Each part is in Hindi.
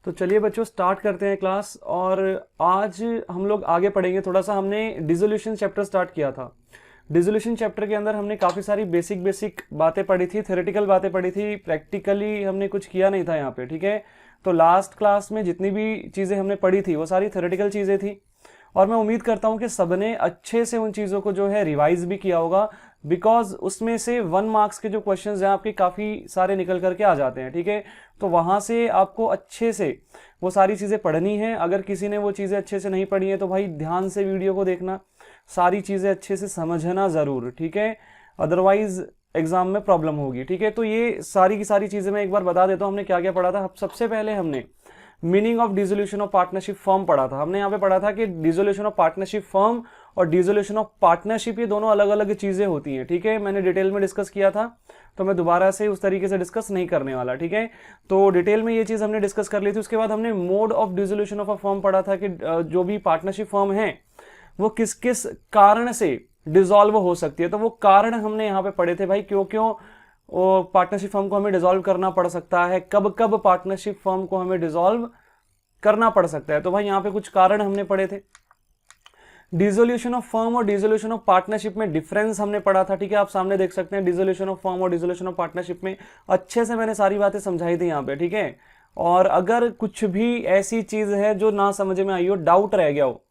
तो चलिए बच्चों स्टार्ट करते हैं क्लास। और आज हम लोग आगे पढ़ेंगे थोड़ा सा। हमने डिसोल्यूशन चैप्टर स्टार्ट किया था। डिसोल्यूशन चैप्टर के अंदर हमने काफ़ी सारी बेसिक बातें पढ़ी थी, थ्योरेटिकल बातें पढ़ी थी, प्रैक्टिकली हमने कुछ किया नहीं था यहाँ पे, ठीक है। तो लास्ट क्लास में जितनी भी चीज़ें हमने पढ़ी थी वो सारी थ्योरेटिकल चीज़ें थी, और मैं उम्मीद करता हूँ कि सबने अच्छे से उन चीज़ों को जो है रिवाइज भी किया होगा, बिकॉज उसमें से 1 मार्क्स के जो क्वेश्चंस हैं आपके काफ़ी सारे निकल करके आ जाते हैं, ठीक है। तो वहाँ से आपको अच्छे से वो सारी चीज़ें पढ़नी है। अगर किसी ने वो चीज़ें अच्छे से नहीं पढ़ी हैं तो भाई ध्यान से वीडियो को देखना, सारी चीज़ें अच्छे से समझना ज़रूर, ठीक है। अदरवाइज एग्जाम में प्रॉब्लम होगी, ठीक है। तो ये सारी की सारी चीज़ें मैं एक बार बता देता हूँ हमने क्या क्या पढ़ा था। सबसे पहले हमने meaning of dissolution of partnership firm पढ़ा था। हमने यहाँ पे पढ़ा था कि डिसोल्यूशन ऑफ पार्टनरशिप फर्म और डिसोल्यूशन ऑफ पार्टनरशिप ये दोनों अलग अलग चीजें होती हैं, ठीक है। मैंने डिटेल में डिस्कस किया था, तो मैं दोबारा से उस तरीके से डिस्कस नहीं करने वाला, ठीक है। तो डिटेल में ये चीज हमने डिस्कस कर ली थी। उसके बाद हमने mode of dissolution of a firm पढ़ा था कि जो भी पार्टनरशिप फर्म है वो किस किस कारण से डिसॉल्व हो सकती है। तो वो कारण हमने यहाँ पे पढ़े थे भाई, क्यों क्यों पार्टनरशिप फर्म को हमें डिसॉल्व करना पड़ सकता है, कब कब पार्टनरशिप फर्म को हमें डिसॉल्व करना पड़ सकता है। तो भाई यहाँ पे कुछ कारण हमने पढ़े थे। डिसोल्यूशन ऑफ फर्म और डिसोल्यूशन ऑफ पार्टनरशिप में डिफरेंस हमने पढ़ा था, ठीक है। आप सामने देख सकते हैं डिसोल्यूशन ऑफ फर्म और डिसोल्यूशन ऑफ पार्टनरशिप में अच्छे से मैंने सारी बातें समझाई थी यहाँ पे, ठीक है। और अगर कुछ भी ऐसी चीज है जो ना समझ में आई हो, डाउट रह गया हो,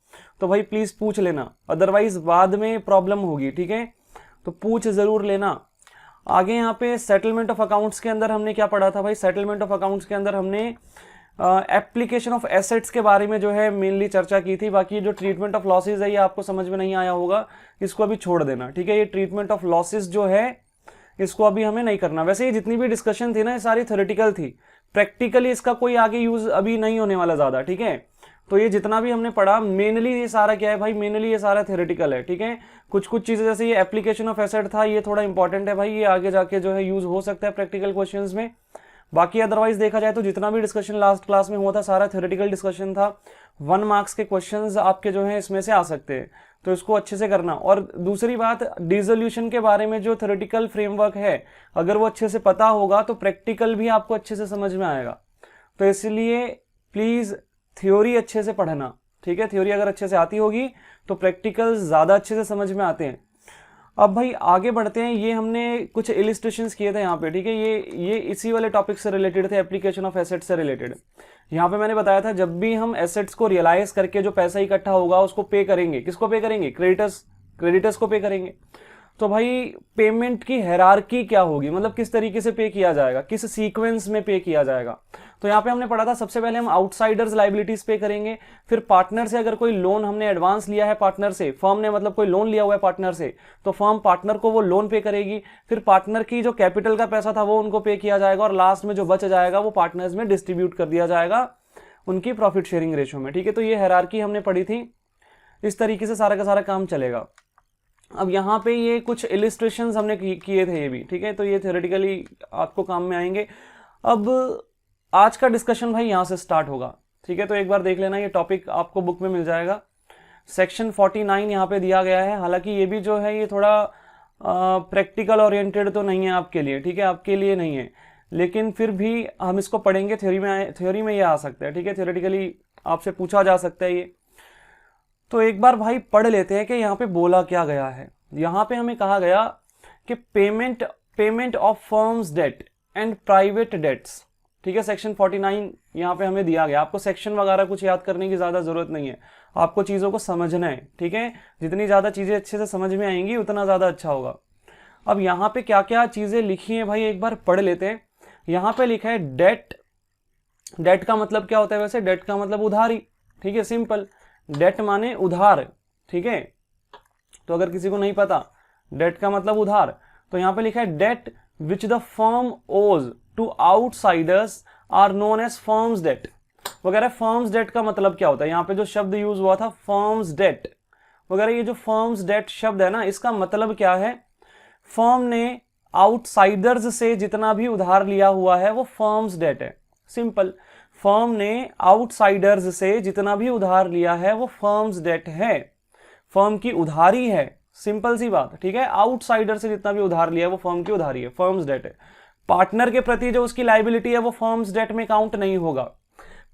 तो भाई प्लीज पूछ लेना, अदरवाइज बाद में प्रॉब्लम होगी, ठीक है। तो पूछ जरूर लेना। आगे यहाँ पे सेटलमेंट ऑफ अकाउंट्स के अंदर हमने क्या पढ़ा था भाई। सेटलमेंट ऑफ अकाउंट्स के अंदर हमने एप्लीकेशन ऑफ एसेट्स के बारे में जो है मेनली चर्चा की थी। बाकी जो ट्रीटमेंट ऑफ लॉसेज है ये आपको समझ में नहीं आया होगा, इसको अभी छोड़ देना, ठीक है। ये ट्रीटमेंट ऑफ लॉसेज जो है इसको अभी हमें नहीं करना। वैसे ये जितनी भी डिस्कशन थी ना ये सारी थ्योरेटिकल थी, प्रैक्टिकली इसका कोई आगे यूज अभी नहीं होने वाला ज्यादा, ठीक है। तो ये जितना भी हमने पढ़ा मेनली ये सारा क्या है भाई, मेनली ये सारा थ्योरेटिकल है, ठीक है। कुछ कुछ चीजें जैसे ये एप्लीकेशन ऑफ एसेट था ये थोड़ा इंपॉर्टेंट है भाई, ये आगे जाके जो है यूज हो सकता है प्रैक्टिकल क्वेश्चंस में। बाकी अदरवाइज देखा जाए तो जितना भी डिस्कशन लास्ट क्लास में हुआ था सारा थ्योरेटिकल डिस्कशन था। 1 मार्क्स के क्वेश्चंस आपके जो है इसमें से आ सकते हैं, तो इसको अच्छे से करना। और दूसरी बात, डिसोल्यूशन के बारे में जो थ्योरेटिकल फ्रेमवर्क है अगर वो अच्छे से पता होगा तो प्रैक्टिकल भी आपको अच्छे से समझ में आएगा। तो इसलिए प्लीज थ्योरी अच्छे से पढ़ना, ठीक है। थ्योरी अगर अच्छे से आती होगी तो प्रैक्टिकल ज्यादा अच्छे से समझ में आते हैं। अब भाई आगे बढ़ते हैं। ये हमने कुछ इलिस्ट्रेशंस किए थे यहाँ पे, ठीक है। ये इसी वाले टॉपिक से रिलेटेड थे, एप्लीकेशन ऑफ एसेट्स से रिलेटेड। यहाँ पे मैंने बताया था जब भी हम एसेट्स को रियलाइज करके जो पैसा इकट्ठा होगा उसको पे करेंगे, किसको पे करेंगे, क्रेडिटर्स को पे करेंगे। तो भाई पेमेंट की हायरार्की क्या होगी, मतलब किस तरीके से पे किया जाएगा, किस सीक्वेंस में पे किया जाएगा। तो यहाँ पे हमने पढ़ा था सबसे पहले हम आउटसाइडर्स लायबिलिटीज पे करेंगे, फिर पार्टनर से अगर कोई लोन हमने एडवांस लिया है पार्टनर से, फर्म ने मतलब कोई लोन लिया हुआ है पार्टनर से, तो फर्म पार्टनर को वो लोन पे करेगी। फिर पार्टनर की जो कैपिटल का पैसा था वो उनको पे किया जाएगा, और लास्ट में जो बच जाएगा वो पार्टनर्स में डिस्ट्रीब्यूट कर दिया जाएगा उनकी प्रॉफिट शेयरिंग रेशो में, ठीक है। तो ये हायरार्की हमने पढ़ी थी, इस तरीके से सारा का सारा काम चलेगा। अब यहाँ पे ये कुछ इलिस्ट्रेशंस हमने किए थे ये भी, ठीक है। तो ये थ्योरेटिकली आपको काम में आएंगे। अब आज का डिस्कशन भाई यहाँ से स्टार्ट होगा, ठीक है। तो एक बार देख लेना, ये टॉपिक आपको बुक में मिल जाएगा। सेक्शन 49 यहाँ पे दिया गया है। हालांकि ये भी जो है ये थोड़ा प्रैक्टिकल ओरिएंटेड तो नहीं है आपके लिए, ठीक है, आपके लिए नहीं है, लेकिन फिर भी हम इसको पढ़ेंगे। थ्योरी में ये आ सकता है, ठीक है, थ्योरेटिकली आपसे पूछा जा सकता है ये। तो एक बार भाई पढ़ लेते हैं कि यहाँ पे बोला क्या गया है। यहाँ पे हमें कहा गया कि payment of firms debt and private debts, ठीक है। सेक्शन 49 यहाँ पे हमें दिया गया। आपको सेक्शन वगैरह कुछ याद करने की ज्यादा जरूरत नहीं है, आपको चीजों को समझना है, ठीक है। जितनी ज्यादा चीजें अच्छे से समझ में आएंगी उतना ज्यादा अच्छा होगा। अब यहाँ पे क्या क्या चीजें लिखी है भाई एक बार पढ़ लेते हैं। यहाँ पे लिखा है डेट का मतलब क्या होता है वैसे, डेट का मतलब उधारी, ठीक है, सिंपल। डेट माने उधार, ठीक है। तो अगर किसी को नहीं पता डेट का मतलब उधार, तो यहां पे लिखा है debt which the firm owes to outsiders are known as firms debt वगैरह। फर्म्स डेट का मतलब क्या होता है, यहाँ पे जो शब्द यूज हुआ था फर्म्स डेट वगैरह, ये जो फर्म्स डेट शब्द है ना इसका मतलब क्या है, फर्म ने आउटसाइडर्स से जितना भी उधार लिया हुआ है वो फर्म्स डेट है, सिंपल। फर्म ने आउटसाइडर्स से जितना भी उधार लिया है वो फर्म्स डेट है, फर्म की उधारी है, सिंपल सी बात, ठीक है। आउटसाइडर से जितना भी उधार लिया है वो फर्म की उधारी है, फर्म्स डेट है। पार्टनर के प्रति जो उसकी लायबिलिटी है वो फर्म्स डेट में काउंट नहीं होगा।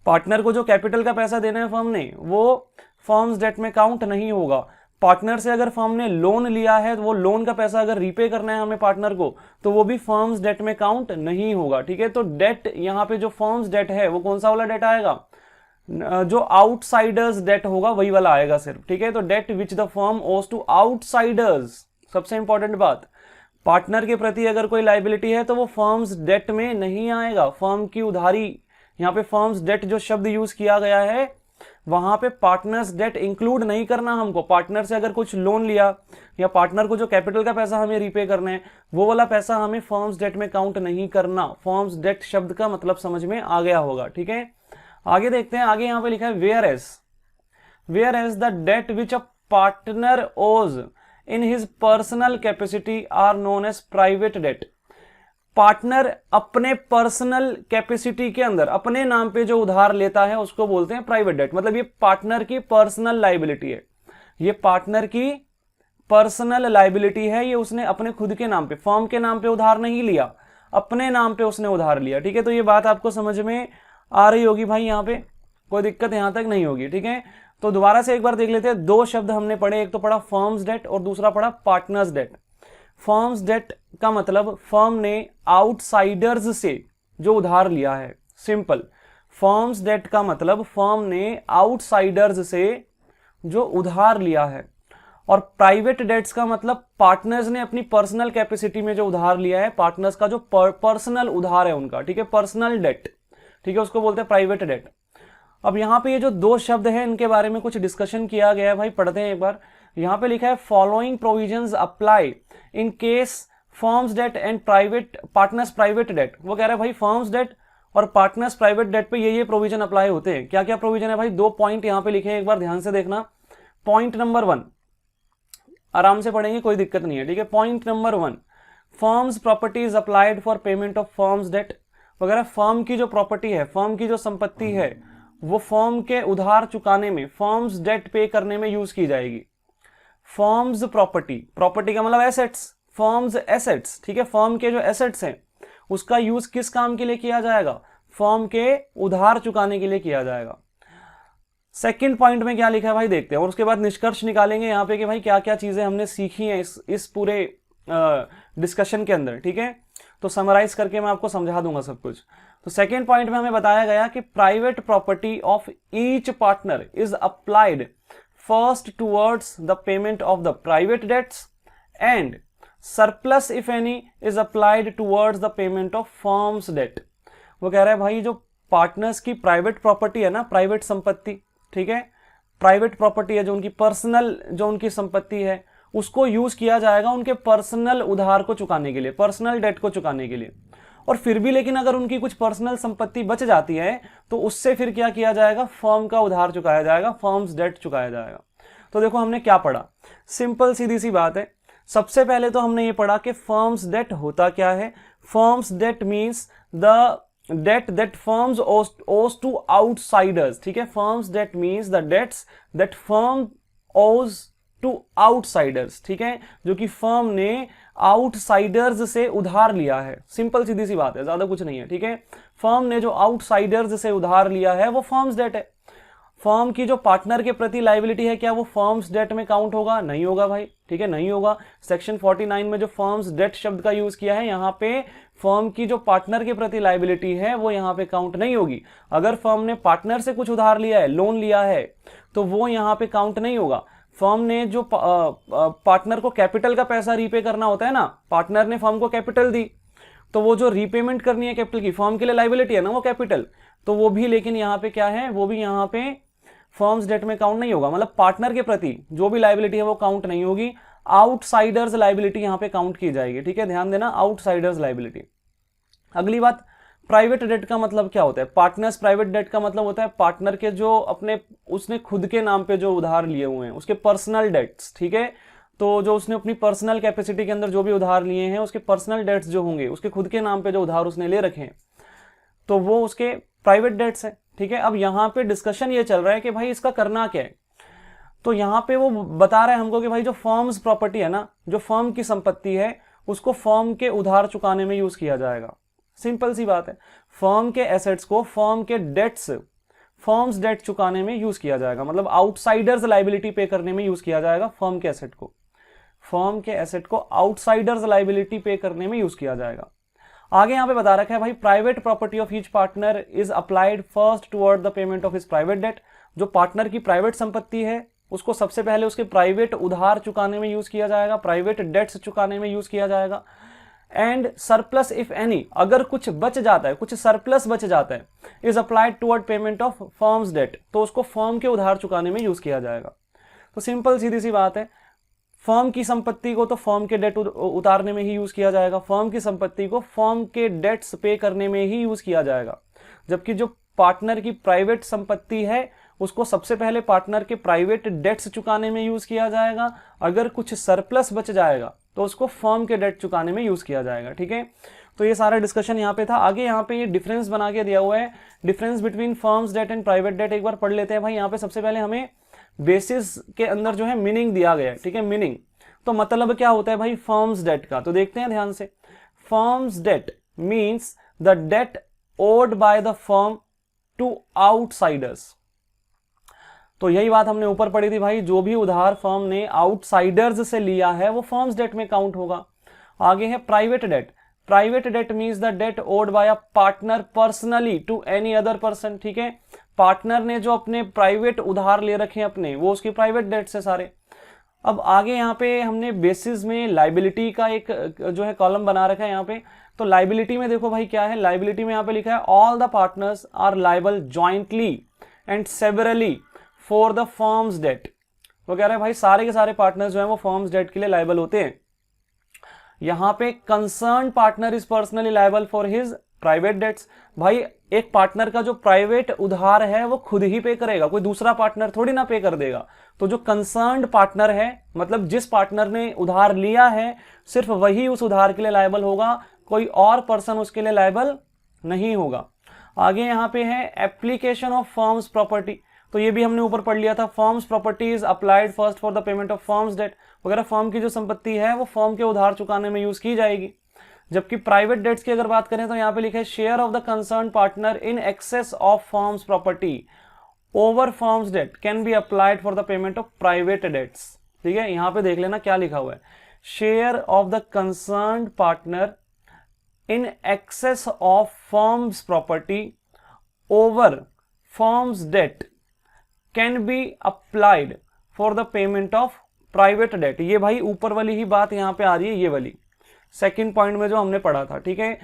पार्टनर को जो कैपिटल का पैसा देना है फर्म ने, वो फर्म्स डेट में काउंट नहीं होगा। पार्टनर से अगर फर्म ने लोन लिया है तो वो लोन का पैसा अगर रीपे करना है हमें पार्टनर को, तो वो भी फर्म्स डेट में काउंट नहीं होगा। ठीक है, तो डेट यहाँ पे जो फर्म्स डेट है वो कौन सा वाला डेट आएगा, जो आउटसाइडर्स डेट होगा वही वाला आएगा सिर्फ। ठीक है, तो date which the firm owes to outsiders, सबसे इंपॉर्टेंट बात, पार्टनर के प्रति अगर कोई लाइबिलिटी है तो वो फर्म्स डेट में नहीं आएगा। फर्म की उधारी, यहाँ पे फर्म्स डेट जो शब्द यूज किया गया है वहां पे पार्टनर्स डेट इंक्लूड नहीं करना हमको। पार्टनर से अगर कुछ लोन लिया या पार्टनर को जो कैपिटल का पैसा हमें रीपे करना है वो वाला पैसा हमें फर्म्स डेट में काउंट नहीं करना। फर्म्स डेट शब्द का मतलब समझ में आ गया होगा। ठीक है, आगे देखते हैं। आगे यहां पे लिखा है whereas the debt which a partner owes in his personal capacity are known as private debt. Partner अपने पर्सनल कैपेसिटी के अंदर अपने नाम पे जो उधार लेता है उसको बोलते हैं प्राइवेट डेट। मतलब ये पार्टनर की पर्सनल लाइबिलिटी है, ये पार्टनर की पर्सनल लाइबिलिटी है, ये उसने अपने खुद के नाम पे, फर्म के नाम पे उधार नहीं लिया, अपने नाम पे उसने उधार लिया। ठीक है, तो ये बात आपको समझ में आ रही होगी भाई, यहाँ पे कोई दिक्कत यहां तक नहीं होगी। ठीक है, तो दोबारा से एक बार देख लेते हैं। दो शब्द हमने पढ़े, एक तो पढ़ा फर्म्स डेट और दूसरा पढ़ा पार्टनर्स डेट। फर्म्स डेट का मतलब फर्म ने आउटसाइडर्स से जो उधार लिया है, सिंपल। फर्म्स डेट का मतलब फर्म ने आउटसाइडर्स से जो उधार लिया है। और प्राइवेट डेट्स का मतलब पार्टनर्स ने अपनी पर्सनल कैपेसिटी में जो उधार लिया है, पार्टनर्स का जो पर्सनल उधार है उनका। ठीक है, पर्सनल डेट, ठीक है, उसको बोलते हैं प्राइवेट डेट। अब यहां पे ये जो दो शब्द हैं इनके बारे में कुछ डिस्कशन किया गया है भाई, पढ़ते हैं एक बार। यहां पे लिखा है following provisions apply in case firms debt and private partners private debt. वो कह रहा है भाई फर्म्स डेट और पार्टनर्स प्राइवेट डेट पे ये प्रोविजन अप्लाई होते हैं। क्या क्या प्रोविजन है भाई, दो पॉइंट यहां पे लिखे हैं, एक बार ध्यान से देखना। पॉइंट नंबर 1, आराम से पढ़ेंगे, कोई दिक्कत नहीं है। ठीक है, point number 1, firms property is applied for payment of firms debt वगैरह। फर्म की जो प्रॉपर्टी है, फर्म की जो संपत्ति है, वो फर्म के उधार चुकाने में, फर्म्स डेट पे करने में यूज की जाएगी। फर्म्स प्रॉपर्टी, प्रॉपर्टी का मतलब एसेट्स, फर्म्स एसेट्स। ठीक है, फर्म के जो एसेट्स हैं उसका यूज किस काम के लिए किया जाएगा, फर्म के उधार चुकाने के लिए किया जाएगा। सेकंड पॉइंट में क्या लिखा है भाई देखते हैं, और उसके बाद निष्कर्ष निकालेंगे यहाँ पे कि भाई क्या क्या चीजें हमने सीखी हैं इस पूरे डिस्कशन के अंदर। ठीक है, तो समराइज करके मैं आपको समझा दूंगा सब कुछ। तो सेकेंड पॉइंट में हमें बताया गया कि private property of each partner is applied first towards the payment of the private debts and surplus if any is applied towards the payment of firms debt. वो कह रहा है भाई जो पार्टनर्स की प्राइवेट प्रॉपर्टी है ना, प्राइवेट संपत्ति, ठीक है, प्राइवेट प्रॉपर्टी है जो उनकी पर्सनल, जो उनकी संपत्ति है, उसको यूज किया जाएगा उनके पर्सनल उधार को चुकाने के लिए, पर्सनल डेट को चुकाने के लिए। और फिर भी लेकिन अगर उनकी कुछ पर्सनल संपत्ति बच जाती है तो उससे फिर क्या किया जाएगा, फर्म का उधार चुकाया जाएगा, फर्म्स डेट चुकाया जाएगा। तो देखो हमने क्या पढ़ा, सिंपल सीधी सी बात है। सबसे पहले तो हमने ये पढ़ा कि फर्म्स डेट होता क्या है। Firms debt means the debt that firms owes to outsiders. ठीक है, firms debt means the debts that firm owes to outsiders. ठीक है, जो कि फर्म ने आउटसाइडर्स से उधार लिया है। सिंपल सीधी सी बात है, ज्यादा कुछ नहीं है। ठीक है, फर्म ने जो आउटसाइडर्स से उधार लिया है वो फर्म्स डेट है। फर्म की जो पार्टनर के प्रति लायबिलिटी है, क्या वो फर्म्स डेट में काउंट होगा? नहीं होगा भाई। ठीक है, नहीं होगा। सेक्शन 49 में जो फर्म्स डेट शब्द का यूज किया है, यहाँ पे फर्म की जो पार्टनर के प्रति लायबिलिटी है वो यहाँ पे काउंट नहीं होगी। अगर फर्म ने पार्टनर से कुछ उधार लिया है, लोन लिया है, तो वो यहाँ पे काउंट नहीं होगा। फर्म ने जो पार्टनर को कैपिटल का पैसा रीपे करना होता है ना, पार्टनर ने फर्म को कैपिटल दी, तो वो जो रीपेमेंट करनी है कैपिटल की, फर्म के लिए लायबिलिटी है ना वो कैपिटल, तो वो भी लेकिन यहाँ पे क्या है, वो भी यहाँ पे फर्म्स डेट में काउंट नहीं होगा। मतलब पार्टनर के प्रति जो भी लायबिलिटी है वो काउंट नहीं होगी। आउटसाइडर्स लायबिलिटी यहाँ पे काउंट की जाएगी। ठीक है, ध्यान देना, आउटसाइडर्स लायबिलिटी। अगली बात, प्राइवेट डेट का मतलब क्या होता है? पार्टनर्स प्राइवेट डेट का मतलब होता है पार्टनर के जो अपने, उसने खुद के नाम पे जो उधार लिए हुए हैं, उसके पर्सनल डेट्स। ठीक है, तो जो उसने अपनी पर्सनल कैपेसिटी के अंदर जो भी उधार लिए हैं, उसके पर्सनल डेट्स जो होंगे, उसके खुद के नाम पे जो उधार उसने ले रखे हैं, तो वो उसके प्राइवेट डेट्स हैं। ठीक है, अब यहाँ पे डिस्कशन ये चल रहा है कि भाई इसका करना क्या है। तो यहाँ पे वो बता रहे हैं हमको कि भाई जो फर्म्स प्रॉपर्टी है ना, जो फर्म की संपत्ति है, उसको फर्म के उधार चुकाने में यूज किया जाएगा। सिंपल सी बात है, फर्म के एसेट्स को फर्म के डेट्स फर्म्स डेट चुकाने में यूज किया जाएगा, मतलब आउटसाइडर्स लाइबिलिटी पे करने में यूज किया जाएगा फर्म के एसेट को, फर्म के एसेट को आउटसाइडर्स लाइबिलिटी पे करने में यूज किया जाएगा। आगे यहां पे बता रखा है भाई private property of each partner is applied first toward the payment of his private debt. जो पार्टनर की प्राइवेट संपत्ति है उसको सबसे पहले उसके प्राइवेट उधार चुकाने में यूज किया जाएगा, प्राइवेट डेट्स चुकाने में यूज किया जाएगा। एंड सरप्लस इफ एनी, अगर कुछ बच जाता है, कुछ सरप्लस बच जाता है, is applied toward payment of firms debt, तो उसको फर्म के उधार चुकाने में यूज किया जाएगा। तो सिंपल सीधी सी बात है, फर्म की संपत्ति को तो फर्म के डेट उतारने में ही यूज किया जाएगा, फर्म की संपत्ति को फर्म के डेट्स पे करने में ही यूज किया जाएगा। जबकि जो पार्टनर की प्राइवेट संपत्ति है उसको सबसे पहले पार्टनर के प्राइवेट डेट्स चुकाने में यूज किया जाएगा, अगर कुछ सरप्लस बच जाएगा तो उसको फर्म के डेट चुकाने में यूज किया जाएगा। ठीक है, तो ये सारा डिस्कशन यहाँ पे था। आगे यहाँ पे ये डिफरेंस बना के दिया हुआ है, difference between firms debt and private debt, एक बार पढ़ लेते हैं भाई। यहाँ पे सबसे पहले हमें बेसिस के अंदर जो है मीनिंग दिया गया है। ठीक है, मीनिंग तो मतलब क्या होता है भाई फर्म्स डेट का, तो देखते हैं ध्यान से। Firms debt means the debt owed by the firm to outsiders. तो यही बात हमने ऊपर पढ़ी थी भाई, जो भी उधार फर्म ने आउटसाइडर्स से लिया है वो फर्म्स डेट में काउंट होगा। आगे है private debt. Private debt means the debt owed by a partner personally to any other person. ठीक है, पार्टनर ने जो अपने प्राइवेट उधार ले रखे हैं अपने, वो उसकी प्राइवेट डेट से सारे। अब आगे यहाँ पे हमने बेसिस में लाइबिलिटी का एक जो है कॉलम बना रखा है यहाँ पे। तो लाइबिलिटी में देखो भाई क्या है, लाइबिलिटी में यहाँ पे लिखा है all the partners are liable jointly and severally for the firms debt. वो कह रहे हैं भाई सारे के सारे पार्टनर्स जो है वो फर्म्स डेट के लिए लाइबल होते हैं। यहां पे concern partner is personally liable for his private debts. भाई एक पार्टनर का जो प्राइवेट उधार है वो खुद ही पे करेगा, कोई दूसरा पार्टनर थोड़ी ना पे कर देगा। तो जो कंसर्न्ड पार्टनर है, मतलब जिस पार्टनर ने उधार लिया है, सिर्फ वही उस उधार के लिए लाइबल होगा, कोई और पर्सन उसके लिए लाइबल नहीं होगा। आगे यहाँ पे है एप्लीकेशन ऑफ फर्म्स प्रॉपर्टी। तो ये भी हमने ऊपर पढ़ लिया था, firm's property is applied first for the payment of firms debt. वगैरह फर्म की जो संपत्ति है वो फर्म के उधार चुकाने में यूज की जाएगी। जबकि प्राइवेट डेट्स की अगर बात करें तो यहाँ पे लिखा है share of the concern partner in excess of firm's property over firm's debt can be applied for the payment of private debts. ठीक है, यहाँ पे देख लेना क्या लिखा हुआ है, share of the concern partner in excess of firm's property over firm's debt can be applied for the payment of private debt. ये भाई ऊपर वाली ही बात यहां पे आ रही है, ये वाली सेकंड पॉइंट में जो हमने पढ़ा था। ठीक है,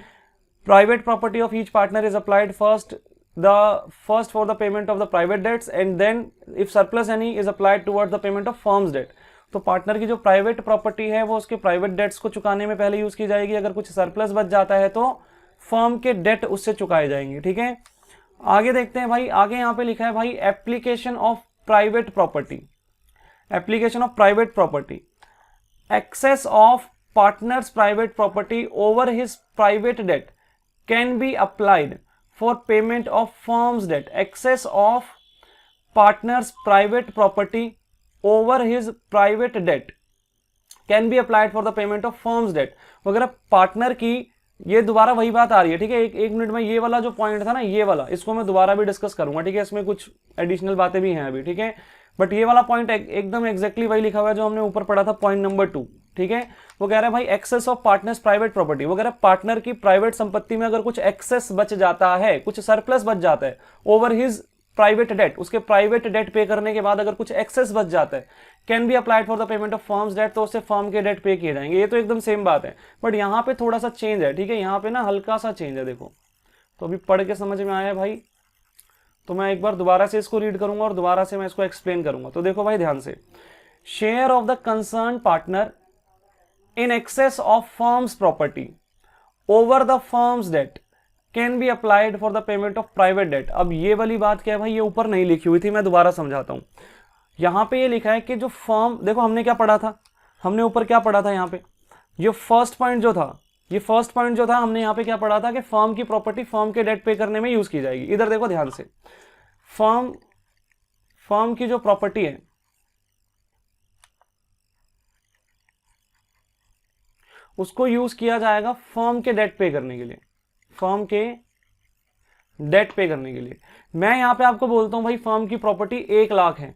private property of each partner is applied first for the payment of the private debts and then if surplus any is applied towards the payment of firms debt. तो पार्टनर की जो प्राइवेट प्रॉपर्टी है वो उसके प्राइवेट डेट्स को चुकाने में पहले यूज की जाएगी, अगर कुछ सरप्लस बच जाता है तो फर्म के डेट उससे चुकाए जाएंगे। ठीक है, आगे देखते हैं भाई। आगे यहाँ पे लिखा है भाई application of private property. Application of private property, excess of partner's private property over his private debt can be applied for payment of firms debt. Excess of partner's private property over his private debt can be applied for the payment of firms debt. वगैरह पार्टनर की, ये दोबारा वही बात आ रही है। ठीक है, एक मिनट में ये वाला जो पॉइंट था ना, ये वाला, इसको मैं दोबारा भी डिस्कस करूंगा। ठीक है, इसमें कुछ एडिशनल बातें भी हैं अभी। ठीक है, बट ये वाला पॉइंट एकदम एग्जैक्टली वही लिखा हुआ है जो हमने ऊपर पढ़ा था, पॉइंट नंबर 2। ठीक है, वो कह रहा है भाई excess of partner's private property. वो कह रहा है पार्टनर की प्राइवेट संपत्ति में अगर कुछ एक्सेस बच जाता है, कुछ सरप्लस बच जाता है ओवर हिज प्राइवेट डेट, उसके प्राइवेट डेट पे करने के बाद अगर कुछ एक्सेस बच जाता है, can be applied for the payment of firms debt, तो उससे फर्म के डेट पे किए जाएंगे। ये तो एकदम सेम बात है, बट यहाँ पे थोड़ा सा चेंज है। ठीक है, यहाँ पे ना हल्का सा चेंज है, देखो। तो अभी पढ़ के समझ में आया भाई, तो मैं एक बार दोबारा से इसको रीड करूंगा और दोबारा से मैं इसको एक्सप्लेन करूंगा। तो देखो भाई ध्यान से, share of the concern partner in excess of firm's property over the firms debt can be applied for the payment of private debt. अब ये वाली बात क्या है भाई, ये ऊपर नहीं लिखी हुई थी, मैं दोबारा समझाता हूं। यहां पे ये लिखा है कि जो फर्म, देखो हमने क्या पढ़ा था, हमने ऊपर क्या पढ़ा था यहाँ पे, ये फर्स्ट पॉइंट जो था, ये फर्स्ट पॉइंट जो था, हमने यहाँ पे क्या पढ़ा था कि फर्म की प्रॉपर्टी फर्म के डेट पे करने में यूज की जाएगी। इधर देखो ध्यान से, फर्म की जो प्रॉपर्टी है उसको यूज किया जाएगा फर्म के डेट पे करने के लिए, फर्म के डेट पे करने के लिए। मैं यहाँ पे आपको बोलता हूँ भाई फर्म की प्रॉपर्टी 1 लाख है,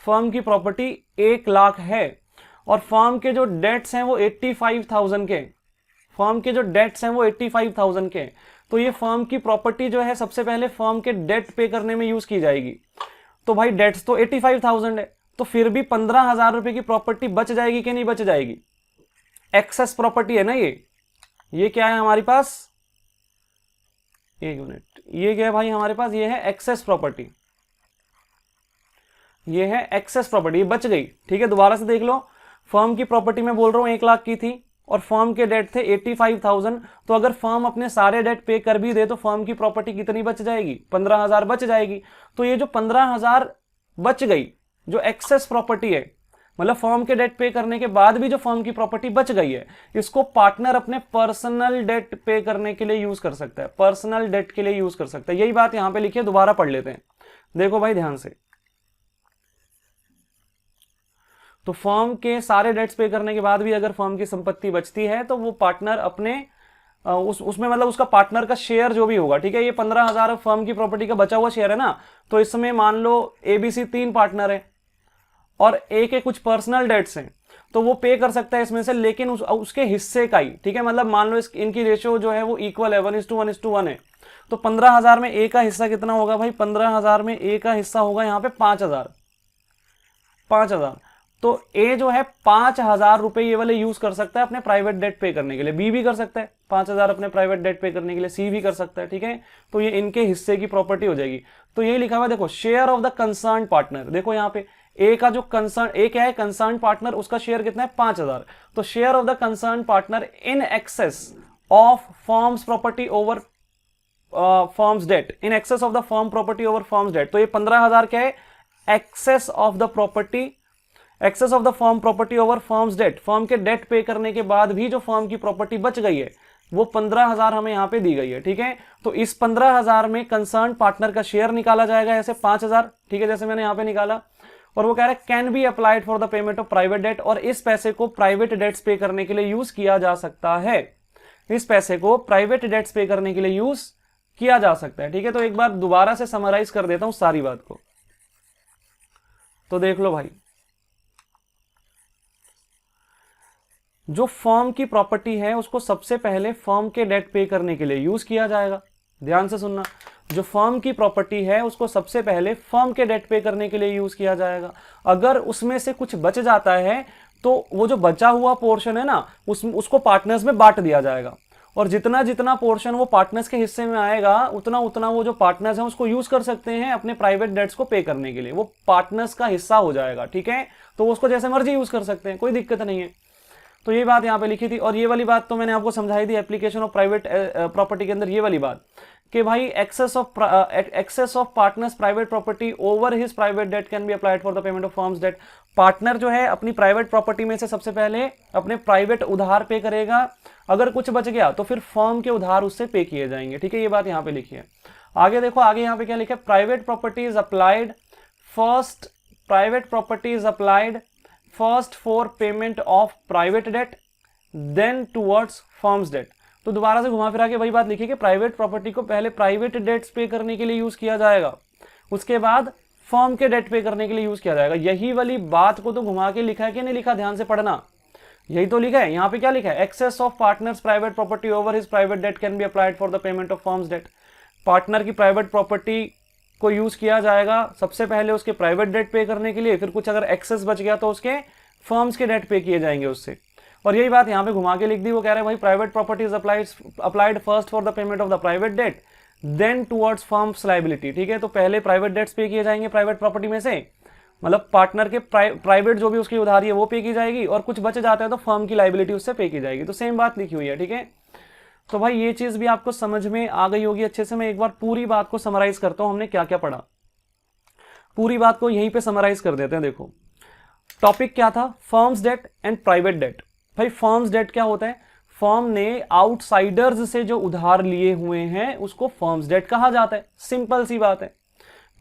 फर्म की प्रॉपर्टी 1 लाख है और फर्म के जो डेट्स हैं वो 85,000 के, फर्म के जो डेट्स हैं वो 85,000 के। तो ये फर्म की प्रॉपर्टी जो है सबसे पहले फर्म के डेट पे करने में यूज की जाएगी। तो भाई डेट्स तो 85,000 है, तो फिर भी 15,000 रुपए की प्रॉपर्टी बच जाएगी कि नहीं बच जाएगी? एक्सेस प्रॉपर्टी है ना ये क्या है हमारे पास, एक मिनट, ये क्या है भाई हमारे पास, ये है एक्सेस प्रॉपर्टी, ये है एक्सेस प्रॉपर्टी, ये बच गई। ठीक है, दोबारा से देख लो, फर्म की प्रॉपर्टी में बोल रहा हूं 1 लाख की थी और फर्म के डेट थे 85,000, तो अगर फर्म अपने सारे डेट पे कर भी दे तो फर्म की प्रॉपर्टी कितनी बच जाएगी? 15,000 बच जाएगी। तो ये जो 15,000 बच गई, जो एक्सेस प्रॉपर्टी है, मतलब फर्म के डेट पे करने के बाद भी जो फर्म की प्रॉपर्टी बच गई है, इसको पार्टनर अपने पर्सनल डेट पे करने के लिए यूज कर सकता है, पर्सनल डेट के लिए यूज कर सकता है। यही बात यहां पे लिखी है, दोबारा पढ़ लेते हैं, देखो भाई ध्यान से। तो फर्म के सारे डेट्स पे करने के बाद भी अगर फर्म की संपत्ति बचती है तो वो पार्टनर अपने उसमें मतलब उसका पार्टनर का शेयर जो भी होगा, ठीक है, ये 15,000 फर्म की प्रॉपर्टी का बचा हुआ शेयर है ना, तो इसमें मान लो एबीसी 3 पार्टनर है और ए के कुछ पर्सनल डेट्स हैं, तो वो पे कर सकता है इसमें से, लेकिन उसके हिस्से का ही, ठीक है, मतलब मान लो इनकी रेशियो जो है वो इक्वल है, 1:1:1 है। तो 15,000 में ए का हिस्सा कितना होगा भाई? 15,000 में ए का हिस्सा होगा यहाँ पे 5,000। तो ए जो है 5,000 रुपए ये वाले यूज कर सकता है अपने प्राइवेट डेट पे करने के लिए, बी भी कर सकता है 5,000 अपने प्राइवेट डेट पे करने के लिए, सी भी कर सकता है, ठीक है। तो ये इनके हिस्से की प्रॉपर्टी हो जाएगी। तो यही लिखा हुआ देखो, share of the concern partner, देखो यहाँ पे ए का जो कंसर्न, ए क्या है कंसर्न पार्टनर, उसका शेयर कितना है? 5,000। तो share of the concern partner in excess of firm's property over firm's debt, in excess of the firm property over firm's debt. तो ये 15,000 क्या है? Excess of the property, excess of the firm property over firm's debt, firm के डेट पे करने के बाद भी जो फर्म की प्रॉपर्टी बच गई है वो 15,000 हमें यहां पे दी गई है, ठीक है। तो इस 15,000 में कंसर्न पार्टनर का शेयर निकाला जाएगा, ऐसे 5,000, ठीक है, जैसे मैंने यहां पे निकाला। और वो कह रहा है can be applied for the payment of private debt, और इस पैसे को प्राइवेट डेट्स पे करने के लिए यूज किया जा सकता है, इस पैसे को प्राइवेट डेट्स पे करने के लिए यूज किया जा सकता है, ठीक है। तो एक बार दोबारा से समराइज कर देता हूं सारी बात को, तो देख लो भाई, जो फर्म की प्रॉपर्टी है उसको सबसे पहले फर्म के डेट पे करने के लिए यूज किया जाएगा, ध्यान से सुनना, जो फर्म की प्रॉपर्टी है उसको सबसे पहले फर्म के डेट पे करने के लिए यूज किया जाएगा। अगर उसमें से कुछ बच जाता है तो वो जो बचा हुआ पोर्शन है ना, उसको पार्टनर्स में बांट दिया जाएगा, और जितना जितना पोर्शन वो पार्टनर्स के हिस्से में आएगा उतना उतना वो जो पार्टनर्स हैं उसको यूज कर सकते हैं अपने प्राइवेट डेट्स को पे करने के लिए, वो पार्टनर्स का हिस्सा हो जाएगा, ठीक है। तो उसको जैसे मर्जी यूज कर सकते हैं, कोई दिक्कत नहीं है। तो ये बात यहाँ पे लिखी थी, और ये वाली बात तो मैंने आपको समझाई थी एप्लीकेशन ऑफ प्राइवेट प्रॉपर्टी के अंदर, ये वाली बात कि भाई excess of partner's private property over his private debt can be applied for the payment of firms debt. Partner जो है अपनी प्राइवेट प्रॉपर्टी में से सबसे पहले अपने प्राइवेट उधार पे करेगा, अगर कुछ बच गया तो फिर फर्म के उधार उससे पे किए जाएंगे, ठीक है, ये बात यहाँ पे लिखी है। आगे देखो, आगे यहाँ पे क्या लिखा है, private property is applied first, private property is applied first for payment of private debt then towards firm's debt. तो दोबारा से घुमा फिरा के वही बात लिखी कि प्राइवेट प्रॉपर्टी को पहले प्राइवेट डेट्स पे करने के लिए यूज किया जाएगा, उसके बाद फर्म के डेट पे करने के लिए यूज किया जाएगा। यही वाली बात को तो घुमा के लिखा है कि नहीं लिखा, ध्यान से पढ़ना, यही तो लिखा है। यहाँ पे क्या लिखा है, excess of partner's private property over his private debt can be applied for the payment of firms debt. Partner की प्राइवेट प्रॉपर्टी को यूज किया जाएगा सबसे पहले उसके प्राइवेट डेट पे करने के लिए, फिर कुछ अगर एक्सेस बच गया तो उसके फर्म्स के डेट पे किए जाएंगे उससे। और यही बात यहाँ पे घुमा के लिख दी, वो कह रहे हैं भाई private property is applied first for the payment of the private debt then towards firm's liability, ठीक है। तो पहले प्राइवेट डेट्स पे किए जाएंगे प्राइवेट प्रॉपर्टी में से, मतलब पार्टनर के प्राइवेट जो भी उसकी उधारी है वो पे की जाएगी, और कुछ बच जाता है तो फर्म की लायबिलिटी उससे पे की जाएगी। तो सेम बात लिखी हुई है, ठीक है। तो भाई ये चीज भी आपको समझ में आ गई होगी अच्छे से। मैं एक बार पूरी बात को समराइज करता हूं, हमने क्या क्या पढ़ा, पूरी बात को यहीं पे समराइज कर देते हैं। देखो टॉपिक क्या था, firm's debt and private debt. भाई फर्म्स डेट क्या होता है, फर्म ने आउटसाइडर्स से जो उधार लिए हुए हैं उसको फर्म्स डेट कहा जाता है, सिंपल सी बात है।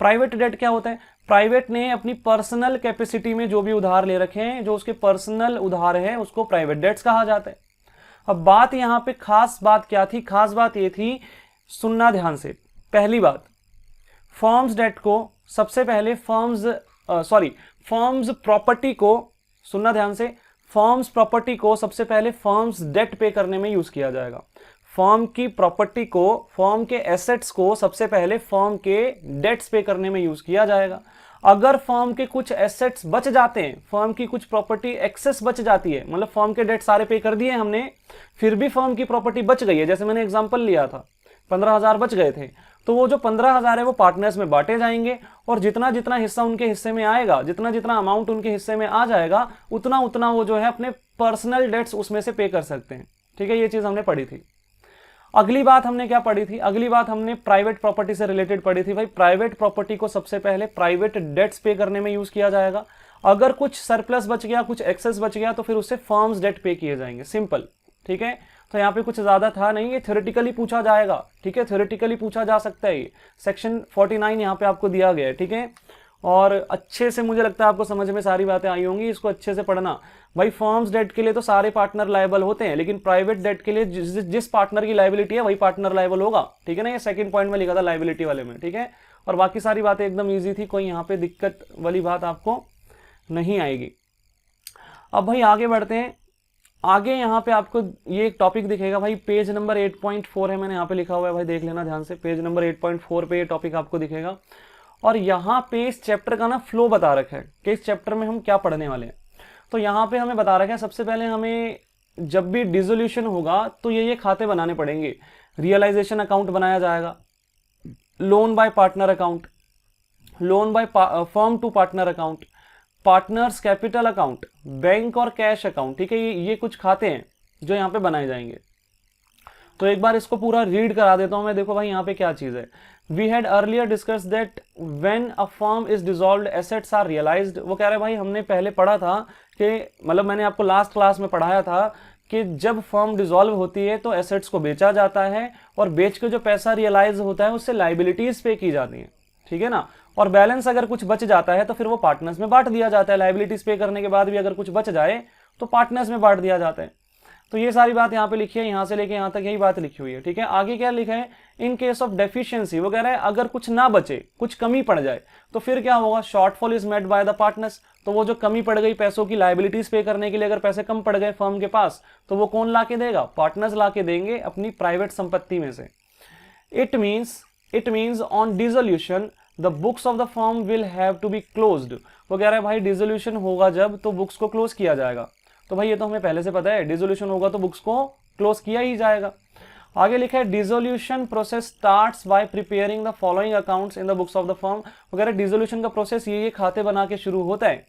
प्राइवेट डेट क्या होता है, प्राइवेट ने अपनी पर्सनल कैपेसिटी में जो भी उधार ले रखे हैं, जो उसके पर्सनल उधार है उसको प्राइवेट डेट्स कहा जाता है। अब बात यहां पे खास बात क्या थी, खास बात ये थी, सुनना ध्यान से, पहली बात, फर्म्स डेट को सबसे पहले फर्म्स प्रॉपर्टी को, सुनना ध्यान से, फर्म्स प्रॉपर्टी को सबसे पहले फर्म्स डेट पे करने में यूज किया जाएगा। फर्म की प्रॉपर्टी को, फर्म के एसेट्स को सबसे पहले फर्म के डेट्स पे करने में यूज किया जाएगा। अगर फर्म के कुछ एसेट्स बच जाते हैं, फर्म की कुछ प्रॉपर्टी एक्सेस बच जाती है, मतलब फर्म के डेट सारे पे कर दिए हमने, फिर भी फर्म की प्रॉपर्टी बच गई है, जैसे मैंने एग्जांपल लिया था 15,000 बच गए थे, तो वो जो 15,000 है वो पार्टनर्स में बांटे जाएंगे और जितना जितना हिस्सा उनके हिस्से में आएगा, जितना जितना अमाउंट उनके हिस्से में आ जाएगा, उतना उतना वो जो है अपने पर्सनल डेट्स उसमें से पे कर सकते हैं। ठीक है, ये चीज हमने पढ़ी थी। अगली बात हमने क्या पढ़ी थी? अगली बात हमने प्राइवेट प्रॉपर्टी से रिलेटेड पढ़ी थी। भाई प्राइवेट प्रॉपर्टी को सबसे पहले प्राइवेट डेट्स पे करने में यूज किया जाएगा। अगर कुछ सरप्लस बच गया, कुछ एक्सेस बच गया, तो फिर उससे फर्म्स डेट पे किए जाएंगे, सिंपल। ठीक है, तो यहाँ पे कुछ ज्यादा था नहीं, ये थ्योरेटिकली पूछा जाएगा। ठीक है, थ्योरेटिकली पूछा जा सकता है। ये सेक्शन 49 यहाँ पे आपको दिया गया है। ठीक है, और अच्छे से मुझे लगता है आपको समझ में सारी बातें आई होंगी, इसको अच्छे से पढ़ना। भाई फर्म्स डेट के लिए तो सारे पार्टनर लायबल होते हैं, लेकिन प्राइवेट डेट के लिए जिस पार्टनर की लायबिलिटी है वही पार्टनर लायबल होगा। ठीक है ना, ये सेकंड पॉइंट में लिखा था लायबिलिटी वाले में। ठीक है, और बाकी सारी बातें एकदम ईजी थी, कोई यहाँ पे दिक्कत वाली बात आपको नहीं आएगी। अब भाई आगे बढ़ते हैं। आगे यहाँ पे आपको ये एक टॉपिक दिखेगा भाई, पेज नंबर 8.4 है, मैंने यहाँ पे लिखा हुआ है भाई, देख लेना ध्यान से। पेज नंबर 8.4 पे ये टॉपिक आपको दिखेगा और यहाँ पे इस चैप्टर का ना फ्लो बता रखा है कि इस चैप्टर में हम क्या पढ़ने वाले हैं। तो यहाँ पे हमें बता रखा है सबसे पहले हमें जब भी डिसोल्यूशन होगा तो ये खाते बनाने पड़ेंगे। रियलाइजेशन अकाउंट बनाया जाएगा, loan by partner account, loan by firm to partner account, partners capital account, bank और कैश अकाउंट। ठीक है, ये कुछ खाते हैं जो यहाँ पे बनाए जाएंगे। तो एक बार इसको पूरा रीड करा देता हूं मैं। देखो भाई यहाँ पे क्या चीज है। We had earlier discussed that when a firm is dissolved assets are realised. वो कह रहे हैं भाई हमने पहले पढ़ा था कि, मतलब मैंने आपको लास्ट क्लास में पढ़ाया था कि जब फर्म डिसॉल्व होती है तो एसेट्स को बेचा जाता है और बेच के जो पैसा रियलाइज होता है उससे लाइबिलिटीज पे की जाती है। ठीक है ना, और बैलेंस अगर कुछ बच जाता है तो फिर वो पार्टनर्स में बांट दिया जाता है। लाइबिलिटीज पे करने के बाद भी अगर कुछ बच जाए तो पार्टनर्स में बांट दिया जाता है। तो ये सारी बात यहाँ पे लिखी है, यहाँ से लेके यहाँ तक यही बात लिखी हुई है। ठीक है, आगे क्या लिखा है? इन केस ऑफ डेफिशिएंसी, वो कह रहा है अगर कुछ ना बचे, कुछ कमी पड़ जाए तो फिर क्या होगा? Shortfall is made by the partners. तो वो जो कमी पड़ गई पैसों की, लाइबिलिटीज पे करने के लिए अगर पैसे कम पड़ गए फर्म के पास, तो वो कौन ला के देगा? पार्टनर्स ला के देंगे अपनी प्राइवेट संपत्ति में से। It means on dissolution the books of the firm will have to be closed. वो कह रहा है भाई डिसोल्यूशन होगा जब, तो बुक्स को क्लोज किया जाएगा। तो भाई ये तो हमें पहले से पता है, डिसोल्यूशन होगा तो बुक्स को क्लोज किया ही जाएगा। आगे लिखा है dissolution process starts bye preparing the following accounts in the books of the firm. वगैरह डिसोल्यूशन का प्रोसेस ये खाते बना के शुरू होता है।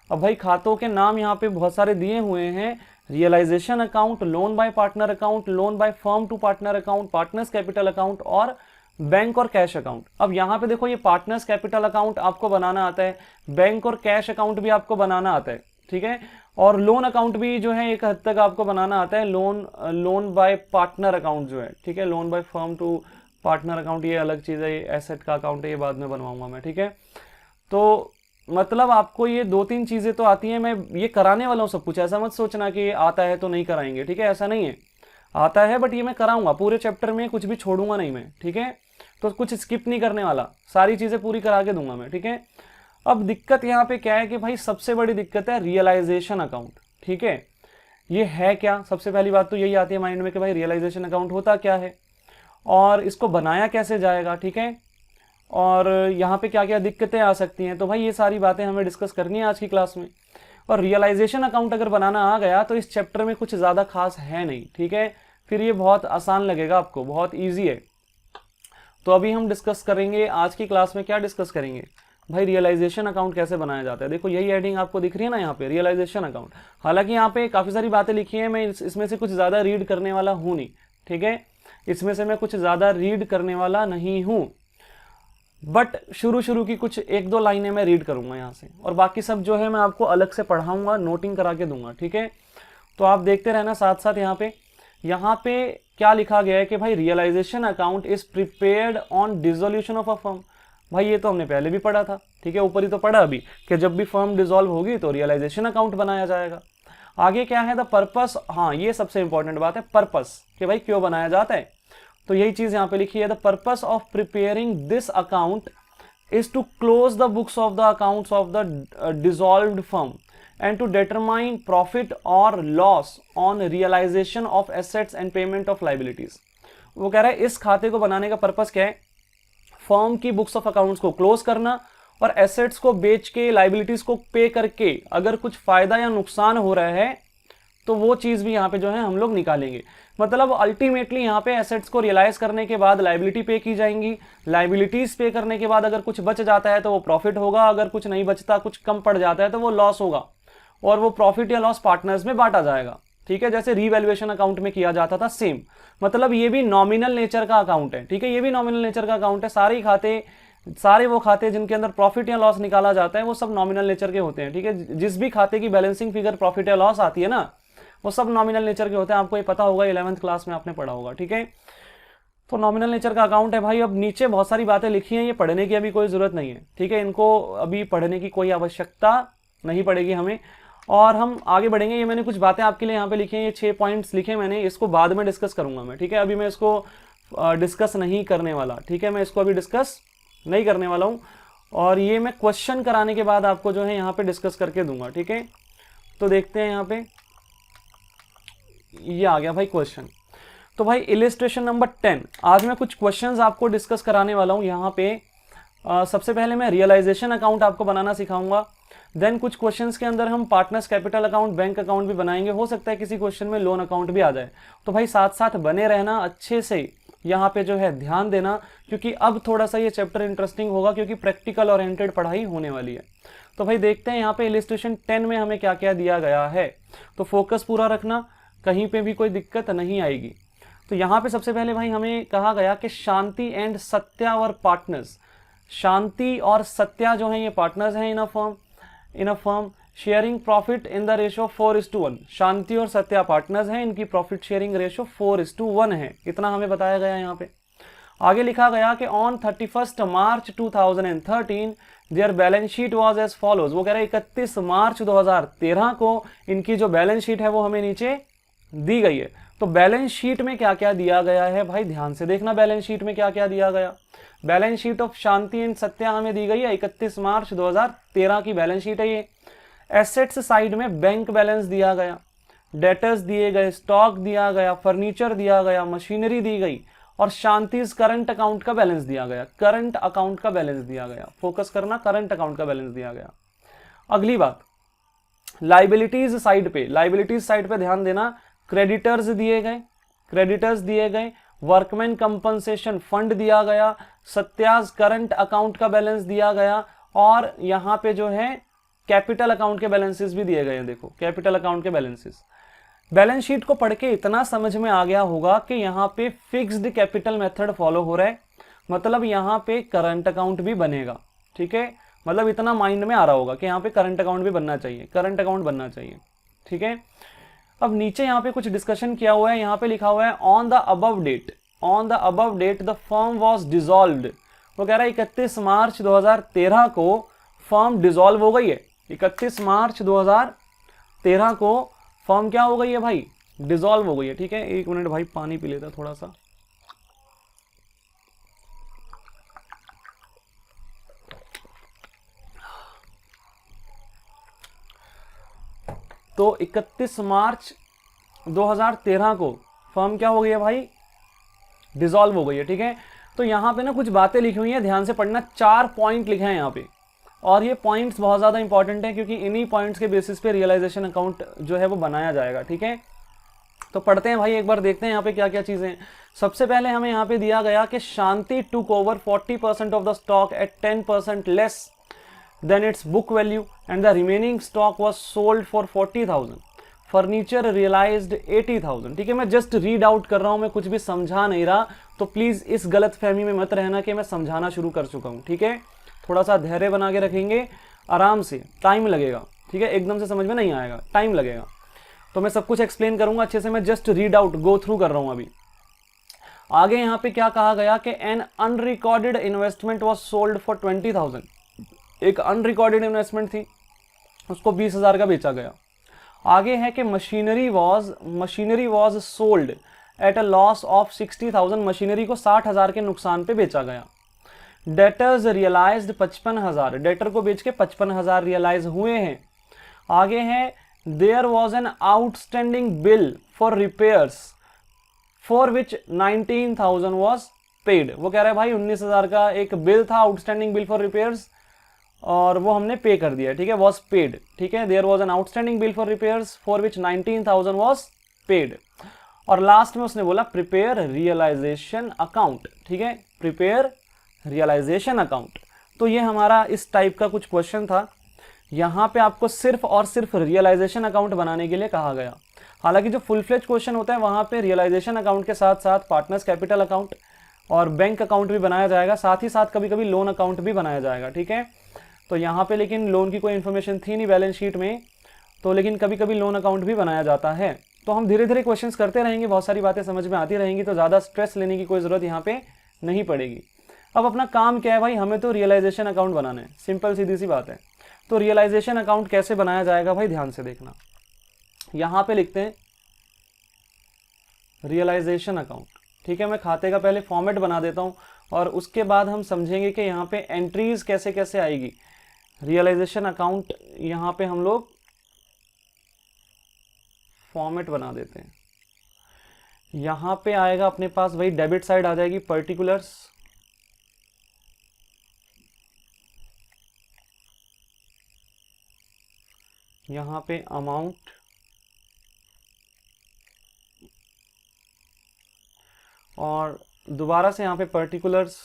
अब भाई खातों के नाम यहाँ पे बहुत सारे दिए हुए हैं, realisation account, loan by partner account, loan by firm to partner account, partners capital account और बैंक और कैश अकाउंट। अब यहाँ पे देखो ये पार्टनर्स कैपिटल अकाउंट आपको बनाना आता है, बैंक और कैश अकाउंट भी आपको बनाना आता है। ठीक है, और लोन अकाउंट भी जो है एक हद तक आपको बनाना आता है। लोन बाय पार्टनर अकाउंट जो है, ठीक है, loan by firm to partner account ये अलग चीज है, ये एसेट का अकाउंट है, ये बाद में बनवाऊंगा मैं। ठीक है, तो मतलब आपको ये 2-3 चीजें तो आती हैं, मैं ये कराने वाला हूँ सब कुछ, ऐसा मत सोचना कि आता है तो नहीं कराएंगे। ठीक है, ऐसा नहीं है, आता है बट ये मैं कराऊंगा पूरे चैप्टर में, कुछ भी छोड़ूंगा नहीं मैं। ठीक है, तो कुछ स्किप नहीं करने वाला, सारी चीजें पूरी करा के दूंगा मैं। ठीक है, अब दिक्कत यहाँ पे क्या है कि भाई सबसे बड़ी दिक्कत है रियलाइजेशन अकाउंट। ठीक है, ये है क्या? सबसे पहली बात तो यही आती है माइंड में कि भाई रियलाइजेशन अकाउंट होता क्या है और इसको बनाया कैसे जाएगा। ठीक है, और यहाँ पे क्या क्या दिक्कतें आ सकती हैं, तो भाई ये सारी बातें हमें डिस्कस करनी है आज की क्लास में। और रियलाइजेशन अकाउंट अगर बनाना आ गया तो इस चैप्टर में कुछ ज्यादा खास है नहीं। ठीक है, फिर ये बहुत आसान लगेगा आपको, बहुत ईजी है। तो अभी हम डिस्कस करेंगे आज की क्लास में, क्या डिस्कस करेंगे भाई? रियलाइजेशन अकाउंट कैसे बनाया जाता है। देखो यही हेडिंग आपको दिख रही है ना यहाँ पे, रियलाइजेशन अकाउंट। हालांकि यहाँ पे काफी सारी बातें लिखी है, मैं इसमें से कुछ ज्यादा रीड करने वाला हूं नहीं। ठीक है, इसमें से मैं कुछ ज्यादा रीड करने वाला नहीं हूं, बट शुरू की कुछ 1-2 लाइनें मैं रीड करूंगा यहाँ से, और बाकी सब जो है मैं आपको अलग से पढ़ाऊंगा, नोटिंग करा के दूंगा। ठीक है, तो आप देखते रहना साथ साथ। यहाँ पे क्या लिखा गया है कि भाई realisation account is prepared on dissolution of a firm. भाई ये तो हमने पहले भी पढ़ा था। ठीक है, ऊपर ही तो पढ़ा अभी कि जब भी फर्म डिसॉल्व होगी तो रियलाइजेशन अकाउंट बनाया जाएगा। आगे क्या है? The purpose. हाँ, ये सबसे इंपॉर्टेंट बात है, पर्पस, कि भाई क्यों बनाया जाता है। तो यही चीज यहाँ पे लिखी है, the purpose of preparing this account is to close the books of the accounts of the dissolved firm and to determine profit or loss on realization of assets and payment of liabilities. वो कह रहा है इस खाते को बनाने का पर्पस क्या है, फर्म की बुक्स ऑफ अकाउंट्स को क्लोज करना और एसेट्स को बेच के लाइबिलिटीज को पे करके अगर कुछ फायदा या नुकसान हो रहा है तो वो चीज भी यहाँ पे जो है हम लोग निकालेंगे। मतलब अल्टीमेटली यहाँ पे एसेट्स को रियलाइज करने के बाद लाइबिलिटी पे की जाएंगी, लाइबिलिटीज पे करने के बाद अगर कुछ बच जाता है तो वो प्रॉफिट होगा, अगर कुछ नहीं बचता, कुछ कम पड़ जाता है तो वो लॉस होगा और वो प्रॉफिट या लॉस पार्टनर्स में बांटा जाएगा। ठीक है, जैसे रीवैल्यूएशन अकाउंट में किया जाता था सेम। मतलब ये भी नॉमिनल नेचर का अकाउंट है। ठीक है, ये भी नॉमिनल नेचर का अकाउंट है। सारे वो खाते जिनके अंदर प्रॉफिट या लॉस निकाला जाता है वो सब नॉमिनल नेचर के होते हैं। ठीक है, जिस भी खाते की बैलेंसिंग फिगर प्रॉफिट या लॉस आती है ना, वो सब नॉमिनल नेचर के होते हैं। आपको ये पता होगा, 11th क्लास में आपने पढ़ा होगा। ठीक है, तो नॉमिनल नेचर का अकाउंट है भाई। अब नीचे बहुत सारी बातें लिखी हैं, ये पढ़ने की अभी कोई जरूरत नहीं है। ठीक है, इनको अभी पढ़ने की कोई आवश्यकता नहीं पड़ेगी हमें, और हम आगे बढ़ेंगे। ये मैंने कुछ बातें आपके लिए यहाँ पे लिखी हैं, ये 6 पॉइंट्स लिखे मैंने, इसको बाद में डिस्कस करूंगा मैं। ठीक है, अभी मैं इसको डिस्कस नहीं करने वाला। ठीक है, मैं इसको अभी डिस्कस नहीं करने वाला हूँ, और ये मैं क्वेश्चन कराने के बाद आपको जो है यहाँ पे डिस्कस करके दूंगा। ठीक है, तो देखते हैं यहाँ पे, ये आ गया भाई क्वेश्चन। तो भाई इलिस्ट्रेशन नंबर 10, आज मैं कुछ क्वेश्चंस आपको डिस्कस कराने वाला हूँ यहाँ पे। सबसे पहले मैं रियलाइजेशन अकाउंट आपको बनाना सिखाऊंगा, देन कुछ क्वेश्चंस के अंदर हम partners capital account, bank account भी बनाएंगे। हो सकता है किसी क्वेश्चन में लोन अकाउंट भी आ जाए। तो भाई साथ साथ बने रहना, अच्छे से यहाँ पे जो है ध्यान देना, क्योंकि अब थोड़ा सा ये चैप्टर इंटरेस्टिंग होगा, क्योंकि प्रैक्टिकल ओरिएंटेड पढ़ाई होने वाली है। तो भाई देखते हैं यहाँ पे इलिस्ट्रेशन 10 में हमें क्या क्या दिया गया है। तो फोकस पूरा रखना, कहीं पे भी कोई दिक्कत नहीं आएगी। तो यहाँ पे सबसे पहले भाई हमें कहा गया कि Shanti and Satya were partners. Shanti और सत्या जो है ये पार्टनर्स हैं in a firm sharing profit in the ratio 4:1। Shanti और सत्या पार्टनर्स हैं, इनकी प्रॉफिट शेयरिंग रेशियो 4:1 है। इतना हमें बताया गया यहाँ पे। आगे लिखा गया कि on 31 March 2013 there balance sheet was as follows. वो कह रहे हैं 31 मार्च 2013 को इनकी जो बैलेंस शीट है वो हमें नीचे दी गई है। तो बैलेंस शीट में क्या क्या दिया गया है भाई, ध्यान से देखना। बैलेंस शीट में क्या क्या दिया गया, balance sheet of Shanti and Satya हमें दी गई है। 31 मार्च 2013 की बैलेंस शीट है ये। एसेट्स साइड में बैंक बैलेंस दिया गया, डेटर्स दिए गए, स्टॉक दिया गया, फर्नीचर दिया गया, मशीनरी दी गई, और शांति करंट अकाउंट का बैलेंस दिया गया। करंट अकाउंट का बैलेंस दिया गया, फोकस करना, करंट अकाउंट का बैलेंस दिया गया। अगली बात, लाइबिलिटीज साइड पे ध्यान देना। क्रेडिटर्स दिए गए, वर्कमैन कंपनसेशन फंड दिया गया, सत्याज करंट अकाउंट का बैलेंस दिया गया, और यहां पे जो है कैपिटल अकाउंट के बैलेंसेस भी दिए गए हैं। देखो कैपिटल अकाउंट के बैलेंसेस। बैलेंस शीट को पढ़ के इतना समझ में आ गया होगा कि यहाँ पे फिक्स्ड कैपिटल मेथड फॉलो हो रहा है, मतलब यहाँ पे करंट अकाउंट भी बनेगा। ठीक है, मतलब इतना माइंड में आ रहा होगा कि यहाँ पे करंट अकाउंट भी बनना चाहिए, करंट अकाउंट बनना चाहिए। ठीक है, अब नीचे यहाँ पे कुछ डिस्कशन किया हुआ है। यहाँ पे लिखा हुआ है on the above date the firm was dissolved. वो कह रहा है 31 मार्च 2013 को फर्म डिसॉल्व हो गई है। 31 मार्च 2013 को फर्म क्या हो गई है भाई, डिसॉल्व हो गई है। ठीक है, एक मिनट भाई पानी पी लेता थोड़ा सा। तो 31 मार्च 2013 को फर्म क्या हो गई है भाई, डिसॉल्व हो गई है। ठीक है, तो यहाँ पे ना कुछ बातें लिखी हुई हैं, ध्यान से पढ़ना। 4 पॉइंट लिखे हैं यहाँ पे, और ये पॉइंट्स बहुत ज़्यादा इंपॉर्टेंट है, क्योंकि इन्हीं पॉइंट्स के बेसिस पे रियलाइजेशन अकाउंट जो है वो बनाया जाएगा। ठीक है, तो पढ़ते हैं भाई, एक बार देखते हैं यहाँ पे क्या क्या चीज़ें हैं। सबसे पहले हमें यहाँ पे दिया गया कि Shanti took over 40% of the stock at 10% less than its book value and the remaining stock was sold for 40,000। Furniture realised 80,000। ठीक है, मैं जस्ट रीड आउट कर रहा हूँ, मैं कुछ भी समझा नहीं रहा, तो प्लीज इस गलत फहमी में मत रहना कि मैं समझाना शुरू कर चुका हूँ। ठीक है, थोड़ा सा धैर्य बना के रखेंगे, आराम से, टाइम लगेगा। ठीक है, एकदम से समझ में नहीं आएगा, टाइम लगेगा। तो मैं सब कुछ एक्सप्लेन करूंगा अच्छे से, मैं just read out go through कर रहा हूं अभी। आगे यहाँ पे क्या कहा गया कि an unrecorded investment was sold for 20,000। एक अनरिकॉर्डेड इन्वेस्टमेंट थी, उसको 20,000 का बेचा गया। आगे है कि machinery was sold at a loss of 60,000, machinery को 60,000 के नुकसान पे बेचा गया। डेटर्स रियलाइज्ड 55,000, डेटर को बेच के 55,000 रियलाइज हुए हैं। आगे है there was an outstanding bill for repairs for which 19,000 was paid. वो कह रहा है भाई 19,000 का एक बिल था, आउटस्टैंडिंग बिल फॉर रिपेयर्स, और वो हमने पे कर दिया, ठीक है, वॉज पेड, ठीक है। There was an outstanding bill for repairs for which 19,000 was paid. और लास्ट में उसने बोला प्रिपेयर रियलाइजेशन अकाउंट, ठीक है, प्रिपेयर रियलाइजेशन अकाउंट। तो ये हमारा इस टाइप का कुछ क्वेश्चन था। यहाँ पे आपको सिर्फ और सिर्फ रियलाइजेशन अकाउंट बनाने के लिए कहा गया। हालांकि जो फुल फ्लेज क्वेश्चन होता है वहाँ पे रियलाइजेशन अकाउंट के साथ साथ पार्टनर्स कैपिटल अकाउंट और बैंक अकाउंट भी बनाया जाएगा, साथ ही साथ कभी कभी लोन अकाउंट भी बनाया जाएगा, ठीक है। तो यहाँ पे लेकिन लोन की कोई इन्फॉर्मेशन थी नहीं बैलेंस शीट में, तो लेकिन कभी कभी लोन अकाउंट भी बनाया जाता है। तो हम धीरे धीरे क्वेश्चंस करते रहेंगे, बहुत सारी बातें समझ में आती रहेंगी, तो ज़्यादा स्ट्रेस लेने की कोई ज़रूरत यहाँ पे नहीं पड़ेगी। अब अपना काम क्या है भाई, हमें तो रियलाइजेशन अकाउंट बनाना है, सिंपल सीधी सी बात है। तो रियलाइजेशन अकाउंट कैसे बनाया जाएगा भाई, ध्यान से देखना। यहाँ पे लिखते हैं रियलाइजेशन अकाउंट, ठीक है। मैं खाते का पहले फॉर्मेट बना देता हूँ और उसके बाद हम समझेंगे कि यहाँ पे एंट्रीज कैसे कैसे आएगी। रियलाइजेशन अकाउंट यहाँ पे हम लोग फॉर्मेट बना देते हैं। यहाँ पे आएगा अपने पास वही डेबिट साइड आ जाएगी, पर्टिकुलर्स, यहाँ पे अमाउंट, और दोबारा से यहाँ पे पर्टिकुलर्स,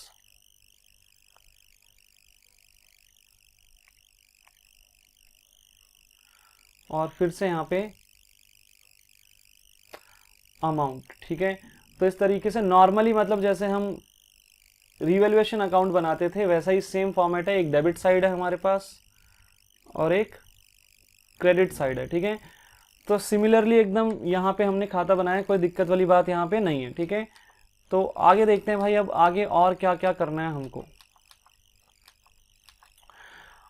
और फिर से यहाँ पे अमाउंट, ठीक है। तो इस तरीके से नॉर्मली मतलब जैसे हम रिवैल्यूएशन अकाउंट बनाते थे वैसा ही सेम फॉर्मेट है। एक डेबिट साइड है हमारे पास और एक क्रेडिट साइड है, ठीक है। तो सिमिलरली एकदम यहाँ पे हमने खाता बनाया, कोई दिक्कत वाली बात यहाँ पे नहीं है, ठीक है। तो आगे देखते हैं भाई, अब आगे और क्या क्या करना है हमको।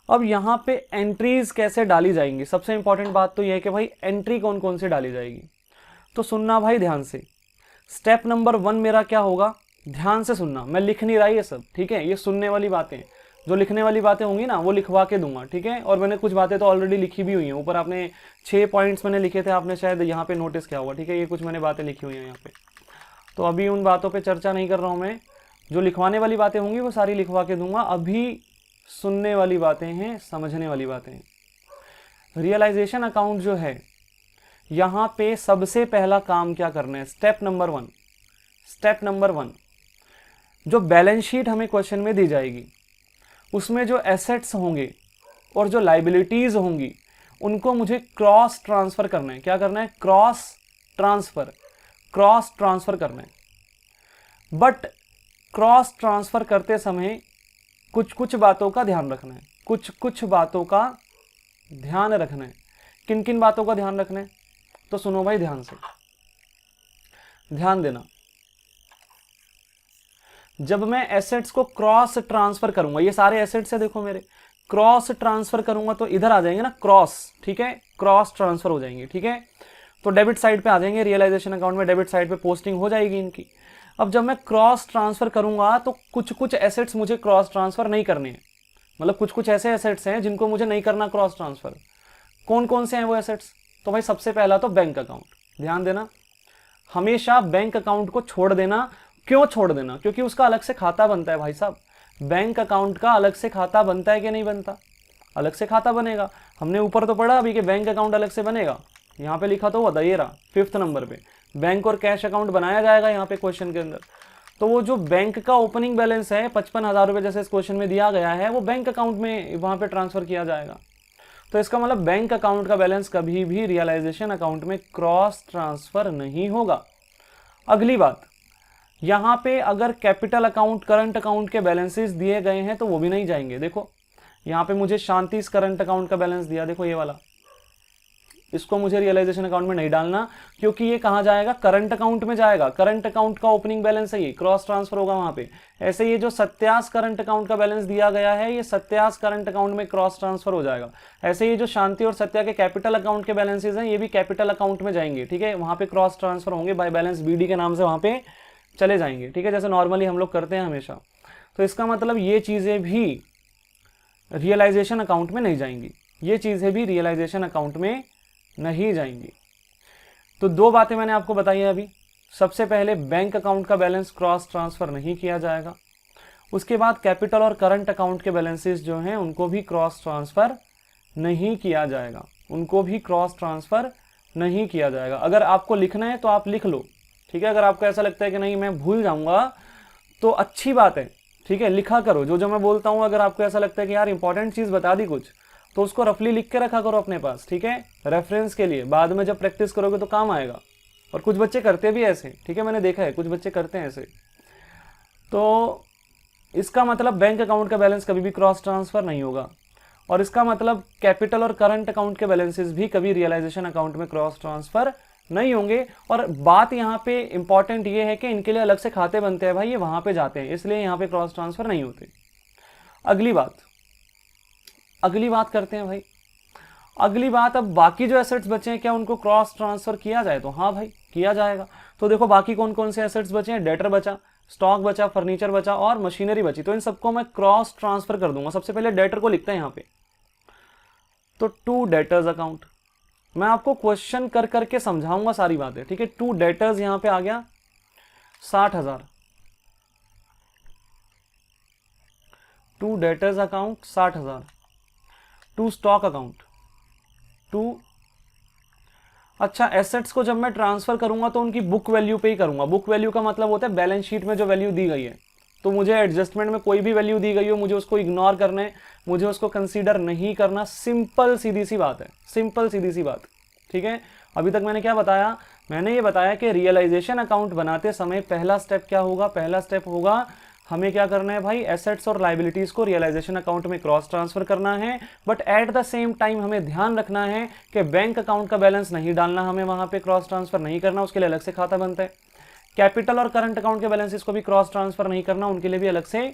अब यहाँ पे एंट्रीज कैसे डाली जाएंगी, सबसे इंपॉर्टेंट बात तो यह है कि भाई एंट्री कौन कौन से डाली जाएगी। तो सुनना भाई ध्यान से, स्टेप नंबर 1 मेरा क्या होगा, ध्यान से सुनना, मैं लिख नहीं रहा ये सब, ठीक है। ये सुनने वाली बातें, जो लिखने वाली बातें होंगी ना वो लिखवा के दूंगा, ठीक है। और मैंने कुछ बातें तो ऑलरेडी लिखी भी हुई हैं, ऊपर आपने 6 पॉइंट्स मैंने लिखे थे, आपने शायद यहाँ पे नोटिस किया होगा, ठीक है। ये कुछ मैंने बातें लिखी हुई हैं यहाँ पे, तो अभी उन बातों पे चर्चा नहीं कर रहा हूँ मैं। जो लिखवाने वाली बातें होंगी वो सारी लिखवा के दूंगा, अभी सुनने वाली बातें हैं, समझने वाली बातें हैं। रियलाइजेशन अकाउंट जो है, यहाँ पे सबसे पहला काम क्या करना है, स्टेप नंबर 1, स्टेप नंबर 1, जो बैलेंस शीट हमें क्वेश्चन में दी जाएगी उसमें जो एसेट्स होंगे और जो लाइबिलिटीज होंगी उनको मुझे क्रॉस ट्रांसफर करना है। क्या करना है, क्रॉस ट्रांसफर, क्रॉस ट्रांसफर करना है। बट क्रॉस ट्रांसफर करते समय कुछ कुछ बातों का ध्यान रखना है, कुछ कुछ बातों का ध्यान रखना है। किन किन बातों का ध्यान रखना है, तो सुनो भाई ध्यान से, ध्यान देना। जब मैं एसेट्स को क्रॉस ट्रांसफर करूंगा, ये सारे एसेट्स है देखो मेरे, क्रॉस ट्रांसफर करूंगा तो इधर आ जाएंगे ना क्रॉस, ठीक है, क्रॉस ट्रांसफर हो जाएंगे, ठीक है। तो डेबिट साइड पे आ जाएंगे, रियलाइजेशन अकाउंट में डेबिट साइड पे पोस्टिंग हो जाएगी इनकी। अब जब मैं क्रॉस ट्रांसफर करूंगा तो कुछ कुछ एसेट्स मुझे क्रॉस ट्रांसफर नहीं करने हैं, मतलब कुछ कुछ ऐसे एसेट्स हैं जिनको मुझे नहीं करना क्रॉस ट्रांसफर। कौन कौन से हैं वो एसेट्स, तो भाई सबसे पहला तो बैंक अकाउंट, ध्यान देना, हमेशा बैंक अकाउंट को छोड़ देना। क्यों छोड़ देना, क्योंकि उसका अलग से खाता बनता है भाई साहब। बैंक अकाउंट का अलग से खाता बनता है कि नहीं बनता, अलग से खाता बनेगा। हमने ऊपर तो पढ़ा अभी कि बैंक अकाउंट अलग से बनेगा, यहाँ पे लिखा तो हुआ था, ये रहा 5th नंबर पे, बैंक और कैश अकाउंट बनाया जाएगा यहाँ पे क्वेश्चन के अंदर। तो वो जो बैंक का ओपनिंग बैलेंस है 55,000 रुपये जैसे इस क्वेश्चन में दिया गया है, वो बैंक अकाउंट में वहाँ पे ट्रांसफर किया जाएगा। तो इसका मतलब बैंक अकाउंट का बैलेंस कभी भी रियलाइजेशन अकाउंट में क्रॉस ट्रांसफर नहीं होगा। अगली बात, यहाँ पे अगर कैपिटल अकाउंट, करंट अकाउंट के बैलेंसेस दिए गए हैं तो वो भी नहीं जाएंगे। देखो यहाँ पे मुझे शांतिस करंट अकाउंट का बैलेंस दिया, देखो ये वाला, इसको मुझे रियलाइजेशन अकाउंट में नहीं डालना, क्योंकि ये कहाँ जाएगा, करंट अकाउंट में जाएगा। करंट अकाउंट का ओपनिंग बैलेंस है, ये क्रॉस ट्रांसफर होगा वहां पे। ऐसे ये जो सत्यास करंट अकाउंट का बैलेंस दिया गया है, ये सत्यास करंट अकाउंट में क्रॉस ट्रांसफर हो जाएगा। ऐसे ये जो शांति और सत्या के कैपिटल अकाउंट के बैलेंसेज हैं, ये भी कैपिटल अकाउंट में जाएंगे, ठीक है, वहां पे क्रॉस ट्रांसफर होंगे, बाय बैलेंस बीडी के नाम से वहां पे चले जाएंगे, ठीक है, जैसे नॉर्मली हम लोग करते हैं हमेशा। तो इसका मतलब ये चीजें भी रियलाइजेशन अकाउंट में नहीं जाएंगी, ये चीजें भी रियलाइजेशन अकाउंट में नहीं जाएंगी। तो दो बातें मैंने आपको बताई हैं अभी। सबसे पहले बैंक अकाउंट का बैलेंस क्रॉस ट्रांसफर नहीं किया जाएगा। उसके बाद कैपिटल और करंट अकाउंट के बैलेंसेस जो हैं उनको भी क्रॉस ट्रांसफर नहीं किया जाएगा, उनको भी क्रॉस ट्रांसफर नहीं किया जाएगा। अगर आपको लिखना है तो आप लिख लो, ठीक है। अगर आपको ऐसा लगता है कि नहीं मैं भूल जाऊंगा तो अच्छी बात है, ठीक है, लिखा करो जो जो मैं बोलता हूं। अगर आपको ऐसा लगता है कि यार इंपॉर्टेंट चीज बता दी कुछ, तो उसको रफली लिख के रखा करो अपने पास, ठीक है, रेफरेंस के लिए, बाद में जब प्रैक्टिस करोगे तो काम आएगा। और कुछ बच्चे करते भी ऐसे, ठीक है, मैंने देखा है कुछ बच्चे करते हैं ऐसे। तो इसका मतलब बैंक अकाउंट का बैलेंस कभी भी क्रॉस ट्रांसफर नहीं होगा, और इसका मतलब कैपिटल और करंट अकाउंट के बैलेंसेस भी कभी रियलाइजेशन अकाउंट में क्रॉस ट्रांसफर नहीं होंगे। और बात यहाँ पे इंपॉर्टेंट ये है कि इनके लिए अलग से खाते बनते हैं भाई, ये वहां पे जाते हैं, इसलिए यहाँ पे क्रॉस ट्रांसफर नहीं होते। अगली बात करते हैं भाई। अगली बात, अब बाकी जो एसेट्स बचे हैं क्या उनको क्रॉस ट्रांसफर किया जाए? तो हाँ भाई किया जाएगा। तो देखो बाकी कौन कौन से एसेट्स बचे हैं, डेटर बचा, स्टॉक बचा, फर्नीचर बचा और मशीनरी बची। तो इन सबको मैं क्रॉस ट्रांसफर कर दूंगा। सबसे पहले डेटर को लिखते हैं यहाँ पे, तो टू डेटर्स अकाउंट। मैं आपको क्वेश्चन कर करके समझाऊंगा सारी बातें, ठीक है। टू डेटर्स यहां पे आ गया 60,000, to debtors account 60,000। To stock account to, अच्छा एसेट्स को जब मैं ट्रांसफर करूंगा तो उनकी बुक वैल्यू पे ही करूंगा। बुक वैल्यू का मतलब होता है बैलेंस शीट में जो वैल्यू दी गई है। तो मुझे एडजस्टमेंट में कोई भी वैल्यू दी गई हो मुझे उसको इग्नोर करना है, मुझे उसको कंसीडर नहीं करना। सिंपल सीधी सी बात है, सिंपल सीधी सी बात, ठीक है। अभी तक मैंने क्या बताया, मैंने ये बताया कि रियलाइजेशन अकाउंट बनाते समय पहला स्टेप क्या होगा, पहला स्टेप होगा हमें क्या करना है भाई, एसेट्स और लाइबिलिटीज को रियलाइजेशन अकाउंट में क्रॉस ट्रांसफर करना है। But at the same time हमें ध्यान रखना है कि बैंक अकाउंट का बैलेंस नहीं डालना, हमें वहां पे क्रॉस ट्रांसफर नहीं करना, उसके लिए अलग से खाता बनता है। कैपिटल और करंट अकाउंट के बैलेंसेस को भी क्रॉस ट्रांसफर नहीं करना, उनके लिए भी अलग से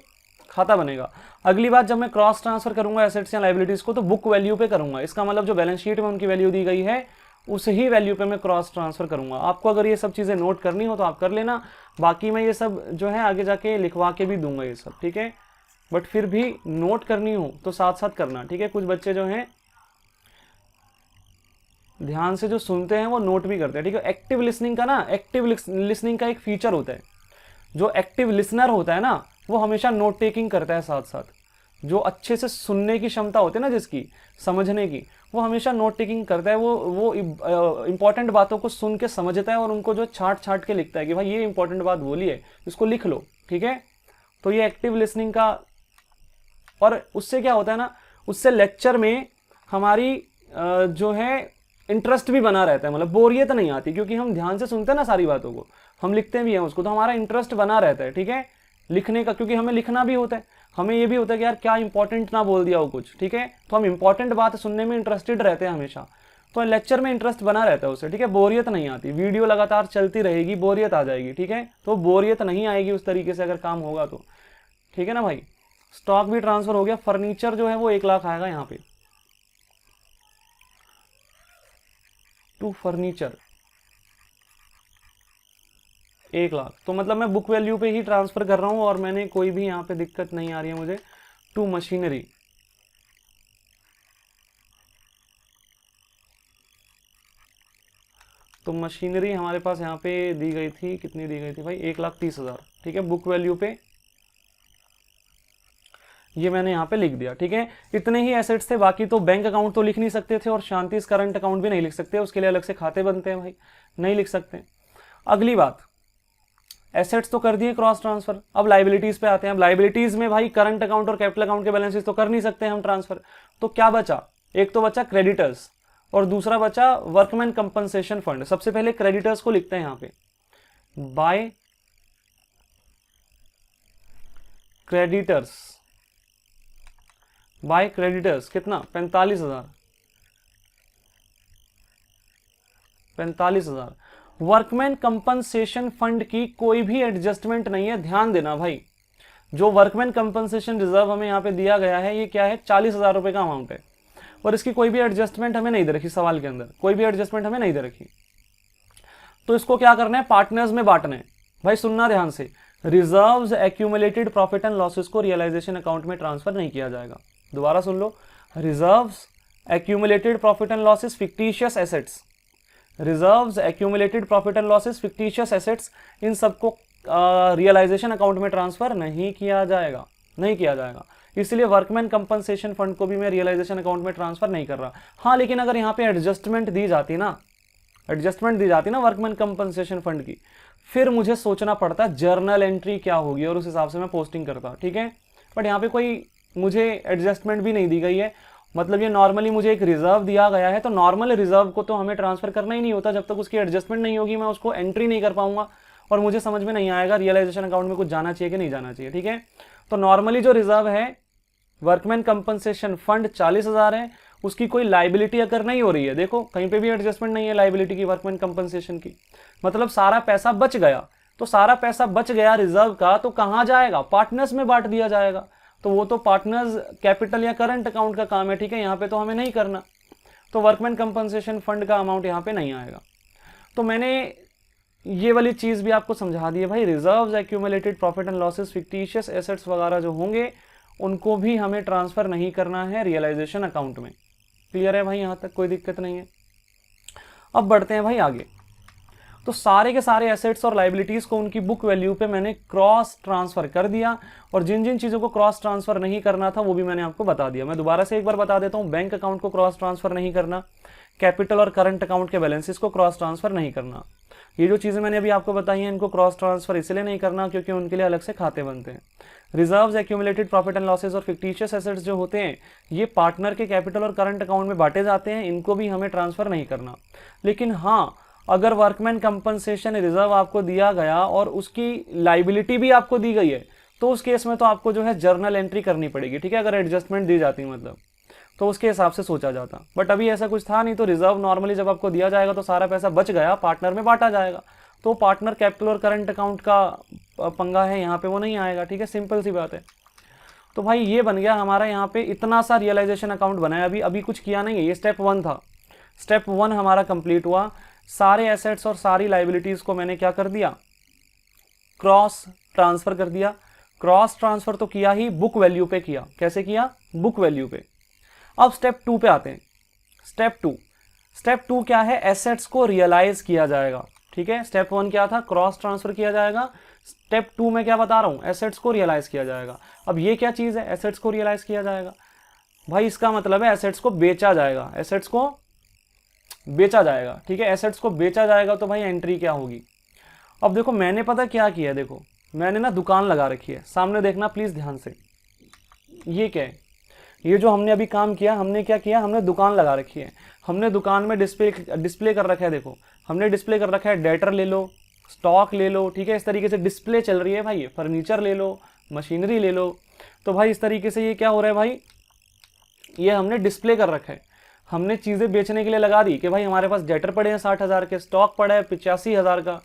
खाता बनेगा। अगली बात, जब मैं क्रॉस ट्रांसफर करूंगा एसेट्स या लाइबिलिटीज को तो बुक वैल्यू पे करूंगा। इसका मतलब जो बैलेंस शीट में उनकी वैल्यू दी गई है उस ही वैल्यू पे मैं क्रॉस ट्रांसफर करूंगा। आपको अगर ये सब चीजें नोट करनी हो तो आप कर लेना, बाकी मैं ये सब जो है आगे जाके लिखवा के भी दूंगा ये सब, ठीक है। बट फिर भी नोट करनी हो तो साथ साथ करना, ठीक है। कुछ बच्चे जो हैं ध्यान से जो सुनते हैं वो नोट भी करते हैं, ठीक है। एक्टिव लिसनिंग का ना, एक्टिव लिसनिंग का एक फीचर होता है, जो एक्टिव लिसनर होता है ना वो हमेशा नोट टेकिंग करता है साथ साथ। जो अच्छे से सुनने की क्षमता होती है ना जिसकी, समझने की, वो हमेशा नोट टेकिंग करता है। वो इंपॉर्टेंट बातों को सुन के समझता है और उनको जो छाट छाट के लिखता है कि भाई ये इंपॉर्टेंट बात बोली है, इसको लिख लो, ठीक है। तो ये एक्टिव लिसनिंग का, और उससे क्या होता है ना, उससे लेक्चर में हमारी जो है इंटरेस्ट भी बना रहता है, मतलब बोरियत नहीं आती, क्योंकि हम ध्यान से सुनते हैं ना सारी बातों को, हम लिखते भी हैं उसको, तो हमारा इंटरेस्ट बना रहता है, ठीक है, लिखने का। क्योंकि हमें लिखना भी होता है, हमें ये भी होता है कि यार क्या इंपॉर्टेंट ना बोल दिया हो कुछ, ठीक है। तो हम इंपॉर्टेंट बात सुनने में इंटरेस्टेड रहते हैं हमेशा, तो लेक्चर में इंटरेस्ट बना रहता है उससे, ठीक है। बोरियत नहीं आती, वीडियो लगातार चलती रहेगी, बोरियत आ जाएगी, ठीक है। तो बोरियत नहीं आएगी उस तरीके से अगर काम होगा तो, ठीक है ना भाई। स्टॉक भी ट्रांसफर हो गया। फर्नीचर जो है वो 1 लाख आएगा यहाँ पे, टू फर्नीचर 1 लाख। तो मतलब मैं बुक वैल्यू पे ही ट्रांसफर कर रहा हूं और मैंने कोई भी यहाँ पे दिक्कत नहीं आ रही है मुझे। टू मशीनरी, तो मशीनरी हमारे पास यहाँ पे दी गई थी, कितनी दी गई थी भाई, 1,30,000, ठीक है। बुक वैल्यू पे ये मैंने यहाँ पे लिख दिया, ठीक है। इतने ही एसेट्स थे, बाकी तो बैंक अकाउंट तो लिख नहीं सकते थे और शांति करंट अकाउंट भी नहीं लिख सकते, उसके लिए अलग से खाते बनते हैं भाई, नहीं लिख सकते। अगली बात, एसेट्स तो कर दिए क्रॉस ट्रांसफर, अब लाइबिलिटीज पे आते हैं। अब लाइबिलिटीज में भाई करंट अकाउंट और कैपिटल अकाउंट के बैलेंसेस तो कर नहीं सकते हम ट्रांसफर, तो क्या बचा, एक तो बचा क्रेडिटर्स और दूसरा बचा वर्कमैन कंपनसेशन फंड। सबसे पहले क्रेडिटर्स को लिखते हैं यहाँ पे, बाय क्रेडिटर्स, बाय क्रेडिटर्स कितना, 45,000, 45,000। वर्कमैन कंपनसेशन फंड की कोई भी एडजस्टमेंट नहीं है, ध्यान देना भाई। जो वर्कमैन कंपनसेशन रिजर्व हमें यहाँ पे दिया गया है ये क्या है, 40,000 रुपए का अमाउंट है, और इसकी कोई भी एडजस्टमेंट हमें नहीं दे रखी, सवाल के अंदर कोई भी एडजस्टमेंट हमें नहीं दे रखी। तो इसको क्या करना है, पार्टनर्स में बांटना है। भाई सुनना ध्यान से, reserves accumulated profit and losses को रियलाइजेशन अकाउंट में ट्रांसफर नहीं किया जाएगा। दोबारा सुन लो, reserves accumulated profit and losses fictitious assets, reserves accumulated profit and losses fictitious assets, इन सबको रियलाइजेशन अकाउंट में ट्रांसफर नहीं किया जाएगा, नहीं किया जाएगा। इसलिए वर्कमैन कंपनसेशन फंड को भी मैं रियलाइजेशन अकाउंट में ट्रांसफर नहीं कर रहा। हाँ लेकिन अगर यहाँ पे एडजस्टमेंट दी जाती ना, एडजस्टमेंट दी जाती ना वर्कमैन कंपनसेशन फंड की, फिर मुझे सोचना पड़ता जर्नल एंट्री क्या होगी और उस हिसाब से मैं पोस्टिंग करता, ठीक है। बट यहाँ पे कोई मुझे एडजस्टमेंट भी नहीं दी गई है, मतलब ये नॉर्मली मुझे एक रिजर्व दिया गया है, तो नॉर्मल रिजर्व को तो हमें ट्रांसफर करना ही नहीं होता, जब तक उसकी एडजस्टमेंट नहीं होगी मैं उसको एंट्री नहीं कर पाऊंगा और मुझे समझ में नहीं आएगा रियलाइजेशन अकाउंट में कुछ जाना चाहिए कि नहीं जाना चाहिए, ठीक है। तो नॉर्मली जो रिजर्व है वर्कमैन कंपनसेशन फंड 40,000 है, उसकी कोई लाइबिलिटी अगर नहीं हो रही है, देखो कहीं पे भी एडजस्टमेंट नहीं है लाइबिलिटी की वर्कमैन कंपनसेशन की, मतलब सारा पैसा बच गया। तो सारा पैसा बच गया रिजर्व का, तो कहां जाएगा, पार्टनर्स में बांट दिया जाएगा। तो वो तो पार्टनर्स कैपिटल या करंट अकाउंट का काम है, ठीक है, यहाँ पे तो हमें नहीं करना। तो वर्कमैन कंपनसेशन फंड का अमाउंट यहाँ पे नहीं आएगा। तो मैंने ये वाली चीज भी आपको समझा दी है भाई, reserves accumulated profit and losses fictitious assets वगैरह जो होंगे उनको भी हमें ट्रांसफर नहीं करना है रियलाइजेशन अकाउंट में। क्लियर है भाई, यहां तक कोई दिक्कत नहीं है। अब बढ़ते हैं भाई आगे। तो सारे के सारे एसेट्स और लाइबिलिटीज को उनकी बुक वैल्यू पे मैंने क्रॉस ट्रांसफर कर दिया, और जिन जिन चीजों को क्रॉस ट्रांसफर नहीं करना था वो भी मैंने आपको बता दिया। मैं दोबारा से एक बार बता देता हूं, बैंक अकाउंट को क्रॉस ट्रांसफर नहीं करना, कैपिटल और करंट अकाउंट के बैलेंसेस को क्रॉस ट्रांसफर नहीं करना। ये जो चीजें मैंने अभी आपको बताई हैं इनको क्रॉस ट्रांसफर इसलिए नहीं करना क्योंकि उनके लिए अलग से खाते बनते हैं। Reserves accumulated profit and losses और फिक्टिशियस एसेट्स जो होते हैं ये पार्टनर के कैपिटल और करंट अकाउंट में बांटे जाते हैं, इनको भी हमें ट्रांसफर नहीं करना। लेकिन हाँ, अगर वर्कमैन कंपनसेशन रिजर्व आपको दिया गया और उसकी लाइबिलिटी भी आपको दी गई है, तो उस केस में तो आपको जो है जर्नल एंट्री करनी पड़ेगी, ठीक है, अगर एडजस्टमेंट दी जाती मतलब, तो उसके हिसाब से सोचा जाता। बट अभी ऐसा कुछ था नहीं, तो रिजर्व नॉर्मली जब आपको दिया जाएगा तो सारा पैसा बच गया, पार्टनर में बांटा जाएगा, तो पार्टनर कैपिटल और करंट अकाउंट का पंगा है यहाँ पे, वो नहीं आएगा, ठीक है, सिंपल सी बात है। तो भाई ये बन गया हमारा, यहाँ पे इतना सा रियलाइजेशन अकाउंट बनाया, अभी कुछ किया नहीं है, ये स्टेप 1 था। स्टेप 1 हमारा कंप्लीट हुआ, सारे एसेट्स और सारी लाइबिलिटीज को मैंने क्या कर दिया, क्रॉस ट्रांसफर कर दिया। क्रॉस ट्रांसफर तो किया ही, बुक वैल्यू पे किया। कैसे किया, बुक वैल्यू पे। अब स्टेप 2 पे आते हैं। स्टेप 2 क्या है, एसेट्स को रियलाइज किया जाएगा, ठीक है। स्टेप 1 क्या था, क्रॉस ट्रांसफर किया जाएगा। स्टेप 2 में क्या बता रहा हूं, एसेट्स को रियलाइज किया जाएगा। अब ये क्या चीज है, एसेट्स को रियलाइज किया जाएगा, भाई इसका मतलब है एसेट्स को बेचा जाएगा, एसेट्स को बेचा जाएगा, ठीक है। एसेट्स को बेचा जाएगा तो भाई एंट्री क्या होगी। अब देखो मैंने पता क्या किया है, देखो मैंने ना दुकान लगा रखी है, सामने देखना प्लीज ध्यान से। ये क्या है, ये जो हमने अभी काम किया, हमने क्या किया, हमने दुकान लगा रखी है। हमने दुकान में डिस्प्ले कर रखा है, देखो हमने डिस्प्ले कर रखा है, डेटर ले लो, स्टॉक ले लो, ठीक है, इस तरीके से डिस्प्ले चल रही है भाई। ये फर्नीचर ले लो, मशीनरी ले लो, तो भाई इस तरीके से ये क्या हो रहा है भाई, ये हमने डिस्प्ले कर रखा है। हमने चीजें बेचने के लिए लगा दी कि भाई हमारे पास डेटर पड़े हैं 60,000 के, स्टॉक पड़ा है 85,000 का,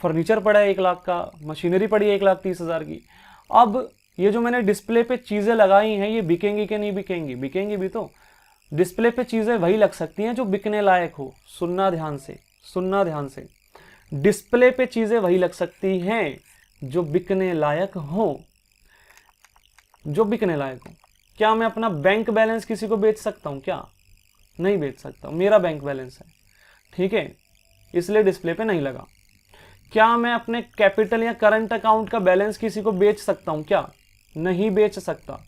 फर्नीचर पड़ा है 1 लाख का, मशीनरी पड़ी है 1,30,000 की। अब ये जो मैंने डिस्प्ले पे चीजें लगाई हैं ये बिकेंगी कि नहीं बिकेंगी, बिकेंगी भी तो। डिस्प्ले पे चीजें वही लग सकती हैं जो बिकने लायक हो, सुनना ध्यान से, सुनना ध्यान से। डिस्प्ले पे चीजें वही लग सकती हैं जो बिकने लायक हो, जो बिकने लायक हो। क्या मैं अपना बैंक बैलेंस किसी को बेच सकता हूं, क्या नहीं बेच सकता, मेरा बैंक बैलेंस है, ठीक है, इसलिए डिस्प्ले पे नहीं लगा। क्या मैं अपने कैपिटल या करंट अकाउंट का बैलेंस किसी को बेच सकता हूं, क्या नहीं बेच सकता,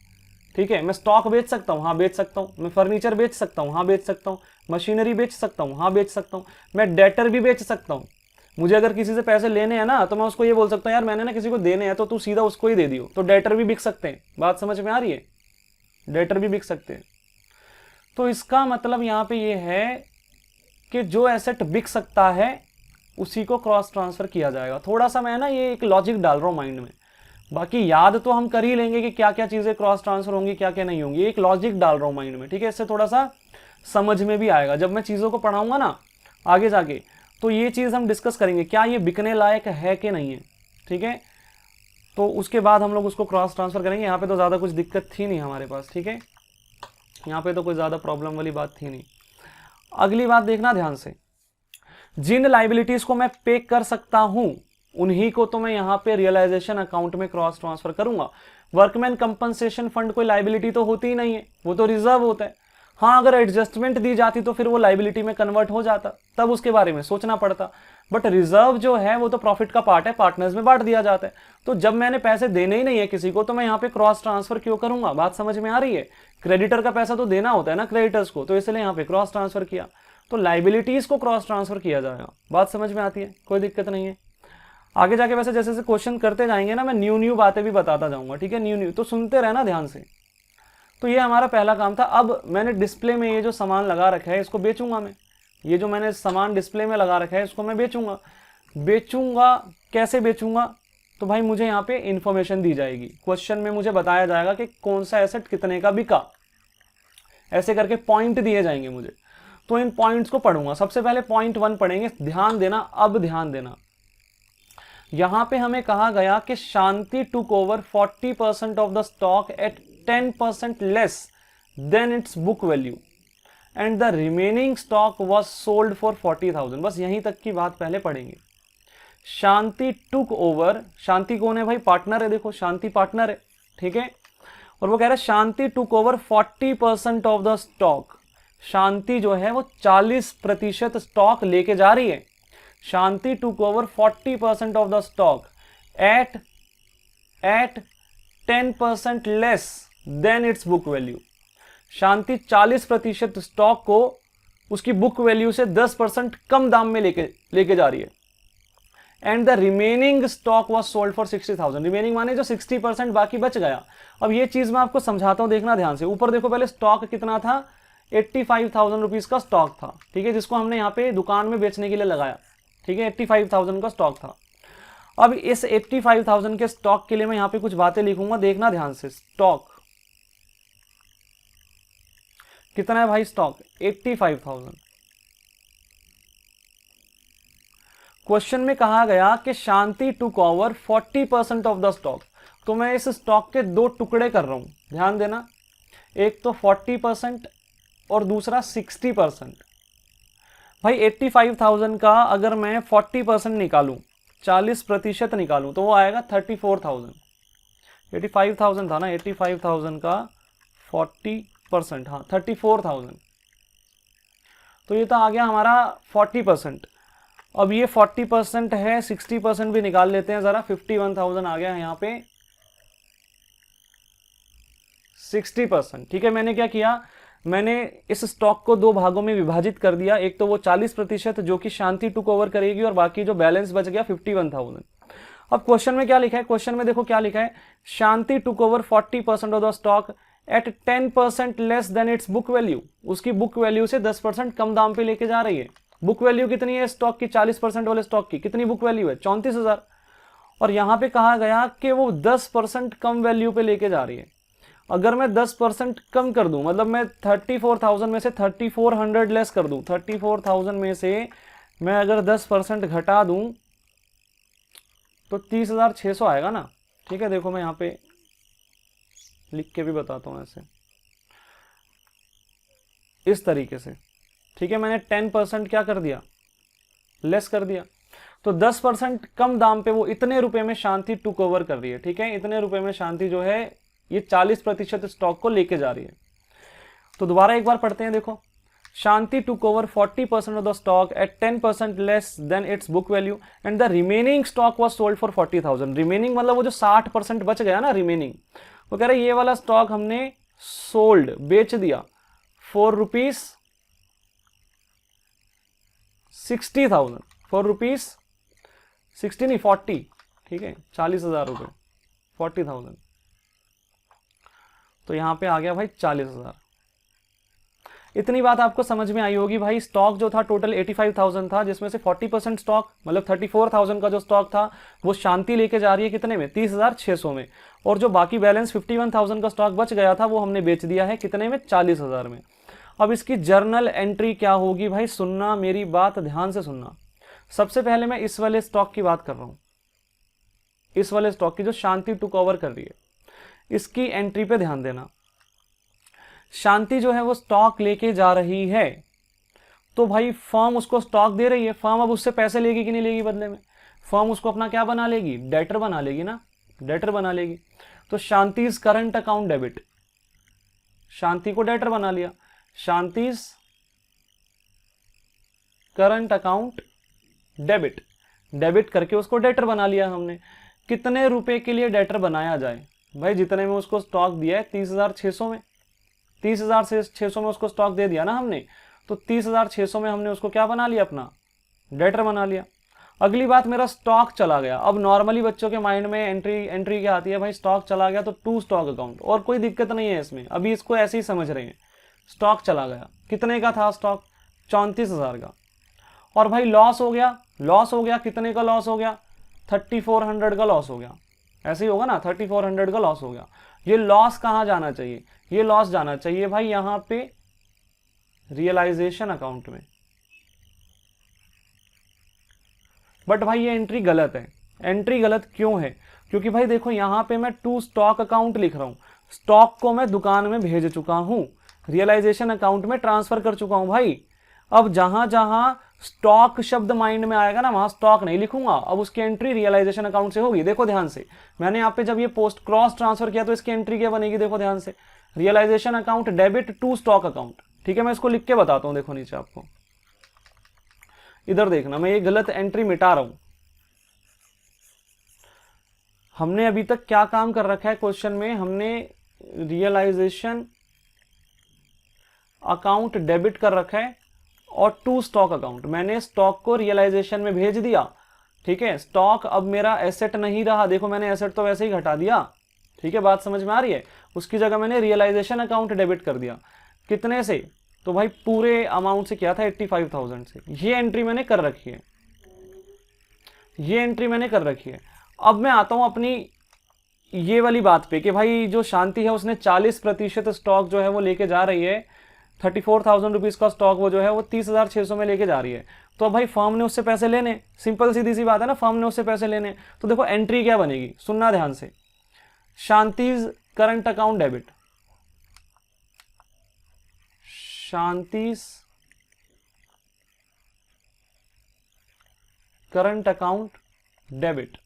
ठीक है। मैं स्टॉक बेच सकता हूं, हाँ बेच सकता हूं। मैं फर्नीचर बेच सकता हूं, हाँ बेच सकता हूं। मशीनरी बेच सकता हूं, हाँ बेच सकता हूं। मैं डेटर भी बेच सकता हूं। मुझे अगर किसी से पैसे लेने हैं ना तो मैं उसको ये बोल सकता हूं यार मैंने ना किसी को देने हैं, तो तू सीधा उसको ही दे दियो, तो डेटर भी बिक सकते हैं। बात समझ में आ रही है, डेटर भी बिक सकते हैं। तो इसका मतलब यहाँ पे ये है कि जो एसेट बिक सकता है उसी को क्रॉस ट्रांसफर किया जाएगा। थोड़ा सा मैं ना ये एक लॉजिक डाल रहा हूं माइंड में, बाकी याद तो हम कर ही लेंगे कि क्या क्या चीजें क्रॉस ट्रांसफर होंगी, क्या क्या नहीं होंगी। एक लॉजिक डाल रहा हूं माइंड में, ठीक है, इससे थोड़ा सा समझ में भी आएगा। जब मैं चीजों को पढ़ाऊंगा ना आगे जाके तो ये चीज़ हम डिस्कस करेंगे, क्या ये बिकने लायक है कि नहीं है, ठीक है। तो उसके बाद हम लोग उसको क्रॉस ट्रांसफ़र करेंगे। यहाँ पे तो ज़्यादा कुछ दिक्कत थी नहीं हमारे पास, ठीक है, यहाँ पे तो कोई ज़्यादा प्रॉब्लम वाली बात थी नहीं। अगली बात देखना ध्यान से, जिन लाइबिलिटीज़ को मैं पे कर सकता हूँ उन्हीं को तो मैं यहाँ पे रियलाइजेशन अकाउंट में क्रॉस ट्रांसफ़र करूँगा। वर्कमैन कंपनसेशन फंड कोई लाइबिलिटी तो होती ही नहीं है, वो तो रिजर्व होता है। हाँ, अगर एडजस्टमेंट दी जाती तो फिर वो लाइबिलिटी में कन्वर्ट हो जाता, तब उसके बारे में सोचना पड़ता। बट रिजर्व जो है वो तो प्रॉफिट का पार्ट है, पार्टनर्स में बांट दिया जाता है। तो जब मैंने पैसे देने ही नहीं है किसी को, तो मैं यहाँ पे क्रॉस ट्रांसफर क्यों करूंगा? बात समझ में आ रही है? क्रेडिटर का पैसा तो देना होता है ना क्रेडिटर्स को, तो इसलिए यहाँ पे क्रॉस ट्रांसफर किया। तो लाइबिलिटीज को क्रॉस ट्रांसफर किया जाएगा। बात समझ में आती है? कोई दिक्कत नहीं है। आगे जाके वैसे जैसे जैसे क्वेश्चन करते जाएंगे ना, मैं न्यू बातें भी बताता जाऊंगा, ठीक है, न्यू तो सुनते रहना ध्यान से। तो ये हमारा पहला काम था। अब मैंने डिस्प्ले में ये जो सामान लगा रखा है इसको बेचूंगा मैं। ये जो मैंने सामान डिस्प्ले में लगा रखा है इसको मैं बेचूंगा। बेचूंगा कैसे बेचूंगा? तो भाई मुझे यहाँ पे इंफॉर्मेशन दी जाएगी, क्वेश्चन में मुझे बताया जाएगा कि कौन सा एसेट कितने का बिका, ऐसे करके पॉइंट दिए जाएंगे मुझे। तो इन पॉइंट्स को पढ़ूंगा। सबसे पहले पॉइंट 1 पढ़ेंगे, ध्यान देना। अब ध्यान देना, यहां पे हमें कहा गया कि Shanti took over 40% of the stock at 10% less than its book value and the remaining stock was sold for 40,000। बस यहीं तक की बात पहले पढ़ेंगे। शांति टुक ओवर, शांति कौन है भाई? पार्टनर है। देखो शांति पार्टनर है, ठीक है। और वो कह रहा है Shanti took over 40% of the stock. Shanti जो है वो 40% स्टॉक लेके जा रही है। Shanti took over 40% of the stock at 10% less than its book value. Shanti 40% stock को उसकी बुक वैल्यू से 10% कम दाम में लेके जा रही है। And the remaining stock was sold for 60,000। Remaining माने जो 60% बाकी बच गया। अब ये चीज मैं आपको समझाता हूं, देखना ध्यान से। ऊपर देखो पहले स्टॉक कितना था, 85,000 रुपीज का स्टॉक था, ठीक है, जिसको हमने यहाँ पे दुकान में बेचने के लिए लगाया, ठीक है। 85,000 का स्टॉक था। अब इस 85,000 के स्टॉक के लिए मैं यहाँ पे कुछ बातें लिखूंगा, देखना ध्यान से। स्टॉक कितना है भाई? स्टॉक 85,000। क्वेश्चन में कहा गया कि Shanti took over 40% of the stock. तो मैं इस स्टॉक के दो टुकड़े कर रहा हूं, ध्यान देना। एक तो 40% और दूसरा 60%। भाई 85,000 का अगर मैं 40% निकालूं, 40% निकालूं, तो वो आएगा 34,000। 85,000 था ना, 85,000 का 40%, हाँ 34,000। तो ये तो आ गया हमारा 40%। अब ये 40% है, 60% भी निकाल लेते हैं जरा। 51,000 आ गया है यहाँ पे 60%, ठीक है। मैंने क्या किया, मैंने इस स्टॉक को दो भागों में विभाजित कर दिया। एक तो वो 40% जो कि शांति टुक ओवर करेगी, और बाकी जो बैलेंस बच गया 51,000। अब क्वेश्चन में क्या लिखा है? क्वेश्चन में देखो क्या लिखा है, Shanti took over 40% of the stock at 10% less than its book value. उसकी बुक वैल्यू से 10% कम दाम पे लेके जा रही है। बुक वैल्यू कितनी है स्टॉक की? 40% वाले स्टॉक की कितनी बुक वैल्यू है? 34,000। और यहां पे कहा गया कि वो 10% कम वैल्यू पे लेके जा रही है। अगर मैं 10% कम कर दूं, मतलब मैं 34,000 में से 3400 लेस कर दूं, 34,000 में से मैं अगर 10% घटा दूं तो 30,600 आएगा ना, ठीक है। देखो मैं यहाँ पे लिख के भी बताता हूं ऐसे, इस तरीके से, ठीक है। मैंने 10% क्या कर दिया? लेस कर दिया। तो 10% कम दाम पे वो इतने रुपए में शांति टुक ओवर कर रही है, ठीक है। इतने रुपए में शांति जो है ये 40% स्टॉक को लेके जा रही है। तो दोबारा एक बार पढ़ते हैं, देखो। Shanti took over 40% of the stock at 10% less than its book value and the remaining stock was sold for 40,000। Remaining मतलब वो जो 60% बच गया ना, रिमेनिंग, वो कह रहे ये वाला स्टॉक हमने सोल्ड, बेच दिया, ₹4 60,000, ₹60 नहीं 40, ठीक है, 40,000 रुपये, 40,000। तो यहां पे आ गया भाई 40,000। इतनी बात आपको समझ में आई होगी भाई। स्टॉक जो था टोटल 85,000 था, जिसमें से 40% स्टॉक मतलब 34,000 का जो स्टॉक था वो शांति लेके जा रही है कितने में? 30,600 में। और जो बाकी बैलेंस 51,000 का स्टॉक बच गया था वो हमने बेच दिया है कितने में? 40,000 में। अब इसकी जर्नल एंट्री क्या होगी भाई? सुनना, मेरी बात ध्यान से सुनना। सबसे पहले मैं इस वाले स्टॉक की बात कर रहा हूं, इस वाले स्टॉक की जो शांति टू कवर कर रही है, इसकी एंट्री पे ध्यान देना। शांति जो है वो स्टॉक लेके जा रही है, तो भाई फर्म उसको स्टॉक दे रही है, फर्म अब उससे पैसे लेगी कि नहीं लेगी बदले में? फर्म उसको अपना क्या बना लेगी? डेटर बना लेगी ना, डेटर बना लेगी। तो शांतिज करंट अकाउंट डेबिट, शांति को डेटर बना लिया, शांतिज करंट अकाउंट डेबिट, डेबिट करके उसको डेटर बना लिया हमने। कितने रुपए के लिए डेटर बनाया जाए? भाई जितने में उसको स्टॉक दिया है 30,600 में, 30,600 में उसको स्टॉक दे दिया ना हमने, तो 30,600 में हमने उसको क्या बना लिया? अपना डेटर बना लिया। अगली बात, मेरा स्टॉक चला गया। अब नॉर्मली बच्चों के माइंड में एंट्री क्या आती है? भाई स्टॉक चला गया तो टू स्टॉक अकाउंट, और कोई दिक्कत नहीं है इसमें, अभी इसको ऐसे ही समझ रहे हैं। स्टॉक चला गया, कितने का था स्टॉक? 34,000 का। और भाई लॉस हो गया, लॉस हो गया, कितने का लॉस हो गया? 3400 का लॉस हो गया, ऐसे ही होगा ना, 3400 का लॉस हो गया। ये लॉस कहाँ जाना चाहिए? ये लॉस जाना चाहिए भाई यहां पे रियलाइजेशन अकाउंट में। बट भाई ये एंट्री गलत है। एंट्री गलत क्यों है? क्योंकि भाई देखो यहां पे मैं टू स्टॉक अकाउंट लिख रहा हूं, स्टॉक को मैं दुकान में भेज चुका हूं, रियलाइजेशन अकाउंट में ट्रांसफर कर चुका हूं भाई। अब जहां जहां स्टॉक शब्द माइंड में आएगा ना, वहां स्टॉक नहीं लिखूंगा, अब उसकी एंट्री रियलाइजेशन अकाउंट से होगी। देखो ध्यान से, मैंने यहाँ पे जब ये पोस्ट क्रॉस ट्रांसफर किया तो इसकी एंट्री क्या बनेगी? देखो ध्यान से, realisation account debit to stock account. ठीक है, मैं इसको लिख के बताता हूं, देखो नीचे आपको, इधर देखना, मैं ये गलत एंट्री मिटा रहा हूं। हमने अभी तक क्या काम कर रखा है क्वेश्चन में? हमने रियलाइजेशन अकाउंट डेबिट कर रखा है और टू स्टॉक अकाउंट, मैंने स्टॉक को रियलाइजेशन में भेज दिया। ठीक है, स्टॉक अब मेरा एसेट नहीं रहा, देखो मैंने एसेट तो वैसे ही घटा दिया। ठीक है, बात समझ में आ रही है? उसकी जगह मैंने रियलाइजेशन अकाउंट डेबिट कर दिया। कितने से? तो भाई पूरे अमाउंट से किया था, 85,000 से। ये एंट्री मैंने कर रखी है, ये एंट्री मैंने कर रखी है। अब मैं आता हूं अपनी ये वाली बात पे कि भाई जो शांति है उसने 40% स्टॉक जो है वो लेके जा रही है, 34,000 रुपीज का स्टॉक वो जो है वो 30,600 में लेके जा रही है। तो अब भाई फर्म ने उससे पैसे लेने, सिंपल सीधी सी बात है ना, फर्म ने उससे पैसे लेने। तो देखो एंट्री क्या बनेगी, सुनना ध्यान से, Shanti's current account debit, Shanti's current account debit,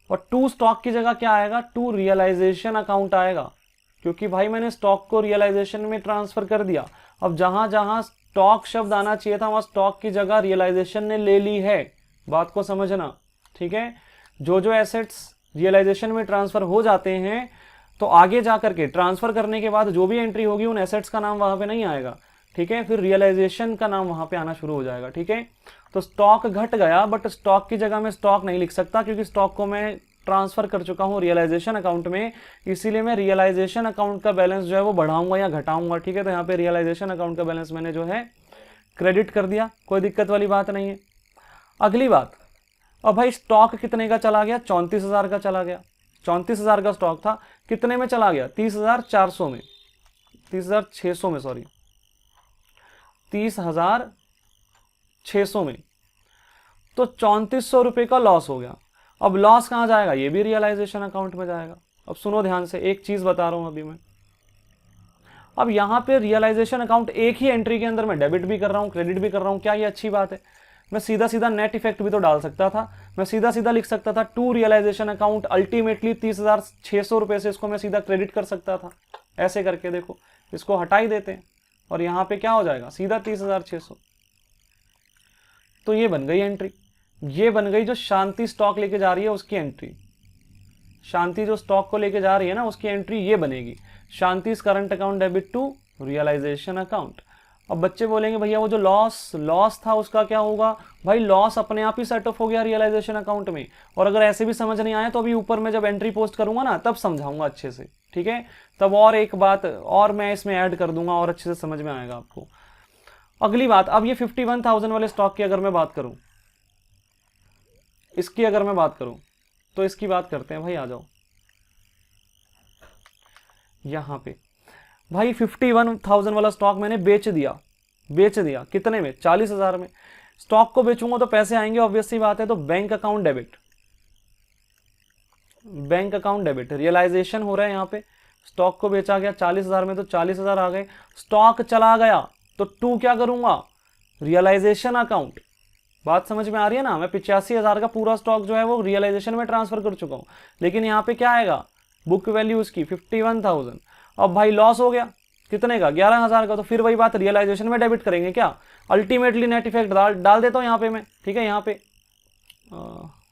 और टू स्टॉक की जगह क्या आएगा? टू रियलाइजेशन अकाउंट आएगा, क्योंकि भाई मैंने स्टॉक को रियलाइजेशन में ट्रांसफर कर दिया। अब जहां जहां स्टॉक शब्द आना चाहिए था वहां स्टॉक की जगह रियलाइजेशन ने ले ली है, बात को समझना। ठीक है, जो जो एसेट्स रियलाइजेशन में ट्रांसफर हो जाते हैं तो आगे जाकर के ट्रांसफर करने के बाद जो भी एंट्री होगी उन एसेट्स का नाम वहां पे नहीं आएगा। ठीक है, फिर रियलाइजेशन का नाम वहां पे आना शुरू हो जाएगा। ठीक है, तो स्टॉक घट गया, बट स्टॉक की जगह में स्टॉक नहीं लिख सकता क्योंकि स्टॉक को मैं ट्रांसफर कर चुका हूं रियलाइजेशन अकाउंट में, इसीलिए मैं रियलाइजेशन अकाउंट का बैलेंस जो है वो बढ़ाऊंगा या घटाऊंगा। ठीक है, तो यहाँ पे रियलाइजेशन अकाउंट का बैलेंस मैंने जो है क्रेडिट कर दिया, कोई दिक्कत वाली बात नहीं है। अगली बात, अब भाई स्टॉक कितने का चला गया? 34,000 का चला गया। 34,000 का स्टॉक था, कितने में चला गया? 30,400 में, 30,600 में, सॉरी 30,600 में। तो 3400 रुपए का लॉस हो गया। अब लॉस कहां जाएगा? ये भी रियलाइजेशन अकाउंट में जाएगा। अब सुनो ध्यान से, एक चीज बता रहा हूं अभी मैं, अब यहां पे रियलाइजेशन अकाउंट एक ही एंट्री के अंदर मैं डेबिट भी कर रहा हूं, क्रेडिट भी कर रहा हूं, क्या ये अच्छी बात है? मैं सीधा सीधा नेट इफेक्ट भी तो डाल सकता था, मैं सीधा सीधा लिख सकता था टू रियलाइजेशन अकाउंट अल्टीमेटली 30,600 रुपए से इसको मैं सीधा क्रेडिट कर सकता था। ऐसे करके देखो, इसको हटा ही देते हैं और यहां पे क्या हो जाएगा? सीधा 30,600। तो ये बन गई एंट्री, ये बन गई जो शांति स्टॉक लेके जा रही है उसकी एंट्री। शांति जो स्टॉक को लेके जा रही है ना उसकी एंट्री ये बनेगी, Shanti current account debit to realisation account. अब बच्चे बोलेंगे भैया वो जो लॉस था उसका क्या होगा? भाई लॉस अपने आप ही सेट ऑफ हो गया रियलाइजेशन अकाउंट में। और अगर ऐसे भी समझ नहीं आया तो अभी ऊपर में जब एंट्री पोस्ट करूंगा ना तब समझाऊंगा अच्छे से। ठीक है, तब और एक बात और मैं इसमें ऐड कर दूंगा और अच्छे से समझ में आएगा आपको। अगली बात, अब ये 51,000 वाले स्टॉक की अगर मैं बात करूं, इसकी अगर मैं बात करूं तो इसकी बात करते हैं भाई, आ जाओ यहां पे। भाई 51,000 वाला स्टॉक मैंने बेच दिया कितने में? 40,000 में। स्टॉक को बेचूंगा तो पैसे आएंगे, ऑब्वियस सी बात है। तो bank account debit, bank account debit, realisation हो रहा है यहाँ पे, स्टॉक को बेचा गया 40,000 में तो 40,000 आ गए, स्टॉक चला गया तो टू क्या करूंगा, रियलाइजेशन अकाउंट। बात समझ में आ रही है ना, मैं 85,000 का पूरा स्टॉक जो है वो रियलाइजेशन में ट्रांसफर कर चुका हूं, लेकिन यहाँ पे क्या आएगा, बुक वैल्यू उसकी 51,000। अब भाई लॉस हो गया कितने का, 11,000 का, तो फिर वही बात, रियलाइजेशन में डेबिट करेंगे क्या, अल्टीमेटली नेट इफेक्ट डाल देता हूं यहाँ पे मैं, ठीक है। यहाँ पे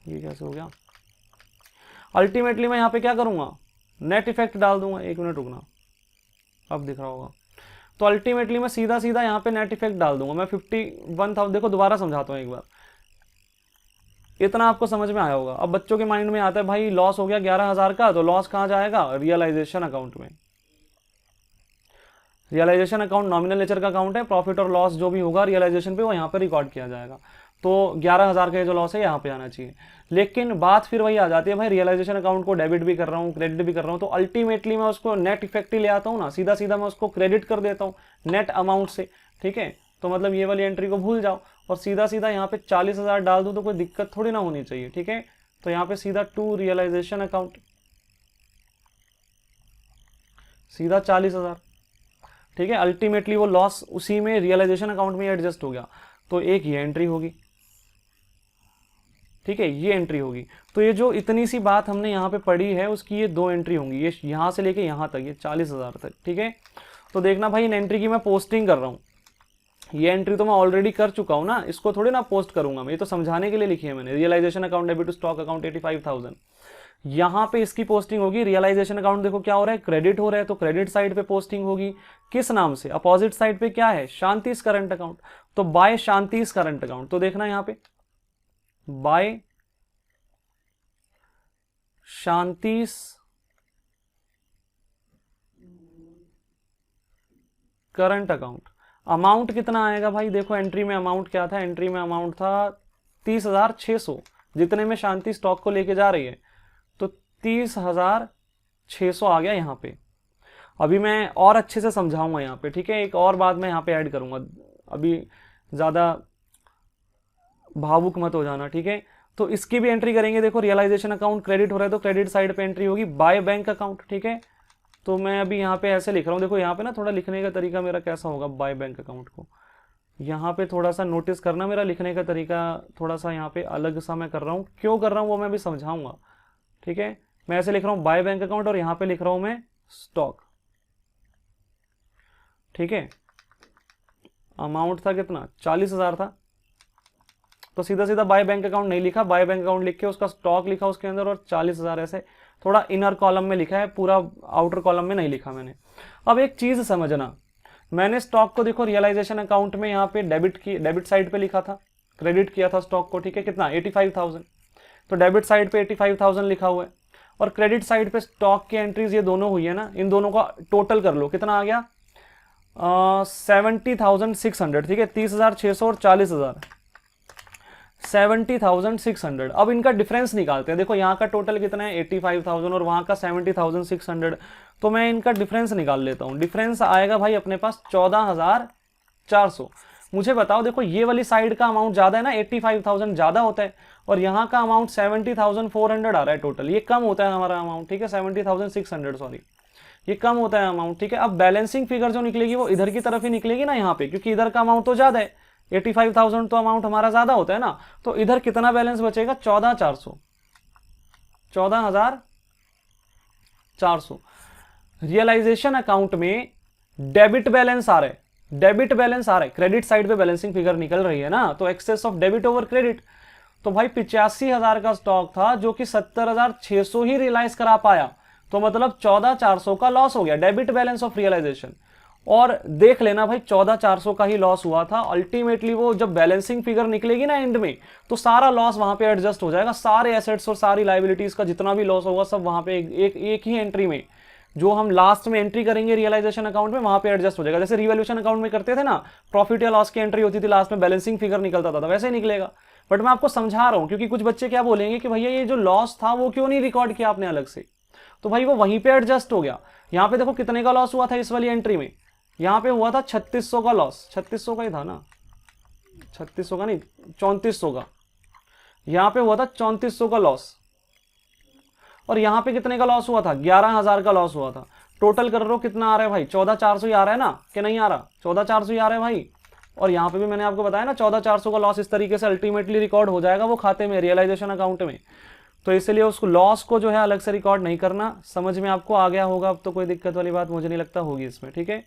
ये कैसे हो गया, अल्टीमेटली मैं यहाँ पे क्या करूंगा, नेट इफेक्ट डाल दूंगा। एक मिनट रुकना, अब दिख रहा होगा। तो अल्टीमेटली मैं सीधा सीधा यहाँ पे नेट इफेक्ट डाल दूंगा मैं 51,000। देखो दोबारा समझाता हूँ एक बार, इतना आपको समझ में आया होगा। अब बच्चों के माइंड में आता है भाई लॉस हो गया 11,000 का, तो लॉस कहाँ जाएगा, रियलाइजेशन अकाउंट में। रियलाइजेशन अकाउंट नॉमिनल नेचर का अकाउंट है, प्रॉफिट और लॉस जो भी होगा रियलाइजेशन पे वो यहाँ पे रिकॉर्ड किया जाएगा। तो 11,000 का जो लॉस है यहाँ पे आना चाहिए। लेकिन बात फिर वही आ जाती है भाई, रियलाइजेशन अकाउंट को डेबिट भी कर रहा हूँ, क्रेडिट भी कर रहा हूँ, तो अल्टीमेटली मैं उसको नेट इफेक्ट ही ले आता हूँ ना, सीधा सीधा मैं उसको क्रेडिट कर देता हूँ नेट अमाउंट से, ठीक है। तो मतलब ये वाली एंट्री को भूल जाओ और सीधा सीधा यहाँ पे 40,000 डाल दूँ तो कोई दिक्कत थोड़ी ना होनी चाहिए, ठीक है। तो यहाँ पे सीधा टू रियलाइजेशन अकाउंट, सीधा 40,000, ठीक है। अल्टीमेटली वो लॉस उसी में रियलाइजेशन अकाउंट में एडजस्ट हो गया, तो एक ये एंट्री होगी, ठीक है, ये एंट्री होगी। तो ये जो इतनी सी बात हमने यहाँ पे पढ़ी है उसकी ये दो एंट्री होंगी, ये यहाँ से लेके यहाँ तक, ये 40,000 तक, ठीक है। तो देखना भाई इन एंट्री की मैं पोस्टिंग कर रहा हूँ, ये एंट्री तो मैं ऑलरेडी कर चुका हूँ ना, इसको थोड़ी ना पोस्ट करूंगा मैं, ये तो समझाने के लिए लिखी है मैंने, realisation account debit to stock account 85,000। यहाँ पे इसकी पोस्टिंग होगी, रियलाइजेशन अकाउंट देखो क्या हो रहा है, क्रेडिट हो रहा है, तो क्रेडिट साइड पे पोस्टिंग होगी किस नाम से, अपोजिट साइड पे क्या है, शांतिस करंट अकाउंट, तो बाय शांतिस करंट अकाउंट। तो देखना यहाँ पे बाय शांतिस करंट अकाउंट। अमाउंट कितना आएगा भाई, देखो एंट्री में अमाउंट क्या था, एंट्री में अमाउंट था 30,600, जितने में शांति स्टॉक को लेके जा रही है, तो 30,600 आ गया यहाँ पे। अभी मैं और अच्छे से समझाऊंगा यहाँ पे, ठीक है, एक और बात मैं यहाँ पे ऐड करूंगा, अभी ज्यादा भावुक मत हो जाना, ठीक है। तो इसकी भी एंट्री करेंगे, देखो रियलाइजेशन अकाउंट क्रेडिट हो रहा है तो क्रेडिट साइड पे एंट्री होगी बाय बैंक अकाउंट, ठीक है। तो मैं अभी यहाँ पे ऐसे लिख रहा हूँ, देखो यहाँ पे ना थोड़ा लिखने का तरीका मेरा कैसा होगा, बाय बैंक अकाउंट को यहाँ पे थोड़ा सा नोटिस करना, मेरा लिखने का तरीका थोड़ा सा यहाँ पे अलग सा मैं कर रहा हूँ, क्यों कर रहा हूँ वो मैं अभी समझाऊंगा, ठीक है। मैं ऐसे लिख रहा हूँ बाय बैंक अकाउंट और यहाँ पे लिख रहा हूँ मैं स्टॉक, ठीक है। अमाउंट था कितना, 40,000 था, तो सीधा सीधा बाय बैंक अकाउंट नहीं लिखा, बाय बैंक अकाउंट लिख के उसका स्टॉक लिखा उसके अंदर और 40,000 ऐसे थोड़ा इनर कॉलम में लिखा है, पूरा आउटर कॉलम में नहीं लिखा मैंने। अब एक चीज समझना, मैंने स्टॉक को देखो रियलाइजेशन अकाउंट में यहाँ पे डेबिट साइड पे लिखा था, क्रेडिट किया था स्टॉक को, ठीक है, कितना 85,000, तो डेबिट साइड पे 85,000 लिखा हुआ है और क्रेडिट साइड पे स्टॉक की एंट्रीज ये दोनों हुई है ना, इन दोनों का टोटल कर लो कितना आ गया, 70,600, ठीक है, 30,600 और 40,000, 70,600। अब इनका डिफरेंस निकालते हैं, देखो यहाँ का टोटल कितना है 85,000 और वहां का 70,600, तो मैं इनका डिफरेंस निकाल लेता हूँ। डिफरेंस आएगा भाई अपने पास 14,400। मुझे बताओ, देखो ये वाली साइड का अमाउंट ज्यादा है ना, 85,000 ज्यादा होता है और यहाँ का अमाउंट 70,400 आ रहा है टोटल, ये कम होता है हमारा अमाउंट, ठीक है, 70,600 सॉरी, ये कम होता है अमाउंट, ठीक है। अब बैलेंसिंग फिगर जो निकलेगी वो इधर की तरफ ही निकलेगी ना यहाँ पे, क्योंकि इधर का अमाउंट तो ज्यादा है, 85,000 तो अमाउंट हमारा ज्यादा होता है ना, तो इधर कितना बैलेंस बचेगा, 14,400, 14,400। रियलाइजेशन अकाउंट में डेबिट बैलेंस आ रहा है, डेबिट बैलेंस आ रहा है, क्रेडिट साइड पे बैलेंसिंग फिगर निकल रही है ना, तो excess of debit over credit. तो भाई 85,000 का स्टॉक था जो कि 70,600 ही रियलाइज करा पाया, तो मतलब 14,400 का लॉस हो गया, डेबिट बैलेंस ऑफ रियलाइजेशन। और देख लेना भाई 14,400 का ही लॉस हुआ था, अल्टीमेटली वो जब बैलेंसिंग फिगर निकलेगी ना एंड में, तो सारा लॉस वहां पे एडजस्ट हो जाएगा, सारे एसेट्स और सारी लायबिलिटीज का जितना भी लॉस होगा सब वहां पे एक ही एंट्री में, जो हम लास्ट में एंट्री करेंगे रियलाइजेशन अकाउंट में वहां पे एडजस्ट हो जाएगा। जैसे रिवैल्यूएशन अकाउंट में करते थे ना, प्रॉफिट या लॉस की एंट्री होती थी लास्ट में, बैलेंसिंग फिगर निकलता था, वैसे ही निकलेगा। बट मैं आपको समझा रहा हूं क्योंकि कुछ बच्चे क्या बोलेंगे कि भैया ये जो लॉस था वो क्यों नहीं रिकॉर्ड किया आपने अलग से, तो भाई वो वहीं पे एडजस्ट हो गया। यहाँ पे देखो कितने का लॉस हुआ था इस वाली एंट्री में, यहाँ पे हुआ था 3600 का लॉस, 3600 का ही था ना, 3600 का नहीं, 3400 का। यहाँ पे हुआ था 3400 का लॉस, और यहाँ पे कितने का लॉस हुआ था? 11,000 का लॉस हुआ था। टोटल कर रहे हो कितना आ रहा है भाई? 14,400 ही आ रहा है ना, कि नहीं आ रहा? 14,400 ही आ रहा है भाई। और यहाँ पे भी मैंने आपको बताया ना 14,400 का लॉस इस तरीके से अल्टीमेटली रिकॉर्ड हो जाएगा वो खाते में, रियलाइजेशन अकाउंट में। तो इसलिए उसको लॉस को जो है अलग से रिकॉर्ड नहीं करना। समझ में आपको आ गया होगा अब तो, कोई दिक्कत वाली बात मुझे नहीं लगता होगी इसमें, ठीक है।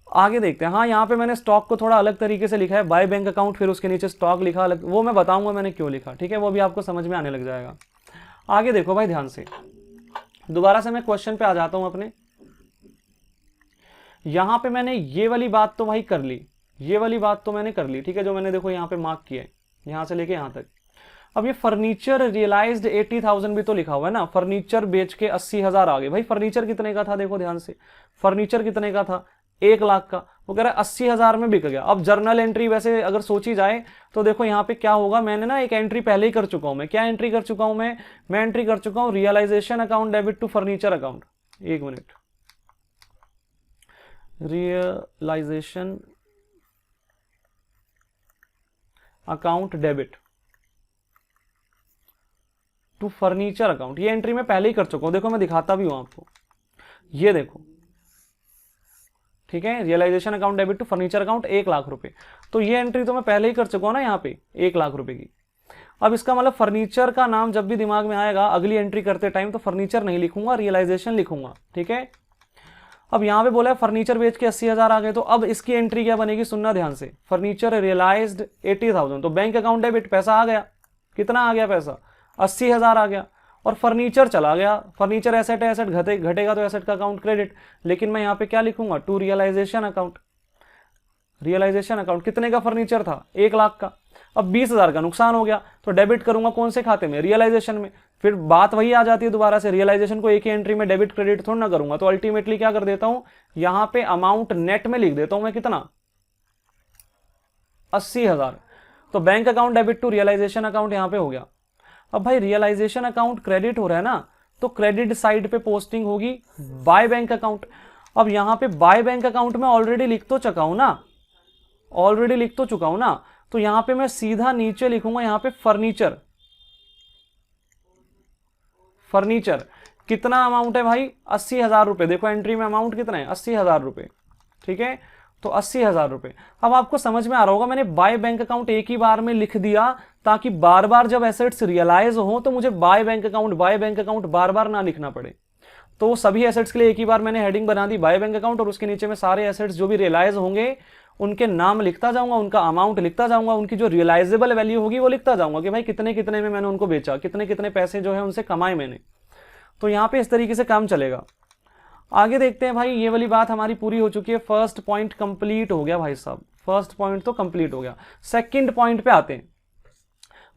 आगे देखते हैं। हाँ, यहाँ पे मैंने स्टॉक को थोड़ा अलग तरीके से लिखा है, बाय बैंक अकाउंट, फिर उसके नीचे स्टॉक लिखा अलग, वो मैं बताऊंगा मैंने क्यों लिखा, ठीक है, वो भी आपको समझ में आने लग जाएगा। आगे देखो भाई ध्यान से, दोबारा से मैं क्वेश्चन पे आ जाता हूं अपने। यहां पे मैंने ये वाली बात तो भाई कर ली, ये वाली बात तो मैंने कर ली, ठीक है, जो मैंने देखो यहाँ पे मार्क किया है, यहां से लेके यहां तक। अब ये फर्नीचर रियलाइज्ड 80,000 भी तो लिखा हुआ है ना, फर्नीचर बेच के 80,000 आ गए। भाई फर्नीचर कितने का था? देखो ध्यान से, फर्नीचर कितने का था? 1 लाख का। वो कह रहा है 80,000 में बिक गया। अब जर्नल एंट्री वैसे अगर सोची जाए तो देखो यहाँ पे क्या होगा, मैंने ना एक एंट्री पहले ही कर चुका हूं। मैं क्या एंट्री कर चुका हूं? मैं एंट्री कर चुका हूं realisation account debit to furniture account. एक minute, realisation account debit to furniture account, ये एंट्री मैं पहले ही कर चुका हूं। देखो मैं दिखाता भी हूं आपको, ये देखो, ठीक है, realisation account debit to furniture account 1 lakh रुपए। तो ये एंट्री तो मैं पहले ही कर चुका हूं ना यहाँ पे 1 लाख रुपए की। अब इसका मतलब फर्नीचर का नाम जब भी दिमाग में आएगा अगली एंट्री करते टाइम, तो फर्नीचर नहीं लिखूंगा, रियलाइजेशन लिखूंगा, ठीक है। अब यहाँ पे बोला है फर्नीचर बेच के 80,000 आ गए, तो अब इसकी एंट्री क्या बनेगी? सुनना ध्यान से, फर्नीचर रियलाइज्ड 80,000, तो बैंक अकाउंट डेबिट, पैसा आ गया, कितना आ गया पैसा? 80,000 आ गया, और फर्नीचर चला गया। फर्नीचर एसेट है, एसेट घटेगा तो एसेट का अकाउंट क्रेडिट। लेकिन मैं यहाँ पे क्या लिखूंगा? To realisation account. Realisation account कितने का फर्नीचर था? 1 लाख का। अब 20,000 का नुकसान हो गया, तो डेबिट करूंगा कौन से खाते में? रियलाइजेशन में। फिर बात वही आ जाती है दोबारा से, रियलाइजेशन को एक ही एंट्री में डेबिट क्रेडिट थोड़ा ना करूंगा, तो अल्टीमेटली क्या कर देता हूं, यहां पे अमाउंट नेट में लिख देता हूं मैं, कितना? 80,000। तो bank account debit to realisation account यहां पे हो गया। अब भाई रियलाइजेशन अकाउंट क्रेडिट हो रहा है ना, तो क्रेडिट साइड पे पोस्टिंग होगी बाय बैंक अकाउंट। अब यहां पे बाय बैंक अकाउंट में ऑलरेडी लिख तो चुका हूं ना, ऑलरेडी लिख तो चुका हूं ना, तो यहां पे मैं सीधा नीचे लिखूंगा यहां पे फर्नीचर। फर्नीचर कितना अमाउंट है भाई? 80,000 रुपए। देखो एंट्री में अमाउंट कितना है? 80,000 रुपए, ठीक है, तो 80,000 रुपए। अब आपको समझ में आ रहा होगा, मैंने बाय बैंक अकाउंट एक ही बार में लिख दिया ताकि बार बार जब एसेट्स रियलाइज हो तो मुझे बाय बैंक अकाउंट बार बार ना लिखना पड़े। तो सभी एसेट्स के लिए एक ही बार मैंने हेडिंग बना दी बाय बैंक अकाउंट, और उसके नीचे में सारे एसेट्स जो भी रियलाइज होंगे उनके नाम लिखता जाऊंगा, उनका अमाउंट लिखता जाऊंगा, उनकी जो रियलाइजेबल वैल्यू होगी वो लिखता जाऊंगा कि भाई कितने कितने में मैंने उनको बेचा, कितने कितने पैसे जो है उनसे कमाए मैंने। तो यहां पे इस तरीके से काम चलेगा। आगे देखते हैं भाई, ये वाली बात हमारी पूरी हो चुकी है। फर्स्ट पॉइंट कंप्लीट हो गया भाई साहब, फर्स्ट पॉइंट तो कंप्लीट हो गया। सेकंड पॉइंट पे आते हैं।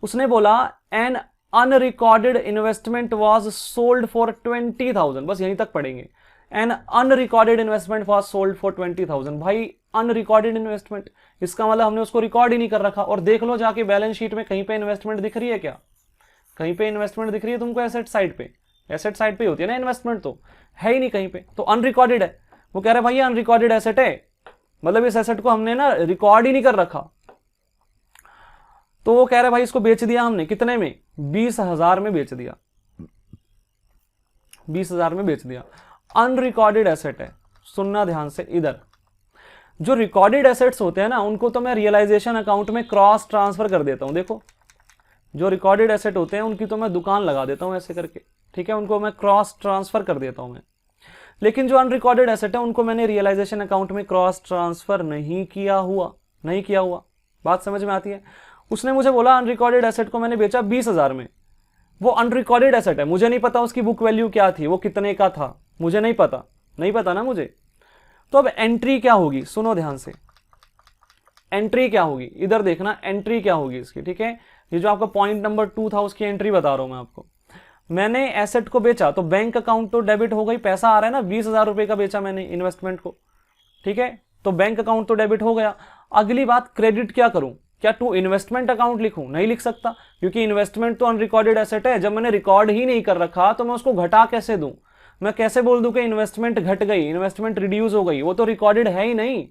उसने बोला an unrecorded investment was sold for 20,000, बस यहीं तक पढ़ेंगे। An unrecorded investment was sold for 20,000। भाई अनरिकॉर्डेड इन्वेस्टमेंट, इसका मतलब हमने उसको रिकॉर्ड ही नहीं कर रखा। और देख लो जाके बैलेंस शीट में कहीं पे इन्वेस्टमेंट दिख रही है क्या? कहीं पे इन्वेस्टमेंट दिख रही है तुमको? एसेट साइड पे, एसेट साइड पे होती है ना इन्वेस्टमेंट, तो है ही नहीं कहीं पे, तो अनरिकॉर्डेड है। वो कह रहे भाई अनरिकॉर्डेड एसेट है, मतलब इस एसेट को हमने ना रिकॉर्ड ही नहीं कर रखा। तो वो कह रहे भाई इसको बेच दिया हमने, कितने में? 20,000 में बेच दिया, 20,000 में बेच दिया। अनरिकॉर्डेड एसेट है, सुनना ध्यान से। इधर जो रिकॉर्डेड एसेट्स होते हैं ना उनको तो मैं रियलाइजेशन अकाउंट में क्रॉस ट्रांसफर कर देता हूं। देखो जो रिकॉर्डेड एसेट होते हैं उनकी तो मैं दुकान लगा देता हूं ऐसे करके, ठीक है, उनको मैं क्रॉस ट्रांसफर कर देता हूं मैं। लेकिन जो अनरिकॉर्डेड एसेट है उनको मैंने रियलाइजेशन अकाउंट में क्रॉस ट्रांसफर नहीं किया हुआ। बात समझ में आती है? उसने मुझे बोला अनरिकॉर्डेड एसेट को मैंने बेचा 20,000 में। वो अनरिकॉर्डेड एसेट है, मुझे नहीं पता उसकी बुक वैल्यू क्या थी, वो कितने का था, मुझे नहीं पता ना मुझे। तो अब एंट्री क्या होगी? सुनो ध्यान से, एंट्री क्या होगी इधर देखना, एंट्री क्या होगी इसकी, ठीक है। ये जो आपका पॉइंट नंबर 2 था उसकी एंट्री बता रहा हूं मैं आपको। मैंने एसेट को बेचा तो बैंक अकाउंट तो डेबिट हो गई, पैसा आ रहा है ना, 20,000 रुपए का बेचा मैंने इन्वेस्टमेंट को, ठीक है, तो बैंक अकाउंट तो डेबिट हो गया। अगली बात, क्रेडिट क्या करूं? क्या टू इन्वेस्टमेंट अकाउंट लिखूं? नहीं लिख सकता, क्योंकि इन्वेस्टमेंट तो अनरिकॉर्डेड एसेट है। जब मैंने रिकॉर्ड ही नहीं कर रखा तो मैं उसको घटा कैसे दूं? मैं कैसे बोल दूं कि इन्वेस्टमेंट घट गई, इन्वेस्टमेंट रिड्यूस हो गई? वो तो रिकॉर्डेड है ही नहीं,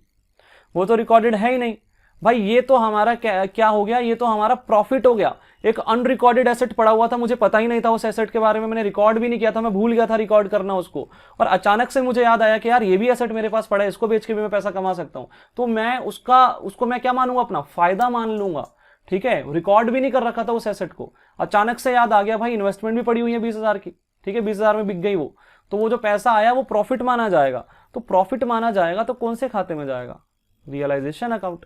वो तो रिकॉर्डेड है ही नहीं। भाई ये तो हमारा क्या हो गया, ये तो हमारा प्रॉफिट हो गया। एक अनरिकॉर्डेड एसेट पड़ा हुआ था, मुझे पता ही नहीं था उस एसेट के बारे में, मैंने रिकॉर्ड भी नहीं किया था, मैं भूल गया था रिकॉर्ड करना उसको, और अचानक से मुझे याद आया कि यार ये भी एसेट मेरे पास पड़ा है, इसको बेच के भी मैं पैसा कमा सकता हूं, तो मैं उसको मैं क्या मानूंगा, अपना फायदा मान लूंगा। ठीक है, रिकॉर्ड भी नहीं कर रखा था उस एसेट को, अचानक से याद आ गया, भाई इन्वेस्टमेंट भी पड़ी हुई है 20,000 की, ठीक है 20,000 में बिक गई वो, तो वो जो पैसा आया वो प्रॉफिट माना जाएगा। तो प्रॉफिट माना जाएगा तो कौन से खाते में जाएगा, रियलाइजेशन अकाउंट।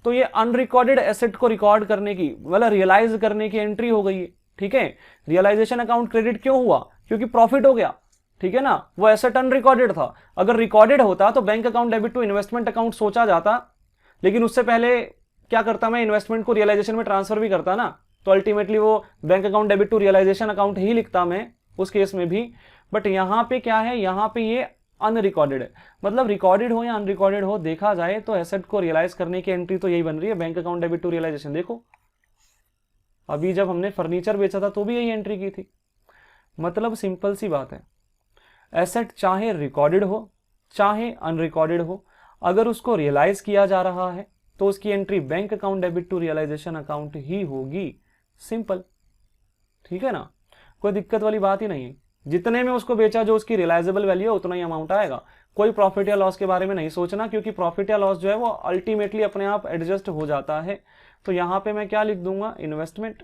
तो ये अनरिकॉर्डेड एसेट को रिकॉर्ड करने की, मतलब रियलाइज करने की एंट्री हो गई है। ठीक है, रियलाइजेशन अकाउंट क्रेडिट क्यों हुआ, क्योंकि प्रॉफिट हो गया। ठीक है ना, वो एसेट अनरिकॉर्डेड था, अगर रिकॉर्डेड होता तो bank account debit to investment account सोचा जाता, लेकिन उससे पहले क्या करता मैं, इन्वेस्टमेंट को रियलाइजेशन में ट्रांसफर भी करता ना, तो अल्टीमेटली वो bank account debit to realisation account ही लिखता मैं उस केस में भी। बट यहां पे क्या है, यहां पे ये अनरिकॉर्डेड है, मतलब रिकॉर्डेड हो या अनरिकॉर्डेड हो, देखा जाए तो एसेट को रियलाइज करने की एंट्री तो यही बन रही है, bank account debit to realisation. देखो अभी जब हमने फर्नीचर बेचा था तो भी यही एंट्री की थी। मतलब सिंपल सी बात है, एसेट चाहे रिकॉर्डेड हो चाहे अनरिकॉर्डेड हो, अगर उसको रियलाइज किया जा रहा है तो उसकी entry bank account debit to realisation account ही होगी, सिंपल। ठीक है ना, कोई दिक्कत वाली बात ही नहीं है। जितने में उसको बेचा जो उसकी रियलाइजेबल वैल्यू है उतना ही अमाउंट आएगा, कोई प्रॉफिट या लॉस के बारे में नहीं सोचना, क्योंकि प्रॉफिट या लॉस जो है वो अल्टीमेटली अपने आप एडजस्ट हो जाता है। तो यहां पे मैं क्या लिख दूंगा, इन्वेस्टमेंट,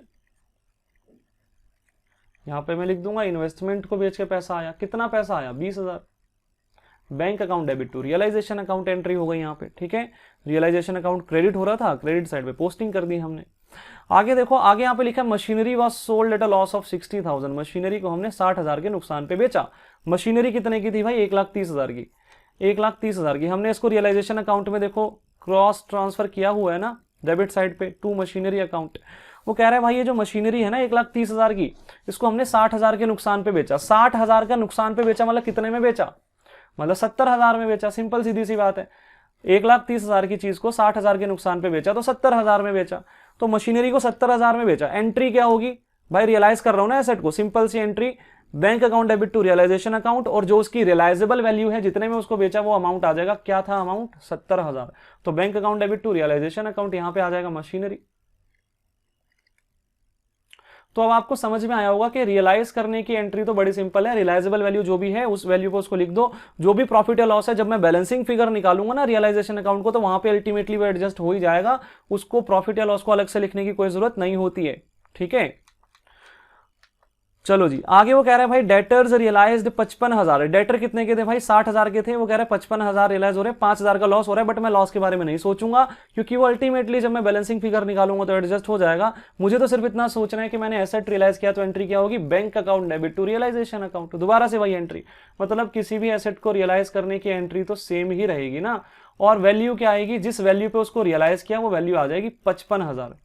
यहां पे मैं लिख दूंगा इन्वेस्टमेंट को बेच के पैसा आया, कितना पैसा आया 20,000, bank account debit to realisation account entry हो गई यहाँ पे। ठीक है, रियलाइजेशन अकाउंट क्रेडिट हो रहा था, क्रेडिट साइड पे पोस्टिंग कर दी हमने। आगे देखो, आगे यहाँ पे लिखा है machinery was sold at a loss of 60,000, machinery को हमने 60,000 के नुकसान पे बेचा। मशीनरी कितने की थी भाई, 1,30,000 की, 1,30,000 की। हमने इसको रियलाइजेशन अकाउंट में देखो क्रॉस ट्रांसफर किया हुआ है ना, डेबिट साइड पे टू मशीनरी अकाउंट। वो कह रहा है भाई ये जो मशीनरी है ना 1,30,000 की, इसको हमने 60,000 के नुकसान पे बेचा। 60,000 का नुकसान पे बेचा मतलब कितने में बेचा, मतलब 70,000 में बेचा, सिंपल सीधी सी बात है। 1,30,000 की चीज को 60,000 के नुकसान पे बेचा तो 70,000 में बेचा, तो मशीनरी को 70,000 में बेचा। एंट्री क्या होगी भाई, रियलाइज कर रहा हूं ना एसेट को, सिंपल सी entry, bank account debit to realisation account, और जो उसकी रियलाइजेबल वैल्यू है जितने में उसको बेचा वो अमाउंट आ जाएगा, क्या था अमाउंट 70,000, तो bank account debit to realisation account यहां पे आ जाएगा मशीनरी। तो अब आपको समझ में आया होगा कि रियलाइज करने की एंट्री तो बड़ी सिंपल है, रियलाइजेबल वैल्यू जो भी है उस वैल्यू को उसको लिख दो, जो भी प्रॉफिट या लॉस है जब मैं बैलेंसिंग फिगर निकालूंगा ना रियलाइजेशन अकाउंट को, तो वहां पे अल्टीमेटली वो एडजस्ट हो ही जाएगा, उसको प्रॉफिट या लॉस को अलग से लिखने की कोई जरूरत नहीं होती है। ठीक है, चलो जी आगे वो कह रहा है भाई डेटर्स रियलाइज्ड 55,000, डेटर कितने के थे भाई 60,000 के थे, वो कह रहे हैं 55,000 रियलाइज हो रहे हैं, 5,000 का लॉस हो रहा है, बट मैं लॉस के बारे में नहीं सोचूंगा क्योंकि वो अल्टीमेटली जब मैं बैलेंसिंग फिगर निकालूंगा तो एडजस्ट हो जाएगा। मुझे तो सिर्फ इतना सोचना है कि मैंने एसेट रियलाइज किया तो एंट्री क्या होगी, bank account debit to realisation account, दोबारा से वही एंट्री, मतलब किसी भी एसेट को रियलाइज करने की एंट्री तो सेम ही रहेगी ना, और वैल्यू क्या आएगी, जिस वैल्यू पे उसको रियलाइज किया वो वैल्यू आ जाएगी 55,000,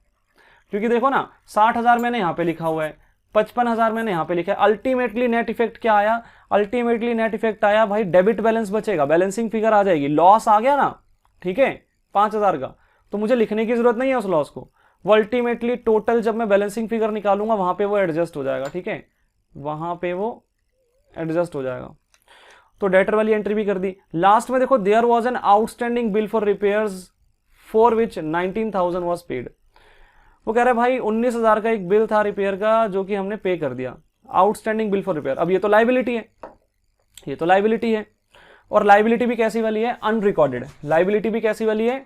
क्योंकि देखो ना 60,000 मैंने यहां पे लिखा हुआ है, 55,000 मैंने यहां पे लिखा है। अल्टीमेटली नेट इफेक्ट क्या आया, अल्टीमेटली नेट इफेक्ट आया भाई डेबिट बैलेंस बचेगा, बैलेंसिंग फिगर आ जाएगी, लॉस आ गया ना, ठीक है 5,000 का, तो मुझे लिखने की जरूरत नहीं है उस लॉस को, वो अल्टीमेटली टोटल जब मैं बैलेंसिंग फिगर निकालूंगा वहां पे वो एडजस्ट हो जाएगा। ठीक है, वहां पे वो एडजस्ट हो जाएगा। तो डेटर वाली एंट्री भी कर दी। लास्ट में देखो there was an outstanding bill for repairs for which 19,000 was paid, वो कह रहा है भाई 19,000 का एक बिल था रिपेयर का जो कि हमने पे कर दिया, आउटस्टैंडिंग बिल फॉर रिपेयर। अब ये तो लाइबिलिटी है, ये तो लाइबिलिटी है, और लाइबिलिटी भी कैसी वाली है, अनरिकॉर्डेड, लाइबिलिटी भी कैसी वाली है,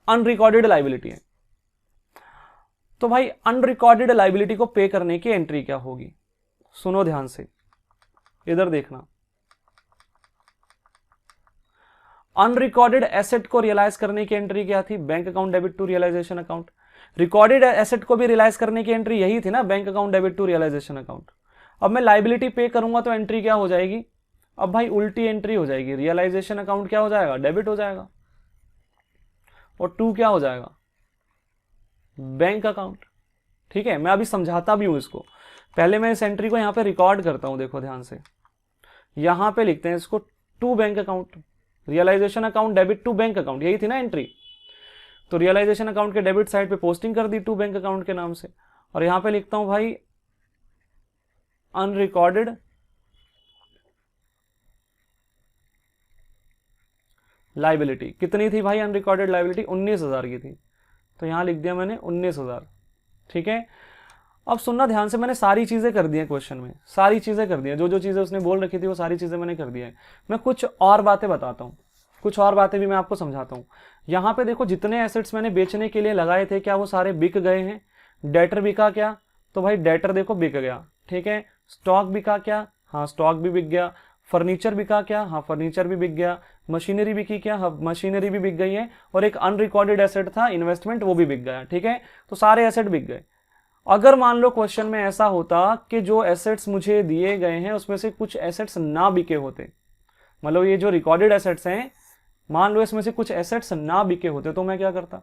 अनरिकॉर्डेड लाइबिलिटी है। तो भाई अनरिकॉर्डेड लाइबिलिटी को पे करने की एंट्री क्या होगी, सुनो ध्यान से, इधर देखना। अनरिकॉर्डेड एसेट को रियलाइज करने की एंट्री क्या थी, bank account debit to realisation account. Recorded asset को भी रियलाइज करने की एंट्री यही थी ना, bank account debit to realisation account. अब मैं लाइबिलिटी पे करूंगा तो एंट्री क्या हो जाएगी, अब भाई उल्टी एंट्री हो जाएगी, रियलाइजेशन अकाउंट क्या हो जाएगा, डेबिट हो जाएगा, और टू क्या हो जाएगा, बैंक अकाउंट। ठीक है, मैं अभी समझाता भी हूं इसको, पहले मैं इस एंट्री को यहां पे रिकॉर्ड करता हूं, देखो ध्यान से, यहां पे लिखते हैं इसको to bank account, realisation account debit to bank account, यही थी ना एंट्री, तो रियलाइजेशन अकाउंट के डेबिट साइड पे पोस्टिंग कर दी टू बैंक अकाउंट के नाम से, और यहां पे लिखता हूं भाई अनरिकॉर्डेड लाइबिलिटी कितनी थी भाई, अनरिकॉर्डेड लाइबिलिटी 19,000 की थी, तो यहाँ लिख दिया मैंने 19,000। ठीक है, अब सुनना ध्यान से, मैंने सारी चीज़ें कर दी हैं क्वेश्चन में, सारी चीज़ें कर दी हैं, जो जो चीज़ें उसने बोल रखी थी वो सारी चीज़ें मैंने कर दी हैं। मैं कुछ और बातें बताता हूँ, कुछ और बातें भी मैं आपको समझाता हूँ। यहाँ पे देखो, जितने एसेट्स मैंने बेचने के लिए लगाए थे, क्या वो सारे बिक गए हैं? डेटर बिका क्या? तो भाई डेटर देखो बिक गया। ठीक है, स्टॉक बिका क्या? हाँ, स्टॉक भी बिक गया। फर्नीचर बिका क्या? हाँ, फर्नीचर भी बिक गया। मशीनरी बिकी क्या? हाँ, मशीनरी भी बिक गई है। और एक अनरिकॉर्डेड एसेट था इन्वेस्टमेंट, वो भी बिक गया। ठीक है, तो सारे एसेट बिक गए। अगर मान लो क्वेश्चन में ऐसा होता कि जो एसेट्स मुझे दिए गए हैं उसमें से कुछ एसेट्स ना बिके होते, मतलब ये जो रिकॉर्डेड एसेट्स हैं, मान लो इसमें से कुछ एसेट्स ना बिके होते, तो मैं क्या करता?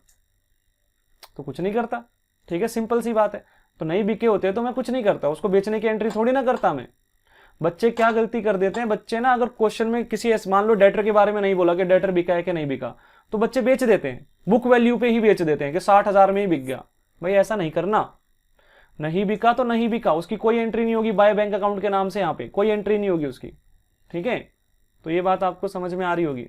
तो कुछ नहीं करता। ठीक है, सिंपल सी बात है। तो नहीं बिके होते तो मैं कुछ नहीं करता, उसको बेचने की एंट्री थोड़ी ना करता मैं। बच्चे क्या गलती कर देते हैं, बच्चे ना, अगर क्वेश्चन में किसी मान लो डेटर के बारे में नहीं बोला कि डेटर बिका है कि नहीं बिका, तो बच्चे बेच देते हैं, बुक वैल्यू पे ही बेच देते हैं कि 60,000 में ही बिक गया। भाई ऐसा नहीं करना। नहीं बिका तो नहीं बिका, उसकी कोई एंट्री नहीं होगी बाय बैंक अकाउंट के नाम से, यहाँ पे कोई एंट्री नहीं होगी उसकी। ठीक है, तो ये बात आपको समझ में आ रही होगी।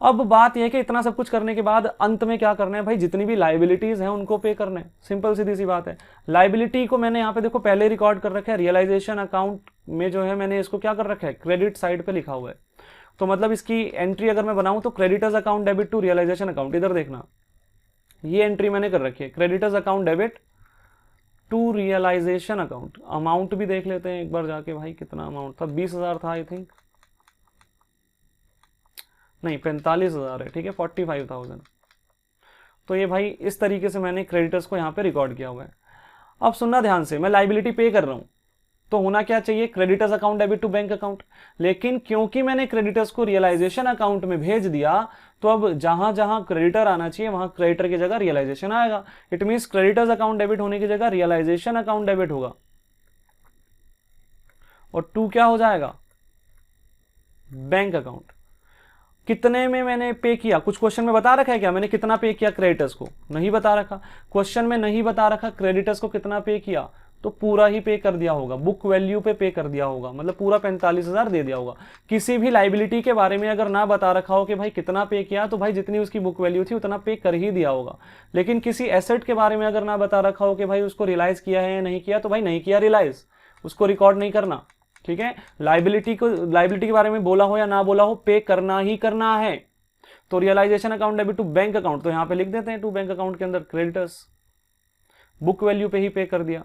अब बात यह है कि इतना सब कुछ करने के बाद अंत में क्या करना है भाई, जितनी भी लाइबिलिटीज हैं उनको पे करना है। सिंपल सीधी सी बात है। लाइबिलिटी को मैंने यहाँ पे देखो पहले रिकॉर्ड कर रखा है, रियलाइजेशन अकाउंट में जो है मैंने इसको क्या कर रखा है, क्रेडिट साइड पे लिखा हुआ है। तो मतलब इसकी एंट्री अगर मैं बनाऊं तो creditors account debit to realisation account, इधर देखना, ये एंट्री मैंने कर रखी है, creditors account debit to realisation account. Amount भी देख लेते हैं एक बार जाके भाई, कितना अमाउंट था, 20,000 था आई थिंक, नहीं 45,000 है। ठीक है, 45,000। तो ये भाई इस तरीके से मैंने क्रेडिटर्स को यहाँ पे रिकॉर्ड किया हुआ है। अब सुनना ध्यान से, मैं लाइबिलिटी पे कर रहा हूं, तो होना क्या चाहिए, creditors account debit to bank account. लेकिन क्योंकि मैंने क्रेडिटर्स को रियलाइजेशन अकाउंट में भेज दिया, तो अब जहां जहां क्रेडिटर आना चाहिए वहां क्रेडिटर की जगह रियलाइजेशन आएगा। It means creditors account debit होने की जगह रियलाइजेशन अकाउंट डेबिट होगा, और टू क्या हो जाएगा, बैंक अकाउंट। कितने में मैंने पे किया, कुछ क्वेश्चन में बता रखा है क्या मैंने कितना पे किया क्रेडिटर्स को? नहीं बता रखा, क्वेश्चन में नहीं बता रखा क्रेडिटर्स को कितना पे किया, तो पूरा ही पे कर दिया होगा, बुक वैल्यू पे कर दिया होगा, मतलब पूरा 45,000 दे दिया होगा। किसी भी लाइबिलिटी के बारे में अगर ना बता रखा हो कि भाई कितना पे किया, तो भाई जितनी उसकी बुक वैल्यू थी उतना पे कर ही दिया होगा। लेकिन किसी एसेट के बारे में अगर ना बता रखा हो कि भाई उसको रियलाइज किया है या नहीं किया, तो भाई नहीं किया रियलाइज, उसको रिकॉर्ड नहीं करना। ठीक है, लाइबिलिटी के बारे में बोला हो या ना बोला हो, पे करना ही करना है। तो realisation account debit to bank account, तो यहां पे लिख देते हैं टू बैंक अकाउंट के अंदर क्रेडिटर्स, बुक वैल्यू पे ही पे कर दिया।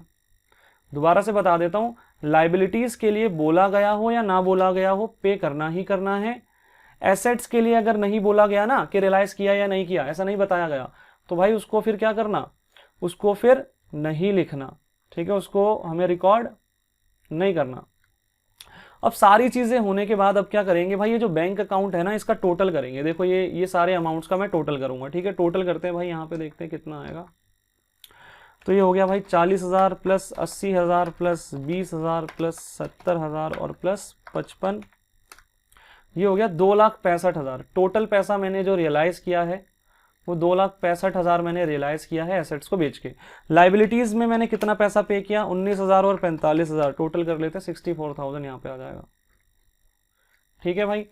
दोबारा से बता देता हूं, लाइबिलिटीज के लिए बोला गया हो या ना बोला गया हो, पे करना ही करना है। एसेट्स के लिए अगर नहीं बोला गया ना कि रियलाइज किया या नहीं किया, ऐसा नहीं बताया गया, तो भाई उसको फिर क्या करना, उसको फिर नहीं लिखना। ठीक है, उसको हमें रिकॉर्ड नहीं करना। अब सारी चीजें होने के बाद अब क्या करेंगे भाई, ये जो बैंक अकाउंट है ना, इसका टोटल करेंगे। देखो ये सारे अमाउंट्स का मैं टोटल करूंगा। ठीक है, टोटल करते हैं भाई, यहाँ पे देखते हैं कितना आएगा। तो ये हो गया भाई 40,000 प्लस 80,000 प्लस 20,000 प्लस 70,000 और प्लस 55, ये हो गया 2,65,000। टोटल पैसा मैंने जो रियलाइज किया है वो 2,65,000 मैंने रियलाइज किया है एसेट्स को बेच के। लाइबिलिटीज में मैंने कितना पैसा पे किया, 19,000 और 45,000, टोटल कर लेते हैं 64,000 यहाँ पे आ जाएगा। ठीक है भाई,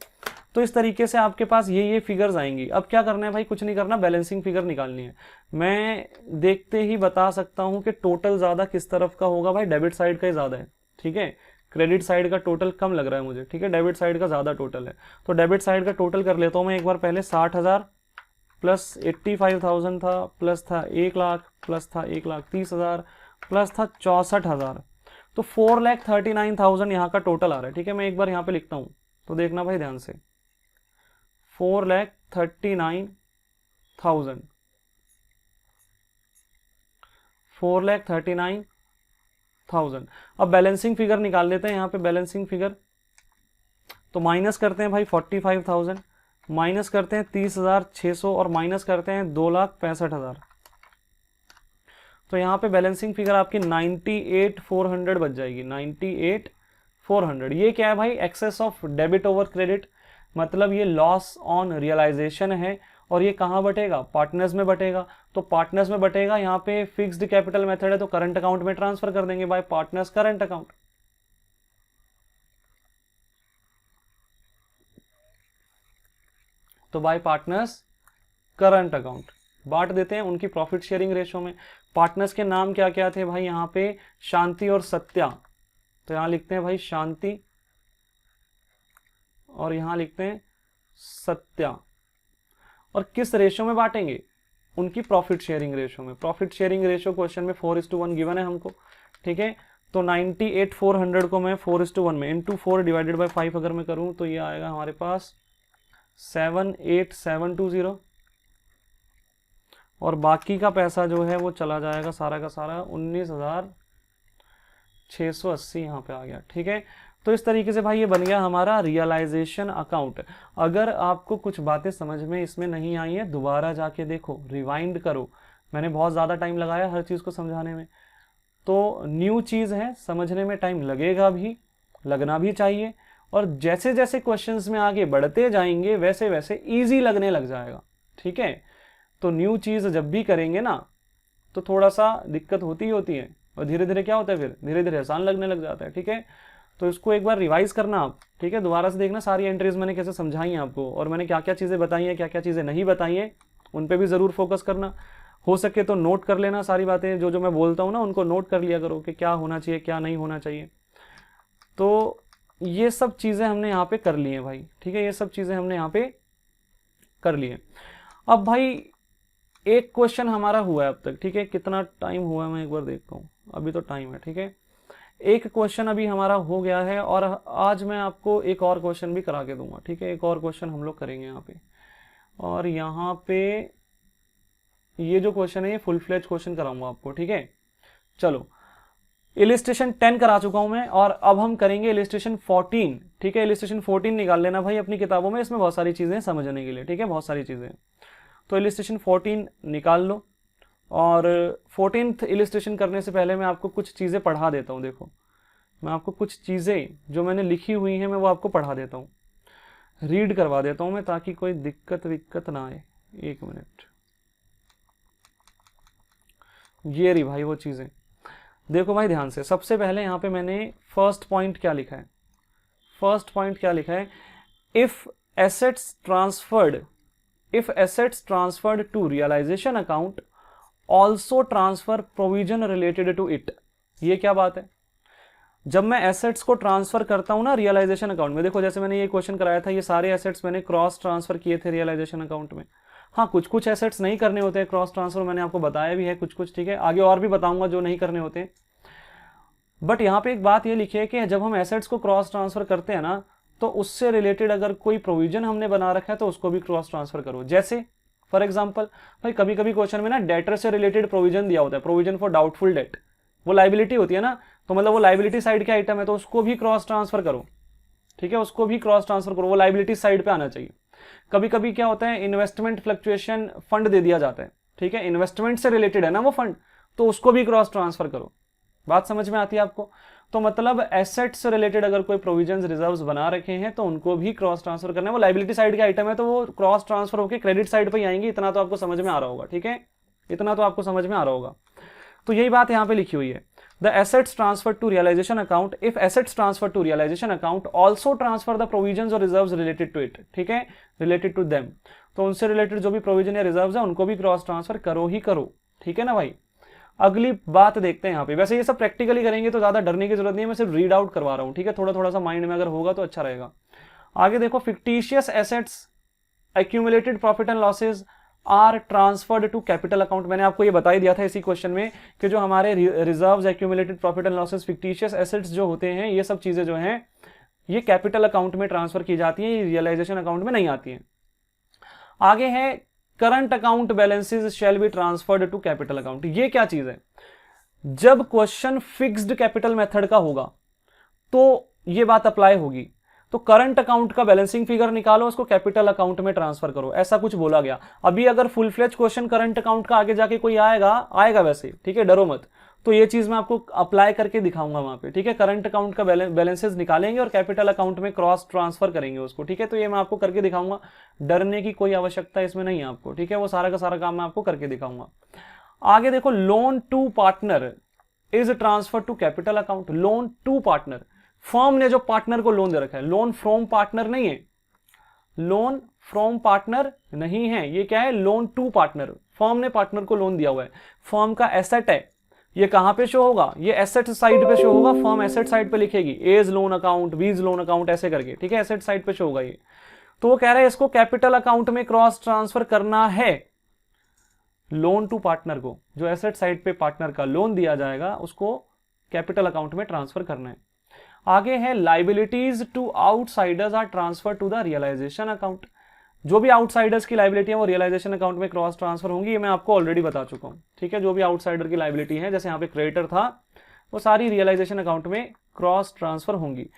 तो इस तरीके से आपके पास ये फिगर्स आएंगी। अब क्या करना है भाई, कुछ नहीं करना, बैलेंसिंग फिगर निकालनी है। मैं देखते ही बता सकता हूं कि टोटल ज्यादा किस तरफ का होगा भाई, डेबिट साइड का ही ज्यादा है। ठीक है, क्रेडिट साइड का टोटल कम लग रहा है मुझे। ठीक है, डेबिट साइड का ज्यादा टोटल है, तो डेबिट साइड का टोटल कर लेता हूं मैं एक बार पहले। 60,000 प्लस 85,000 था, प्लस था 1 लाख, प्लस था 1,30,000, प्लस था 64,000, तो 4,39,000 यहाँ का टोटल आ रहा है। ठीक है, मैं एक बार यहाँ पे लिखता हूँ, तो देखना भाई ध्यान से, 4,39,000, 4,39,000। अब बैलेंसिंग फिगर निकाल लेते हैं यहाँ पे, बैलेंसिंग फिगर। तो माइनस करते हैं भाई 45,000, माइनस करते हैं 30,600 और माइनस करते हैं 2,65,000। तो यहाँ पे बैलेंसिंग फिगर आपकी 98,400 बच जाएगी, 98,400। ये क्या है भाई, excess of debit over credit, मतलब ये लॉस ऑन रियलाइजेशन है। और ये कहाँ बटेगा, पार्टनर्स में बटेगा। तो पार्टनर्स में बटेगा, यहाँ पे फिक्स्ड कैपिटल मेथड है, तो करंट अकाउंट में ट्रांसफर कर देंगे बाय पार्टनर्स करंट अकाउंट। तो बाय पार्टनर्स करंट अकाउंट बांट देते हैं उनकी प्रॉफिट शेयरिंग रेशो में। पार्टनर्स के नाम क्या क्या थे भाई, यहाँ पे शांति और सत्या, तो यहां लिखते हैं भाई शांति और यहां लिखते हैं सत्या। और किस रेशो में बांटेंगे, उनकी प्रॉफिट शेयरिंग रेशो में। प्रॉफिट शेयरिंग रेशो क्वेश्चन में 4:1 गिवन है हमको, ठीक है। तो 98,400 को मैं 4:1 में इंटू 4 डिवाइडेड बाई 5 अगर मैं करूं तो ये आएगा हमारे पास 78720, और बाकी का पैसा जो है वो चला जाएगा सारा का सारा 19,680 यहाँ पे आ गया, ठीक है। तो इस तरीके से भाई ये बन गया हमारा रियलाइजेशन अकाउंट। अगर आपको कुछ बातें समझ में इसमें नहीं आई है, दोबारा जाके देखो, रिवाइंड करो। मैंने बहुत ज़्यादा टाइम लगाया हर चीज़ को समझाने में, तो न्यू चीज़ है, समझने में टाइम लगेगा भी, लगना भी चाहिए। और जैसे जैसे क्वेश्चंस में आगे बढ़ते जाएंगे वैसे वैसे इजी लगने लग जाएगा, ठीक है। तो न्यू चीज़ जब भी करेंगे ना तो थोड़ा सा दिक्कत होती ही होती है, और धीरे धीरे क्या होता है, फिर धीरे धीरे आसान लगने लग जाता है, ठीक है। तो इसको एक बार रिवाइज करना आप, ठीक है। दोबारा से देखना सारी एंट्रीज मैंने कैसे समझाई हैं आपको, और मैंने क्या क्या चीज़ें बताई हैं, क्या क्या चीज़ें नहीं बताई हैं, उन पर भी ज़रूर फोकस करना। हो सके तो नोट कर लेना सारी बातें, जो जो मैं बोलता हूँ ना उनको नोट कर लिया करो कि क्या होना चाहिए क्या नहीं होना चाहिए। तो ये सब चीज़ें हमने यहाँ पे कर ली हैं भाई, ठीक है। ये सब चीज़ें हमने यहाँ पे कर ली हैं। अब भाई एक क्वेश्चन हमारा हुआ है अब तक, ठीक है। कितना टाइम हुआ है मैं एक बार देखता हूँ, अभी तो टाइम है, ठीक है। एक क्वेश्चन अभी हमारा हो गया है, और आज मैं आपको एक और क्वेश्चन भी करा के दूंगा, ठीक है। एक और क्वेश्चन हम लोग करेंगे यहाँ पे, और यहाँ पे ये जो क्वेश्चन है ये फुल फ्लेज क्वेश्चन कराऊंगा आपको, ठीक है। चलो, इलिस्ट्रेशन 10 करा चुका हूं मैं, और अब हम करेंगे इलिस्ट्रेशन 14, ठीक है। इलिस्ट्रेशन 14 निकाल लेना भाई अपनी किताबों में, इसमें बहुत सारी चीजें समझने के लिए, ठीक है, बहुत सारी चीजें। तो इलिस्ट्रेशन 14 निकाल लो, और 14th इलिस्ट्रेशन करने से पहले मैं आपको कुछ चीजें पढ़ा देता हूं। देखो, मैं आपको कुछ चीजें जो मैंने लिखी हुई हैं मैं वो आपको पढ़ा देता हूं, रीड करवा देता हूं मैं, ताकि कोई दिक्कत विक्कत ना आए। एक मिनट, ये रही भाई वो चीजें। देखो भाई ध्यान से, सबसे पहले यहां पे मैंने फर्स्ट पॉइंट क्या लिखा है, फर्स्ट पॉइंट क्या लिखा है, if assets transferred to realisation account also transfer provision related to it. ये क्या बात है, जब मैं एसेट्स को ट्रांसफर करता हूं ना रियलाइजेशन अकाउंट में, देखो जैसे मैंने ये क्वेश्चन कराया था, ये सारे एसेट्स मैंने क्रॉस ट्रांसफर किए थे रियलाइजेशन अकाउंट में। हाँ, कुछ कुछ एसेट्स नहीं करने होते हैं क्रॉस ट्रांसफर, मैंने आपको बताया भी है कुछ कुछ, ठीक है। आगे और भी बताऊंगा जो नहीं करने होते हैं। बट यहाँ पे एक बात ये लिखी है कि जब हम एसेट्स को क्रॉस ट्रांसफर करते हैं ना, तो उससे रिलेटेड अगर कोई प्रोविजन हमने बना रखा है तो उसको भी क्रॉस ट्रांसफर करो। जैसे फॉर एग्जाम्पल भाई, कभी कभी क्वेश्चन में ना डेटर से रिलेटेड प्रोविजन दिया होता है, प्रोविजन फॉर डाउटफुल डेट, वो लाइबिलिटी होती है ना, तो मतलब वो लाइबिलिटी साइड के आइटम है, तो उसको भी क्रॉस ट्रांसफर करो, ठीक है। उसको भी क्रॉस ट्रांसफर करो, वो लाइबिलिटी साइड पे आना चाहिए। कभी कभी क्या होता है, इन्वेस्टमेंट फ्लक्चुएशन फंड दे दिया जाता है, ठीक है, इन्वेस्टमेंट से रिलेटेड है ना वो फंड, तो उसको भी क्रॉस ट्रांसफर करो। बात समझ में आती है आपको। तो मतलब एसेट से रिलेटेड अगर कोई प्रोविजंस रिजर्व्स बना रखे हैं तो उनको भी क्रॉस ट्रांसफर करना है। वो लाइबिलिटी साइड के आइटम है तो वो क्रॉस ट्रांसफर होकर क्रेडिट साइड पे ही आएंगे। इतना तो आपको समझ में आ रहा होगा, ठीक है, इतना तो आपको समझ में आ रहा होगा। तो यही बात यहाँ पे लिखी हुई है, the assets transfer to realisation account, if assets transfer to realisation account also transfer the provisions और रिजर्व्स रिलेटेड टू इट, ठीक है, रिलेटेड टू देम। तो उनसे रिलेटेड जो भी प्रोविजन या रिजर्व्स है उनको भी क्रॉस ट्रांसफर करो ही करो, ठीक है ना भाई। अगली बात देखते हैं यहाँ पे, वैसे ये सब प्रैक्टिकली करेंगे तो ज्यादा डरने की जरूरत नहीं है, मैं सिर्फ रीड आउट करवा रहा हूँ, ठीक है। थोड़ा थोड़ा सा माइंड में अगर होगा तो अच्छा रहेगा। आगे देखो, fictitious assets accumulated profit and losses are transferred to capital account. मैंने आपको ये बता ही दिया था इसी क्वेश्चन में कि जो हमारे reserves, accumulated profit and losses, fictitious assets जो होते हैं, ये सब चीजें जो हैं ये कैपिटल अकाउंट में ट्रांसफर की जाती है, ये रियलाइजेशन अकाउंट में नहीं आती है। आगे है current account balances shall be transferred to capital account. ये क्या चीज है, जब क्वेश्चन फिक्स्ड कैपिटल मेथड का होगा तो ये बात अप्लाई होगी। तो करंट अकाउंट का बैलेंसिंग फिगर निकालो, उसको कैपिटल अकाउंट में ट्रांसफर करो, ऐसा कुछ बोला गया। अभी अगर full fledge question current account का आगे जाके कोई आएगा वैसे, ठीक है, डरो मत। तो ये चीज मैं आपको अप्लाई करके दिखाऊंगा वहां पे, ठीक है। करंट अकाउंट का बैलेंसेस निकालेंगे और कैपिटल अकाउंट में क्रॉस ट्रांसफर करेंगे उसको, ठीक है। तो ये मैं आपको करके दिखाऊंगा, डरने की कोई आवश्यकता इसमें नहीं है आपको, ठीक है। वो सारा का सारा काम मैं आपको करके दिखाऊंगा। आगे देखो, loan to partner is transfer to capital account. Loan to partner, firm ने जो पार्टनर को लोन दे रखा है, लोन फ्रॉम पार्टनर नहीं है, लोन फ्रॉम पार्टनर नहीं है, ये क्या है, लोन टू पार्टनर, फर्म ने पार्टनर को लोन दिया हुआ है, फर्म का एसेट है, ये कहां पे शो होगा, ये एसेट साइड पे शो होगा, फर्म एसेट साइड पे लिखेगी एज लोन अकाउंट, बीज लोन अकाउंट ऐसे करके, ठीक है, एसेट साइड पे शो होगा ये। तो वो कह रहा है इसको कैपिटल अकाउंट में क्रॉस ट्रांसफर करना है, लोन टू पार्टनर को, जो एसेट साइड पे पार्टनर का लोन दिया जाएगा उसको कैपिटल अकाउंट में ट्रांसफर करना है। आगे है liabilities to outsiders are transfer to the realisation account, जो भी आउटसाइडर्स की लाइबिलिटी है वो रियलाइजेशन अकाउंट में क्रॉस ट्रांसफर होंगी, ये मैं आपको ऑलरेडी बता चुका हूं, ठीक है। जो भी आउटसाइडर की लाइबिलिटी है, जैसे यहाँ पे क्रेडिटर था, वो सारी रियलाइजेशन अकाउंट में क्रॉस ट्रांसफर होंगी।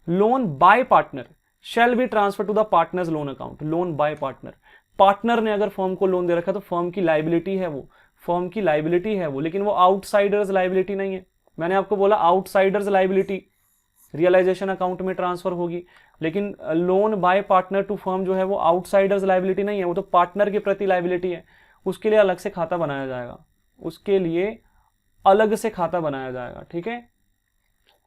Loan by partner shall be transfer to the partner's loan account, loan by partner, partner ने अगर फर्म को लोन दे रखा है तो फर्म की लाइबिलिटी है वो, फर्म की लाइबिलिटी है वो, लेकिन वो आउटसाइडर्स लाइबिलिटी नहीं है। मैंने आपको बोला आउटसाइडर्स लाइबिलिटी रियलाइजेशन अकाउंट में ट्रांसफर होगी, लेकिन loan by partner to firm जो है वो आउटसाइडर्स लाइबिलिटी नहीं है, वो तो पार्टनर के प्रति लाइबिलिटी है, उसके लिए अलग से खाता बनाया जाएगा, उसके लिए अलग से खाता बनाया जाएगा, ठीक है।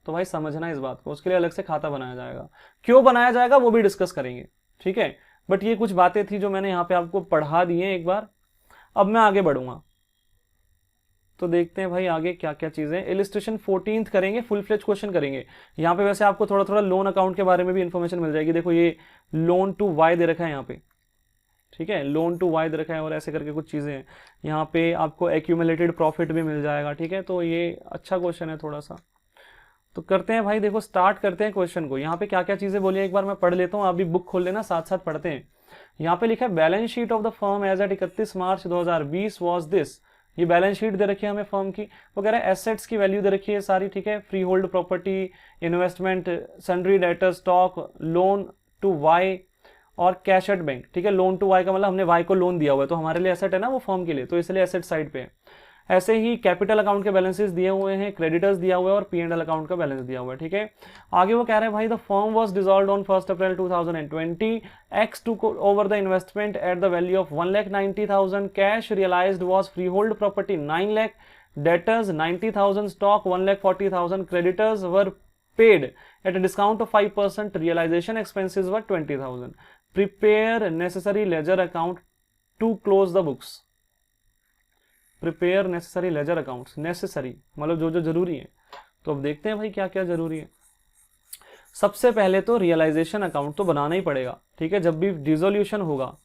तो भाई समझना इस बात को, उसके लिए अलग से खाता बनाया जाएगा, क्यों बनाया जाएगा वो भी डिस्कस करेंगे, ठीक है। बट ये कुछ बातें थी जो मैंने यहाँ पे आपको पढ़ा दी हैं एक बार। अब मैं आगे बढ़ूंगा, तो देखते हैं भाई आगे क्या क्या चीजें। इलिस्ट्रेशन 14th करेंगे, फुल फ्लेज क्वेश्चन करेंगे। यहाँ पे वैसे आपको थोड़ा थोड़ा लोन अकाउंट के बारे में भी इंफॉर्मेशन मिल जाएगी। देखो ये लोन टू वाई दे रखा है यहाँ पे, ठीक है, लोन टू वाई दे रखा है और ऐसे करके कुछ चीजें हैं। यहाँ पे आपको एक्यूमुलेटेड प्रॉफिट भी मिल जाएगा, ठीक है। तो ये अच्छा क्वेश्चन है थोड़ा सा, तो करते हैं भाई। देखो स्टार्ट करते हैं क्वेश्चन को। यहाँ पे क्या क्या चीजें बोली एक बार मैं पढ़ लेता हूँ, आप भी बुक खोल लेना, साथ साथ पढ़ते हैं। यहाँ पे लिखा है balance sheet of the firm as at 31 March 2020 was this. ये बैलेंस शीट दे रखी है हमें फर्म की, वो कह रहा है एसेट्स की वैल्यू दे रखी है सारी, ठीक है, free hold property, investment, sundry debtor, stock, loan to Y और कैश एट बैंक, ठीक है। लोन टू वाई का मतलब हमने वाई को लोन दिया हुआ है, तो हमारे लिए एसेट है ना वो फर्म के लिए, तो इसलिए एसेट साइड पे है। ऐसे ही कैपिटल अकाउंट के बैलेंसेस दिए हुए हैं, क्रेडिटर्स दिया हुआ है और P&L अकाउंट का बैलेंस दिया हुआ है, ठीक है। आगे वो कह रहे हैं भाई the firm was dissolved on 1 April 2020, X took over the investment at the value of 1,90,000, cash realised was free hold property 9 lakh, debtors 90,000, stock 1,40,000, creditors were paid at a discount of 5%, realization expenses were 20,000, prepare necessary ledger account to close the books, prepare necessary ledger accounts, necessary मतलब जो जो जरूरी है। तो अब देखते हैं भाई क्या क्या जरूरी है। सबसे पहले तो रियलाइजेशन अकाउंट तो बनाना ही पड़ेगा, ठीक है। जब भी डिसोल्यूशन होगा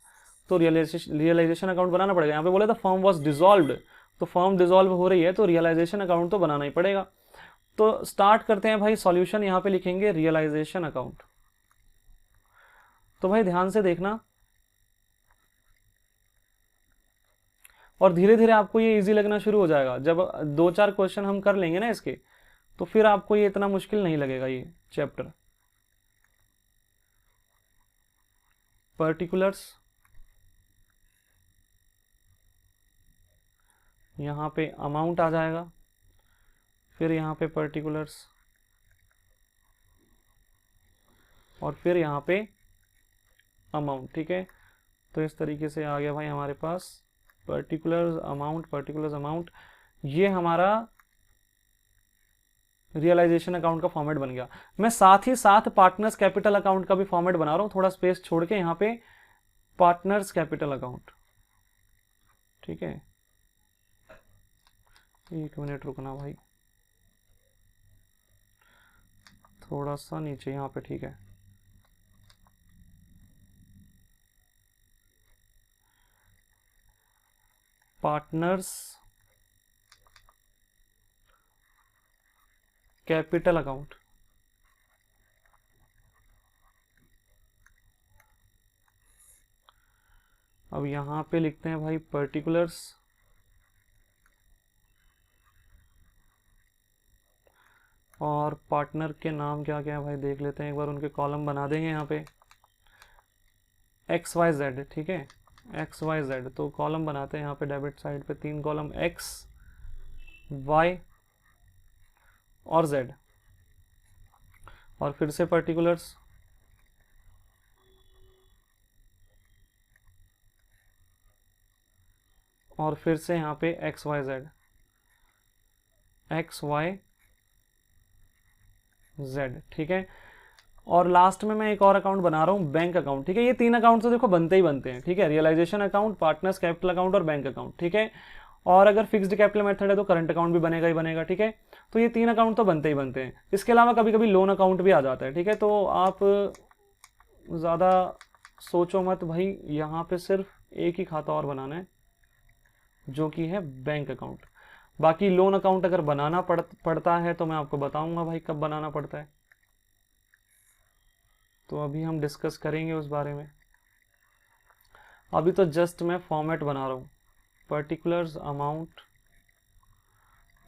तो रियलाइजेशन अकाउंट बनाना पड़ेगा। यहाँ पे बोले द फर्म वाज डिसॉल्व्ड, तो फर्म डिसॉल्व हो रही है तो रियलाइजेशन अकाउंट तो बनाना ही पड़ेगा। तो स्टार्ट करते हैं भाई सॉल्यूशन। यहाँ पे लिखेंगे रियलाइजेशन अकाउंट। तो भाई ध्यान से देखना और धीरे धीरे आपको ये इजी लगना शुरू हो जाएगा। जब 2-4 क्वेश्चन हम कर लेंगे ना इसके, तो फिर आपको ये इतना मुश्किल नहीं लगेगा ये चैप्टर। पर्टिकुलर्स, यहाँ पे अमाउंट आ जाएगा, फिर यहाँ पे पर्टिकुलर्स और फिर यहाँ पे अमाउंट, ठीक है। तो इस तरीके से आ गया भाई हमारे पास पर्टिकुलर्स अमाउंट, ये हमारा रियलाइजेशन अकाउंट का फॉर्मेट बन गया। मैं साथ ही साथ पार्टनर्स कैपिटल अकाउंट का भी फॉर्मेट बना रहा हूं, थोड़ा स्पेस छोड़ के यहाँ पे पार्टनर्स कैपिटल अकाउंट, ठीक है। 1 मिनट रुकना भाई, थोड़ा सा नीचे यहाँ पे, ठीक है। पार्टनर्स कैपिटल अकाउंट, अब यहां पे लिखते हैं भाई पर्टिकुलर्स और पार्टनर के नाम क्या क्या है भाई देख लेते हैं एक बार, उनके कॉलम बना देंगे यहाँ पे XYZ, ठीक है, XYZ। तो कॉलम बनाते हैं यहाँ पे डेबिट साइड पे 3 कॉलम X, Y और Z, और फिर से पर्टिकुलर्स और फिर से यहाँ पे XYZ, XYZ, ठीक है। और लास्ट में मैं एक और अकाउंट बना रहा हूँ, बैंक अकाउंट, ठीक है। ये 3 अकाउंट तो देखो बनते ही बनते हैं, ठीक है, realisation account, partners capital account और बैंक अकाउंट, ठीक है। और अगर फिक्स्ड कैपिटल मेथड है तो करंट अकाउंट भी बनेगा ही बनेगा, ठीक है। तो ये 3 अकाउंट तो बनते ही बनते हैं। इसके अलावा कभी कभी लोन अकाउंट भी आ जाता है, ठीक है। तो आप ज़्यादा सोचो मत भाई, यहाँ पे सिर्फ एक ही खाता और बनाना है जो कि है बैंक अकाउंट। बाकी लोन अकाउंट अगर बनाना पड़ता है तो मैं आपको बताऊंगा भाई कब बनाना पड़ता है, तो अभी हम डिस्कस करेंगे उस बारे में। अभी तो जस्ट मैं फॉर्मेट बना रहा हूँ, पर्टिकुलर्स अमाउंट,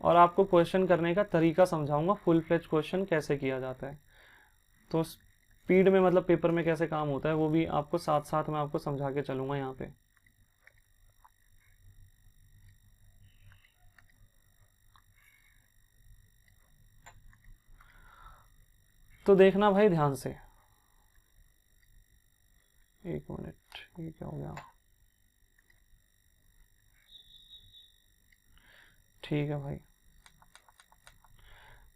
और आपको क्वेश्चन करने का तरीका समझाऊंगा, फुल फ्लेज क्वेश्चन कैसे किया जाता है। तो स्पीड में मतलब पेपर में कैसे काम होता है वो भी आपको साथ साथ मैं आपको समझा के चलूंगा यहाँ पे। तो देखना भाई ध्यान से, एक मिनट, ये क्या हो गया, ठीक है भाई।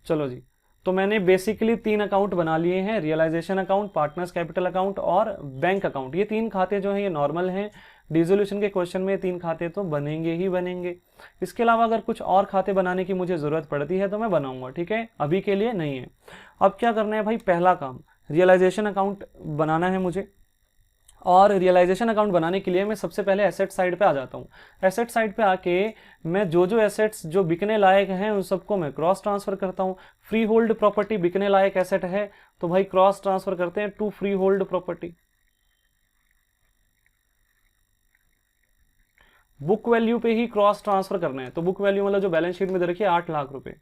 चलो जी, तो मैंने बेसिकली 3 अकाउंट बना लिए हैं, realisation account, partners capital account और बैंक अकाउंट। ये 3 खाते जो हैं ये नॉर्मल हैं, डिसोल्यूशन के क्वेश्चन में 3 खाते तो बनेंगे ही बनेंगे। इसके अलावा अगर कुछ और खाते बनाने की मुझे ज़रूरत पड़ती है तो मैं बनाऊंगा, ठीक है, अभी के लिए नहीं है। अब क्या करना है भाई, पहला काम रियलाइजेशन अकाउंट बनाना है मुझे, और रियलाइजेशन अकाउंट बनाने के लिए मैं सबसे पहले एसेट साइड पे आ जाता हूँ। एसेट साइड पे आके मैं जो एसेट्स जो बिकने लायक हैं उन सबको मैं क्रॉस ट्रांसफर करता हूँ। फ्री होल्ड प्रॉपर्टी बिकने लायक एसेट है तो भाई क्रॉस ट्रांसफर करते हैं to free hold property. Book value पे ही क्रॉस ट्रांसफर करना है, तो बुक वैल्यू मतलब जो बैलेंस शीट में दे रखी है 8 लाख रुपए,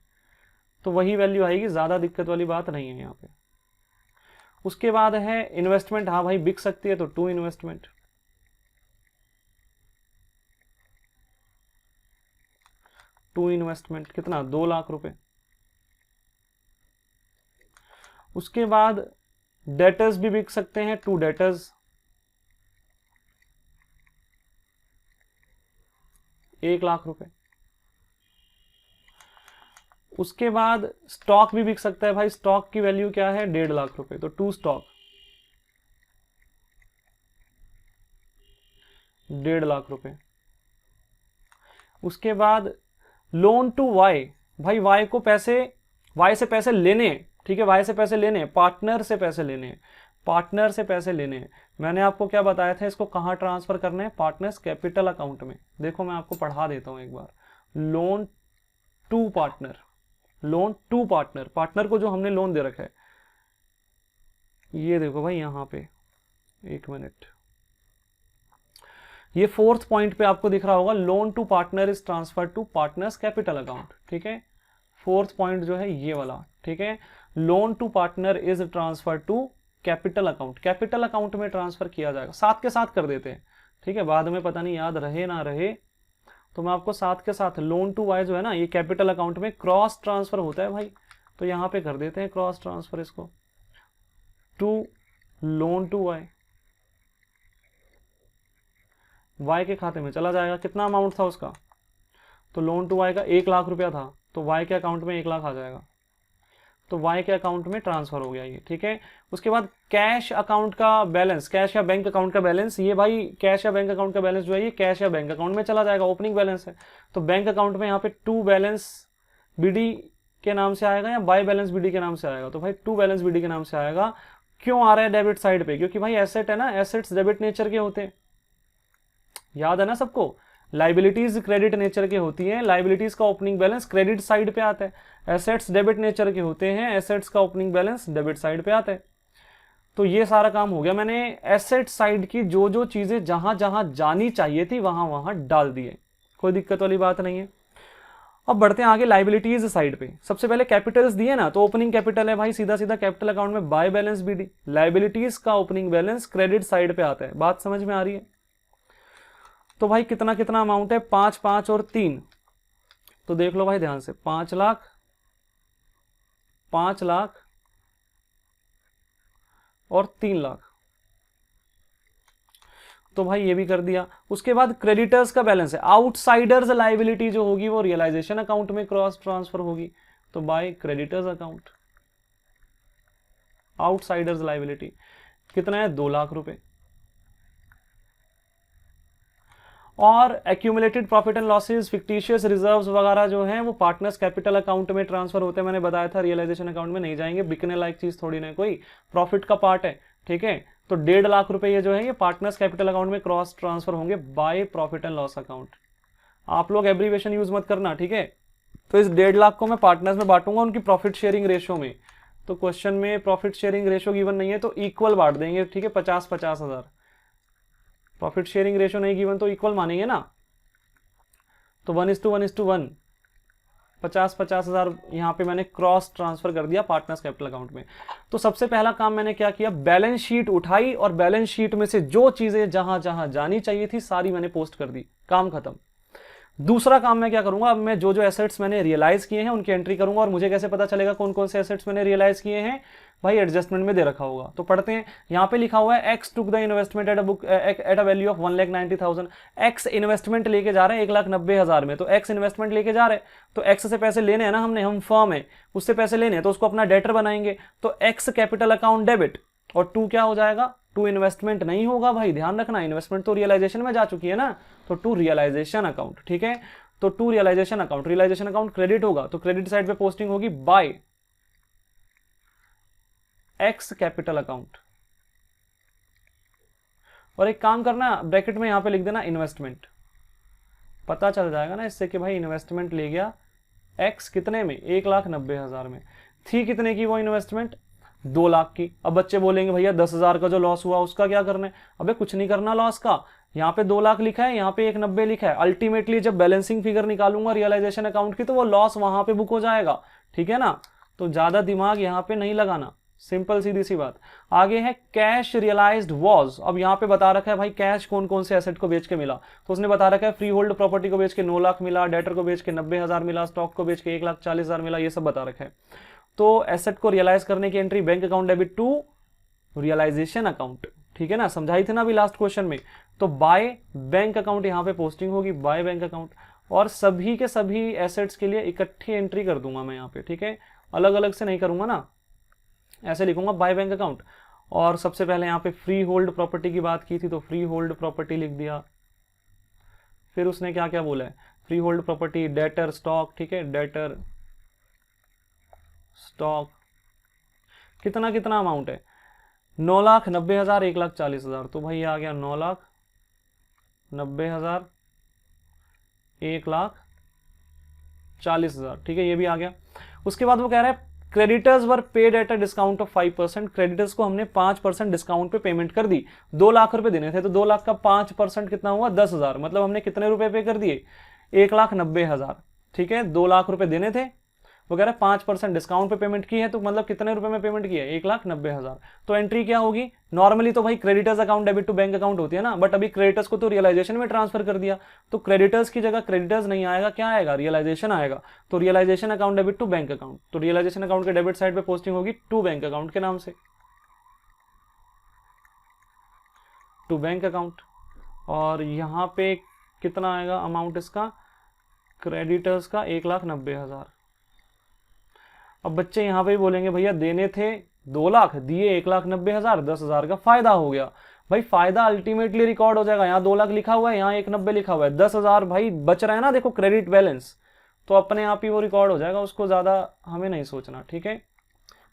तो वही वैल्यू आएगी, ज्यादा दिक्कत वाली बात नहीं है यहाँ पे। उसके बाद है इन्वेस्टमेंट, हाँ भाई बिक सकती है तो टू इन्वेस्टमेंट, कितना, 2 लाख रुपए। उसके बाद डेटर्स भी बिक सकते हैं, टू डेटर्स, 1 लाख रुपए। उसके बाद स्टॉक भी बिक सकता है भाई, स्टॉक की वैल्यू क्या है, 1.5 लाख रुपए, तो टू स्टॉक, 1.5 लाख रुपए। उसके बाद लोन टू वाई, भाई वाई को पैसे, वाई से पैसे लेने, ठीक है, वाई से पैसे लेने, पार्टनर से पैसे लेने, पार्टनर से पैसे लेने। मैंने आपको क्या बताया था, इसको कहां ट्रांसफर करने हैं, पार्टनर्स कैपिटल अकाउंट में। देखो मैं आपको पढ़ा देता हूं एक बार, loan to partner, loan to partner, partner को जो हमने लोन दे रखा है, ये देखो भाई यहां पे, एक मिनट, ये 4th पॉइंट पे आपको दिख रहा होगा, loan to partner is transfer to partners capital account, ठीक है। 4th पॉइंट जो है ये वाला, ठीक है, loan to partner is transfer to capital account, capital account में ट्रांसफर किया जाएगा, साथ के साथ कर देते हैं, ठीक है, बाद में पता नहीं याद रहे ना रहे, तो मैं आपको साथ के साथ, लोन टू वाई जो है ना ये कैपिटल अकाउंट में क्रॉस ट्रांसफर होता है भाई, तो यहां पे कर देते हैं क्रॉस ट्रांसफर इसको, to loan to Y, Y के खाते में चला जाएगा। कितना अमाउंट था उसका, तो लोन टू वाई का 1 लाख रुपया था, तो वाई के अकाउंट में 1 लाख आ जाएगा, तो वाई के अकाउंट में ट्रांसफर हो गया ये, ठीक है। उसके बाद कैश अकाउंट का बैलेंस, कैश या बैंक अकाउंट का बैलेंस, ये भाई कैश या बैंक अकाउंट का बैलेंस जो है ये कैश या बैंक अकाउंट में चला जाएगा, ओपनिंग बैलेंस है, तो बैंक अकाउंट में यहाँ पे टू बैलेंस बीडी के नाम से आएगा या बाय बैलेंस बीडी के नाम से आएगा, तो भाई टू बैलेंस बीडी के नाम से आएगा। क्यों आ रहा है डेबिट साइड पे, क्योंकि भाई एसेट है ना, एसेट्स डेबिट नेचर के होते हैं, याद है ना सबको, लाइबिलिटीज क्रेडिट नेचर के होती है, लाइबिलिटीज का ओपनिंग बैलेंस क्रेडिट साइड पे आता है, एसेट्स डेबिट नेचर के होते हैं, एसेट्स का ओपनिंग बैलेंस डेबिट साइड पे आता है। तो ये सारा काम हो गया, मैंने एसेट साइड की जो चीजें जहां जहां जानी चाहिए थी वहां वहां डाल दिए, कोई दिक्कत वाली बात नहीं है। अब बढ़ते हैं आगे लाइबिलिटीज साइड पे। सबसे पहले कैपिटल्स दिए ना, तो ओपनिंग कैपिटल है भाई, सीधा सीधा कैपिटल अकाउंट में बाय बैलेंस बीडी, लाइबिलिटीज का ओपनिंग बैलेंस क्रेडिट साइड पे आता है, बात समझ में आ रही है। तो भाई कितना कितना अमाउंट है, 5, 5 और 3, तो देख लो भाई ध्यान से, 5 लाख, 5 लाख और 3 लाख, तो भाई ये भी कर दिया। उसके बाद क्रेडिटर्स का बैलेंस है, आउटसाइडर्स लाइबिलिटी जो होगी वो रियलाइजेशन अकाउंट में क्रॉस ट्रांसफर होगी, तो by creditors account, outsiders liability कितना है 2 लाख रुपए। और accumulated profit and losses, fictitious reserves वगैरह जो हैं वो पार्टनर्स कैपिटल अकाउंट में ट्रांसफर होते हैं, मैंने बताया था रियलाइजेशन अकाउंट में नहीं जाएंगे, बिकने लायक चीज थोड़ी ना कोई, प्रॉफिट का पार्ट है, ठीक है। तो 1.5 लाख रुपए ये जो है ये पार्टनर्स कैपिटल अकाउंट में क्रॉस ट्रांसफर होंगे by profit and loss account. आप लोग एब्रीवेशन यूज मत करना, ठीक है। तो इस 1.5 लाख को मैं पार्टनर्स में बांटूंगा उनकी प्रॉफिट शेयरिंग रेशियो में। तो क्वेश्चन में प्रॉफिट शेयरिंग रेशियो गिवन नहीं है तो इक्वल बांट देंगे, ठीक है, 50-50 हजार। प्रॉफिट शेयरिंग रेशियो नहीं गिवन तो इक्वल मानेंगे ना, तो 1:1:1 50-50 हजार यहां पे मैंने क्रॉस ट्रांसफर कर दिया पार्टनर्स कैपिटल अकाउंट में। तो सबसे पहला काम मैंने क्या किया, बैलेंस शीट उठाई और बैलेंस शीट में से जो चीजें जहां जहां जानी चाहिए थी सारी मैंने पोस्ट कर दी, काम खत्म। दूसरा काम मैं क्या करूंगा, अब मैं जो जो एसेट्स मैंने रियलाइज किए हैं उनकी एंट्री करूंगा। और मुझे कैसे पता चलेगा कौन कौन से एसेट्स मैंने रियलाइज किए हैं, भाई एडजस्टमेंट में दे रखा होगा। तो पढ़ते हैं, यहां पे लिखा हुआ है x took the investment at a value of 1,90,000। X investment लेके जा रहे हैं 1,90,000 में, तो एक्स इन्वेस्टमेंट लेके जा रहे हैं तो एक्स से पैसे लेने हैं ना हमने, हम फर्म है उससे पैसे लेने हैं तो उसको अपना डेटर बनाएंगे, तो एक्स कैपिटल अकाउंट डेबिट और 2 क्या हो जाएगा, 2 इन्वेस्टमेंट नहीं होगा भाई, ध्यान रखना, इन्वेस्टमेंट तो रियलाइजेशन में जा चुकी है ना, तो 2 रियलाइजेशन अकाउंट, ठीक है। तो 2 realisation account, realisation account credit होगा तो क्रेडिट साइड पे पोस्टिंग होगी बाय एक्स कैपिटल अकाउंट। और एक काम करना, ब्रैकेट में यहां पे लिख देना इन्वेस्टमेंट, पता चल जाएगा ना इससे कि भाई इन्वेस्टमेंट ले गया एक्स कितने में, 1,90,000 में। थी कितने की वो इन्वेस्टमेंट, 2 लाख की। अब बच्चे बोलेंगे भैया 10,000 का जो लॉस हुआ उसका क्या करना है, अबे कुछ नहीं करना लॉस का, यहाँ पे 2 लाख लिखा है, यहाँ पे 1,90 लिखा है। अल्टीमेटली जब बैलेंसिंग फिगर निकालूंगा रियलाइजेशन अकाउंट की तो वो लॉस वहां पे बुक हो जाएगा, ठीक है ना। तो ज्यादा दिमाग यहाँ पे नहीं लगाना, सिंपल सीधी सी बात। आगे है कैश रियलाइज्ड वॉज। अब यहाँ पे बता रखा है भाई कैश कौन कौन से एसेट को बेच के मिला, तो उसने बता रखा है फ्री होल्ड प्रॉपर्टी को बेच के 9 लाख मिला, डेटर को बेच के 90,000 मिला, स्टॉक को बेच के 1,40,000 मिला, ये सब बता रखा है। तो एसेट को रियलाइज करने की entry bank account debit to realisation account, ठीक है ना, समझाई थी ना अभी लास्ट क्वेश्चन में। तो बाय बैंक अकाउंट यहां पे पोस्टिंग होगी, बाय बैंक अकाउंट, और सभी के सभी एसेट्स के लिए इकट्ठी एंट्री कर दूंगा मैं यहाँ पे, ठीक है, अलग अलग से नहीं करूंगा ना, ऐसे लिखूंगा बाय बैंक अकाउंट। और सबसे पहले यहाँ पे फ्री होल्ड प्रॉपर्टी की बात की थी तो फ्री होल्ड प्रॉपर्टी लिख दिया। फिर उसने क्या क्या बोला है, free hold property, debtor, stock, ठीक है, डेटर, स्टॉक, कितना कितना अमाउंट है, 9,90,000, 1,40,000, तो भाई आ गया 9,90,000, 1,40,000, ठीक है, ये भी आ गया। उसके बाद वो कह रहा है creditors were paid at a discount of 5%, creditors को हमने 5% डिस्काउंट पे पेमेंट कर दी। 2 लाख रुपए देने थे तो 2 लाख का 5% कितना हुआ, 10,000, मतलब हमने कितने रुपए पे कर दिए, 1,90,000, ठीक है, 2 लाख रुपए देने थे, वो कह रहा है 5% डिस्काउंट पे पेमेंट की है तो मतलब कितने रुपए में पेमेंट किया है, 1,90,000। तो एंट्री क्या होगी, नॉर्मली तो भाई creditors account debit to bank account होती है ना, बट अभी क्रेडिटर्स को तो रियलाइजेशन में ट्रांसफर कर दिया तो क्रेडिटर्स की जगह क्रेडिटर्स नहीं आएगा, क्या आएगा, रियलाइजेशन आएगा। तो realisation account debit to bank account, तो रियलाइजेशन अकाउंट के डेबिट साइड पे पोस्टिंग होगी टू बैंक अकाउंट के नाम से, टू बैंक अकाउंट। और यहां पे कितना आएगा अमाउंट इसका, क्रेडिटर्स का 1,90,000। अब बच्चे यहां पे बोलेंगे भैया देने थे 2 लाख, दिए 1,90,000, 10,000 का फायदा हो गया। भाई फायदा अल्टीमेटली रिकॉर्ड हो जाएगा, यहाँ 2 लाख लिखा हुआ है, यहाँ 1,90 लिखा हुआ है, 10,000 भाई बच रहा है ना, देखो क्रेडिट बैलेंस, तो अपने आप ही वो रिकॉर्ड हो जाएगा, उसको ज्यादा हमें नहीं सोचना, ठीक है।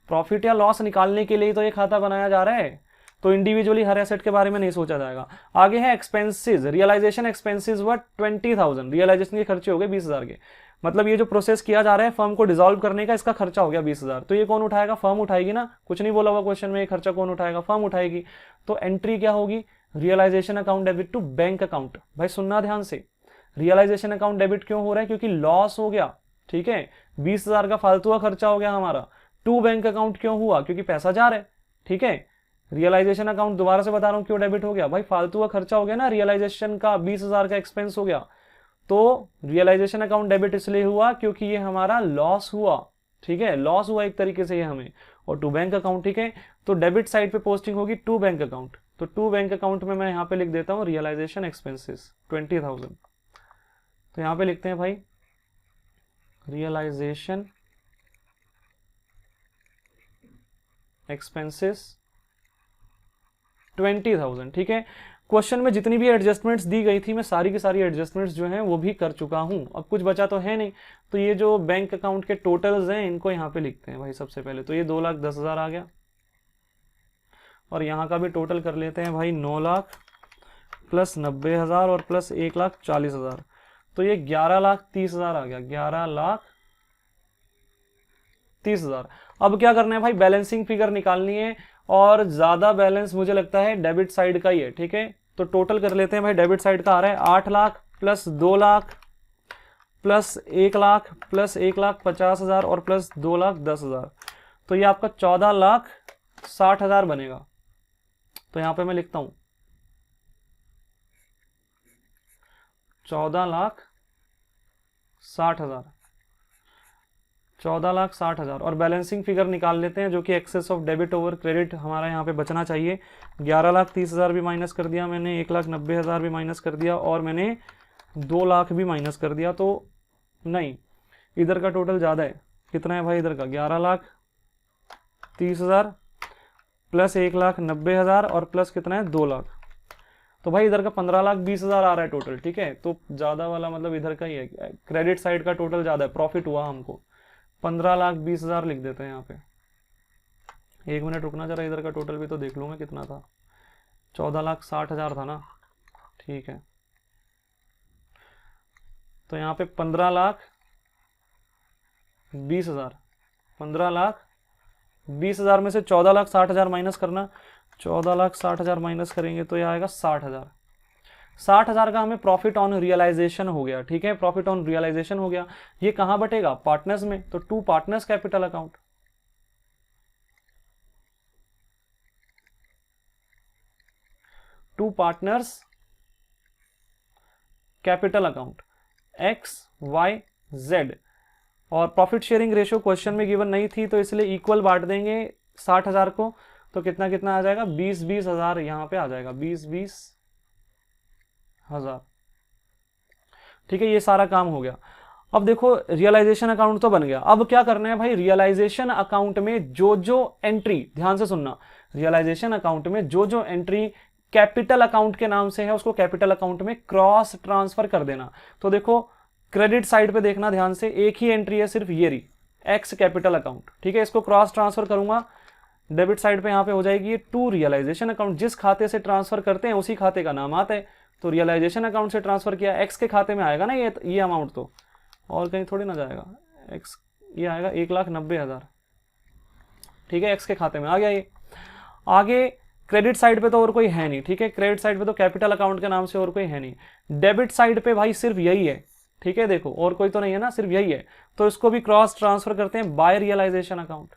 प्रॉफिट या लॉस निकालने के लिए तो ये खाता बनाया जा रहा है, तो इंडिविजुअली हर एसेट के बारे में नहीं सोचा जाएगा। आगे है एक्सपेंसेस, रियलाइजेशन एक्सपेंसेस वर 20,000, रियलाइजेशन के खर्चे हो गए 20,000 के, मतलब ये जो प्रोसेस किया जा रहा है फर्म को डिसॉल्व करने का, इसका खर्चा हो गया 20,000, तो ये कौन उठाएगा, फर्म उठाएगी ना, कुछ नहीं बोला हुआ क्वेश्चन में, ये खर्चा कौन उठाएगा, फर्म उठाएगी। तो एंट्री क्या होगी, realisation account debit to bank account. भाई सुनना ध्यान से, रियलाइजेशन अकाउंट डेबिट क्यों हो रहा है, क्योंकि लॉस हो गया, ठीक है, 20,000 का फालतू का खर्चा हो गया हमारा। टू बैंक अकाउंट क्यों हुआ, क्योंकि पैसा जा रहा है, ठीक है। रियलाइजेशन अकाउंट दोबारा से बता रहा हूं क्यों डेबिट हो गया, भाई फालतू का खर्चा हो गया ना, रियलाइजेशन का 20,000 का एक्सपेंस हो गया, तो रियलाइजेशन अकाउंट डेबिट इसलिए हुआ क्योंकि ये हमारा लॉस हुआ, ठीक है, लॉस हुआ एक तरीके से ये हमें, और टू बैंक अकाउंट, ठीक है। तो डेबिट साइड पे पोस्टिंग होगी टू बैंक अकाउंट, तो टू बैंक अकाउंट में मैं यहां पे लिख देता हूं रियलाइजेशन एक्सपेंसेस 20,000, तो यहां पे लिखते हैं भाई रियलाइजेशन एक्सपेंसेस 20,000। ठीक है, क्वेश्चन में जितनी भी एडजस्टमेंट्स दी गई थी मैं सारी की सारी एडजस्टमेंट्स जो हैं वो भी कर चुका हूं। अब कुछ बचा तो है नहीं, तो ये जो बैंक अकाउंट के टोटल्स हैं इनको यहाँ पे लिखते हैं भाई। सबसे पहले तो ये 2,10,000 आ गया, और यहाँ का भी टोटल कर लेते हैं भाई 9 लाख प्लस 90,000 और प्लस 1,40,000, तो ये 11,30,000 आ गया, 11,30,000। अब क्या करना है भाई, बैलेंसिंग फिगर निकालनी है, और ज्यादा बैलेंस मुझे लगता है डेबिट साइड का ही है। ठीक है, तो टोटल कर लेते हैं भाई। डेबिट साइड का आ रहा है 8 lakh plus 2 lakh plus 1 lakh plus 1,50,000 और प्लस 2,10,000, तो ये आपका 14,60,000 बनेगा। तो यहां पे मैं लिखता हूं 14,60,000, 14,60,000। और बैलेंसिंग फिगर निकाल लेते हैं, जो कि excess of debit over credit हमारा यहाँ पे बचना चाहिए। 11,30,000 भी माइनस कर दिया मैंने, 1,90,000 भी माइनस कर दिया, और मैंने 2 लाख भी माइनस कर दिया। तो नहीं, इधर का टोटल ज़्यादा है। कितना है भाई इधर का, 11,30,000 प्लस 1,90,000 और प्लस कितना है 2 लाख, तो भाई इधर का 15,20,000 आ रहा है टोटल। ठीक है, तो ज़्यादा वाला मतलब इधर का ही है, क्रेडिट साइड का टोटल ज़्यादा है, प्रॉफिट हुआ हमको। 15,20,000 लिख देते हैं यहाँ पे। 1 मिनट रुकना जरा, इधर का टोटल भी तो देख लूँगा कितना था। 14,60,000 था ना। ठीक है, तो यहाँ पे 15,20,000, 15,20,000 में से 14,60,000 माइनस करना। 14,60,000 माइनस करेंगे तो यह आएगा 60,000। 60,000 का हमें प्रॉफिट ऑन रियलाइजेशन हो गया। ठीक है, प्रॉफिट ऑन रियलाइजेशन हो गया। ये कहां बटेगा, पार्टनर्स में, तो to partners capital account, to partners capital account XYZ। और प्रॉफिट शेयरिंग रेशियो क्वेश्चन में गिवन नहीं थी, तो इसलिए इक्वल बांट देंगे 60,000 को। तो कितना कितना आ जाएगा, 20,000 यहां पे आ जाएगा, 20,000। ठीक है, ये सारा काम हो गया। अब देखो रियलाइजेशन अकाउंट तो बन गया। अब क्या करना है भाई, रियलाइजेशन अकाउंट में जो जो एंट्री, ध्यान से सुनना, रियलाइजेशन अकाउंट में जो जो एंट्री कैपिटल अकाउंट के नाम से है उसको कैपिटल अकाउंट में क्रॉस ट्रांसफर कर देना। तो देखो क्रेडिट साइड पे देखना ध्यान से, एक ही एंट्री है सिर्फ ये रही, एक्स कैपिटल अकाउंट। ठीक है, इसको क्रॉस ट्रांसफर करूंगा डेबिट साइड पे, यहां पे हो जाएगी ये टू रियलाइजेशन अकाउंट। जिस खाते से ट्रांसफर करते हैं उसी खाते का नाम आता है। तो रियलाइजेशन अकाउंट से ट्रांसफर किया, एक्स के खाते में आएगा ना ये अमाउंट, तो और कहीं थोड़ी ना जाएगा। एक्स ये आएगा 1,90,000। ठीक है, एक्स के खाते में आ गया ये। आगे क्रेडिट साइड पे तो और कोई है नहीं। ठीक है, क्रेडिट साइड पे तो कैपिटल अकाउंट के नाम से और कोई है नहीं। डेबिट साइड पे भाई सिर्फ यही है। ठीक है, देखो और कोई तो नहीं है ना, सिर्फ यही है। तो इसको भी क्रॉस ट्रांसफर करते हैं by realisation account.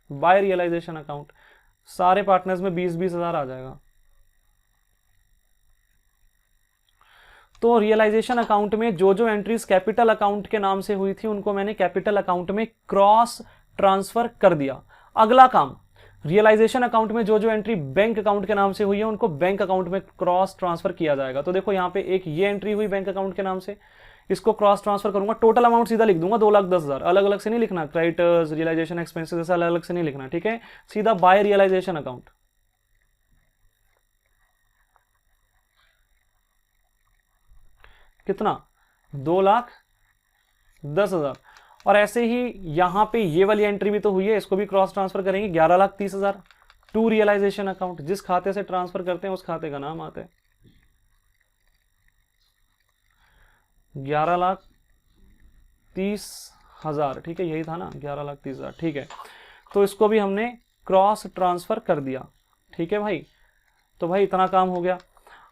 By realisation account सारे पार्टनर्स में 20,000 आ जाएगा। तो रियलाइजेशन अकाउंट में जो जो एंट्रीज कैपिटल अकाउंट के नाम से हुई थी उनको मैंने कैपिटल अकाउंट में क्रॉस ट्रांसफर कर दिया। अगला काम, रियलाइजेशन अकाउंट में जो जो एंट्री बैंक अकाउंट के नाम से हुई है उनको बैंक अकाउंट में क्रॉस ट्रांसफर किया जाएगा। तो देखो यहाँ पे एक ये एंट्री हुई बैंक अकाउंट के नाम से, इसको क्रॉस ट्रांसफर करूंगा, टोटल अमाउंट सीधा लिख दूंगा 2,10,000। अलग अलग से नहीं लिखना, क्रेडिटर्स रियलाइजेशन एक्सपेंसेस ऐसा अलग अलग से नहीं लिखना। ठीक है, सीधा बाय रियलाइजेशन अकाउंट। कितना, 2,10,000। और ऐसे ही यहां पे ये वाली एंट्री भी तो हुई है, इसको भी क्रॉस ट्रांसफर करेंगे 11,30,000 टू रियलाइजेशन अकाउंट। जिस खाते से ट्रांसफर करते हैं उस खाते का नाम आता है। 11,30,000। ठीक है, यही था ना 11,30,000। ठीक है, तो इसको भी हमने क्रॉस ट्रांसफर कर दिया। ठीक है भाई, तो भाई इतना काम हो गया।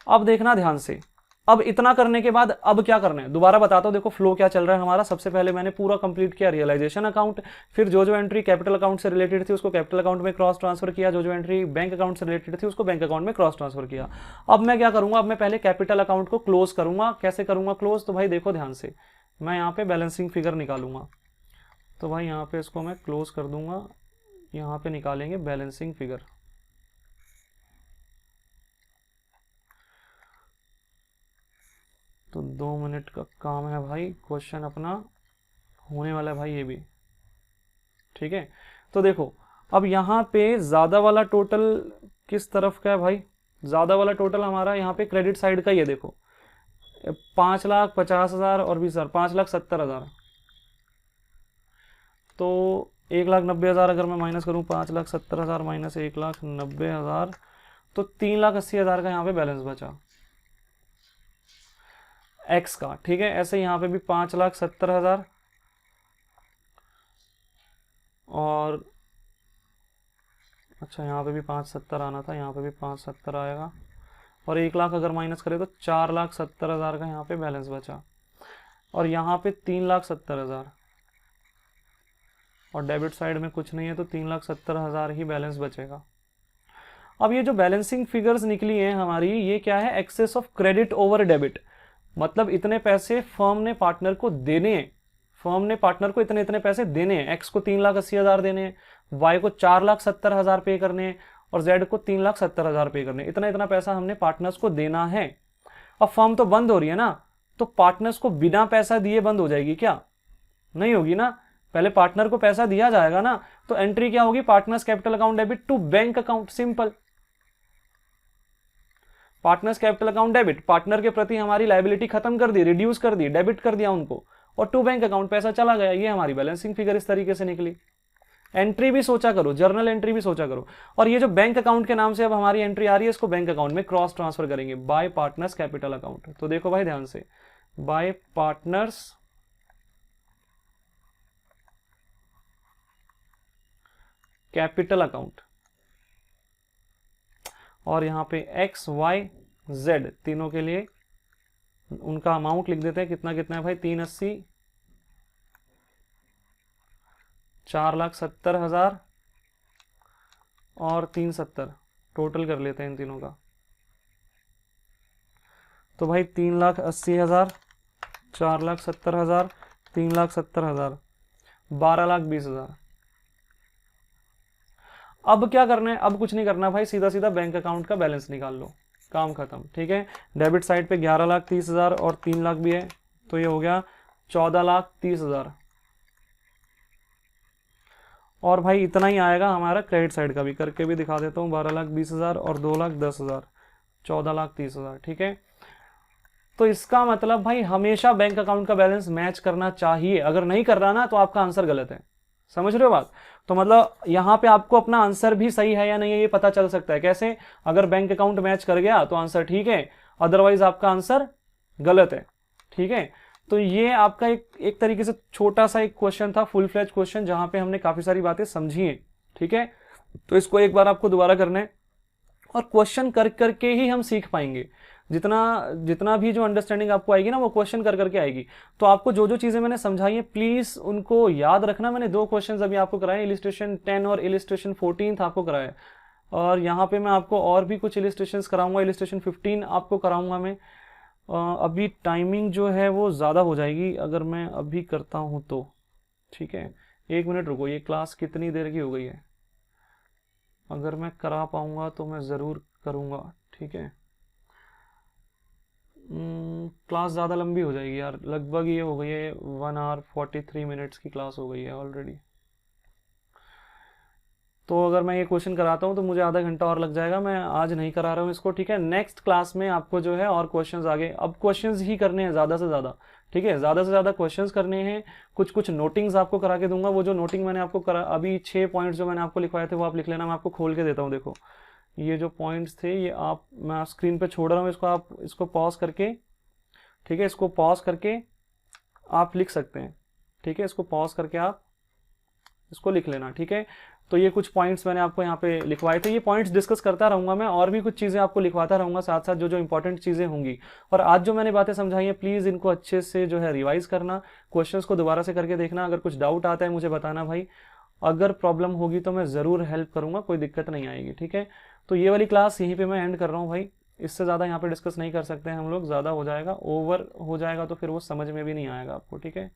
अब देखना ध्यान से, अब इतना करने के बाद अब क्या करना है दोबारा बताता हूं। देखो फ्लो क्या चल रहा है हमारा। सबसे पहले मैंने पूरा कंप्लीट किया रियलाइजेशन अकाउंट, फिर जो जो एंट्री कैपिटल अकाउंट से रिलेटेड थी उसको कैपिटल अकाउंट में क्रॉस ट्रांसफर किया, जो जो एंट्री बैंक अकाउंट से रिलेटेड थी उसको बैंक अकाउंट में क्रॉस ट्रांसफर किया। अब मैं क्या करूंगा, अब मैं पहले कैपिटल अकाउंट को क्लोज करूंगा। कैसे करूंगा क्लोज, तो भाई देखो ध्यान से, मैं यहाँ पे बैलेंसिंग फिगर निकालूंगा। तो भाई यहाँ पे इसको मैं क्लोज कर दूंगा, यहाँ पे निकालेंगे बैलेंसिंग फिगर। तो 2 मिनट का काम है भाई, क्वेश्चन अपना होने वाला है भाई ये भी, ठीक है। तो देखो अब यहाँ पे ज़्यादा वाला टोटल किस तरफ का है भाई, ज़्यादा वाला टोटल हमारा यहाँ पे क्रेडिट साइड का ही है। देखो 5,50,000 और 20,000, 5,70,000। तो 1,90,000 अगर मैं माइनस करूँ, 5,70,000 माइनस 1,90,000, तो 3,80,000 का यहाँ पे बैलेंस बचा एक्स का, ठीक है। ऐसे यहाँ पे भी 5,70,000 और अच्छा यहाँ पे भी 5,70 आना था, यहाँ पे भी 5,70 आएगा और 1,00,000 अगर माइनस करें तो 4,70,000 का यहाँ पे बैलेंस बचा और यहाँ पे 3,70,000 और डेबिट साइड में कुछ नहीं है तो 3,70,000 ही बैलेंस बचेगा। अब ये जो बैलेंसिंग फिगर्स निकली हैं हमारी, ये क्या है, excess of credit over debit, मतलब इतने पैसे फर्म ने पार्टनर को देने हैं, फर्म ने पार्टनर को इतने इतने पैसे देने हैं। एक्स को 3,80,000 देने हैं, वाई को 4,70,000 पे करने हैं और जेड को 3,70,000 पे करने हैं। इतना इतना पैसा हमने पार्टनर्स को देना है। अब फर्म तो बंद हो रही है ना, तो पार्टनर्स को बिना पैसा दिए बंद हो जाएगी क्या? नहीं होगी ना, पहले पार्टनर को पैसा दिया जाएगा ना। तो एंट्री क्या होगी, partners capital account debit to bank account, simple. Partners capital account debit, partner के प्रति हमारी लायबिलिटी खत्म कर दी, रिड्यूस कर दी, डेबिट कर दिया उनको, और टू बैंक अकाउंट पैसा चला गया। ये हमारी बैलेंसिंग फिगर इस तरीके से निकली। एंट्री भी सोचा करो, जर्नल एंट्री भी सोचा करो। और ये जो बैंक अकाउंट के नाम से अब हमारी एंट्री आ रही है, इसको बैंक अकाउंट में क्रॉस ट्रांसफर करेंगे बाय पार्टनर्स कैपिटल अकाउंट। तो देखो भाई ध्यान से, बाय पार्टनर्स कैपिटल अकाउंट और यहां पे एक्स वाई जेड तीनों के लिए उनका अमाउंट लिख देते हैं। कितना कितना है भाई, 380, 4,70,000 और 370, टोटल कर लेते हैं इन तीनों का। तो भाई 3,80,000, 4,70,000, 3,70,000, 12,20,000। अब क्या करना है, अब कुछ नहीं करना भाई, सीधा सीधा बैंक अकाउंट का बैलेंस निकाल लो, काम खत्म, ठीक है। डेबिट साइड पे 11,30,000 और 3 लाख भी है, तो ये हो गया 14,30,000। और भाई इतना ही आएगा हमारा क्रेडिट साइड का भी, करके भी दिखा देता हूँ। 12,20,000 और 2,10,000, 14,30,000, ठीक है। तो इसका मतलब भाई हमेशा बैंक अकाउंट का बैलेंस मैच करना चाहिए। अगर नहीं कर रहा ना तो आपका आंसर गलत है, समझ रहे हो बात। तो मतलब यहां पे आपको अपना आंसर भी सही है या नहीं है ये पता चल सकता है। कैसे, अगर बैंक अकाउंट मैच कर गया तो आंसर ठीक है, अदरवाइज आपका आंसर गलत है, ठीक है। तो ये आपका एक तरीके से छोटा सा एक क्वेश्चन था, फुल फ्लेज क्वेश्चन, जहां पे हमने काफी सारी बातें समझी हैं, ठीक है। तो इसको एक बार आपको दोबारा करना है और क्वेश्चन कर करके ही हम सीख पाएंगे। जितना भी जो अंडरस्टैंडिंग आपको आएगी ना, वो क्वेश्चन कर करके आएगी। तो आपको जो जो चीजें मैंने समझाई है प्लीज उनको याद रखना। मैंने 2 क्वेश्चन अभी आपको कराए, इलिस्ट्रेशन 10 और इलिस्ट्रेशन 14 आपको कराया, और यहाँ पे मैं आपको और भी कुछ इलिस्ट्रेशन कराऊंगा, इलिस्ट्रेशन 15 आपको कराऊंगा मैं। अभी टाइमिंग जो है वो ज़्यादा हो जाएगी अगर मैं अभी करता हूँ तो, ठीक है। 1 मिनट रुको, ये क्लास कितनी देर की हो गई है, अगर मैं करा पाऊंगा तो मैं ज़रूर करूँगा, ठीक है। क्लास ज़्यादा लंबी हो जाएगी यार, लगभग ये हो गई है 1 आवर 43 मिनट्स की क्लास हो गई है ऑलरेडी। तो अगर मैं ये क्वेश्चन कराता हूँ तो मुझे आधा घंटा और लग जाएगा, मैं आज नहीं करा रहा हूँ इसको, ठीक है। नेक्स्ट क्लास में आपको जो है और क्वेश्चंस आगे, अब क्वेश्चंस ही करने हैं ज़्यादा से ज़्यादा, ठीक है। ज़्यादा से ज़्यादा क्वेश्चंस करने हैं, कुछ कुछ नोटिंग्स आपको करा के दूंगा। वो जो नोटिंग मैंने आपको करा, अभी 6 पॉइंट्स जो मैंने आपको लिखवाए थे वो आप लिख लेना, मैं आपको खोल के देता हूँ। देखो ये जो पॉइंट्स थे ये मैं स्क्रीन पर छोड़ रहा हूँ, इसको आप इसको पॉज करके, ठीक है, इसको पॉज करके आप लिख सकते हैं, ठीक है। इसको पॉज करके आप इसको लिख लेना, ठीक है। तो ये कुछ पॉइंट्स मैंने आपको यहाँ पे लिखवाए थे, ये पॉइंट्स डिस्कस करता रहूंगा मैं, और भी कुछ चीज़ें आपको लिखवाता रहूंगा साथ साथ, जो जो इंपॉर्टेंट चीज़ें होंगी। और आज जो मैंने बातें समझाई हैं प्लीज़ इनको अच्छे से जो है रिवाइज करना, क्वेश्चंस को दोबारा से करके देखना। अगर कुछ डाउट आता है मुझे बताना भाई, अगर प्रॉब्लम होगी तो मैं ज़रूर हेल्प करूँगा, कोई दिक्कत नहीं आएगी, ठीक है। तो ये वाली क्लास यहीं पर मैं एंड कर रहा हूँ भाई, इससे ज़्यादा यहाँ पे डिस्कस नहीं कर सकते हैं हम लोग, ज़्यादा हो जाएगा, ओवर हो जाएगा तो फिर वो समझ में भी नहीं आएगा आपको, ठीक है।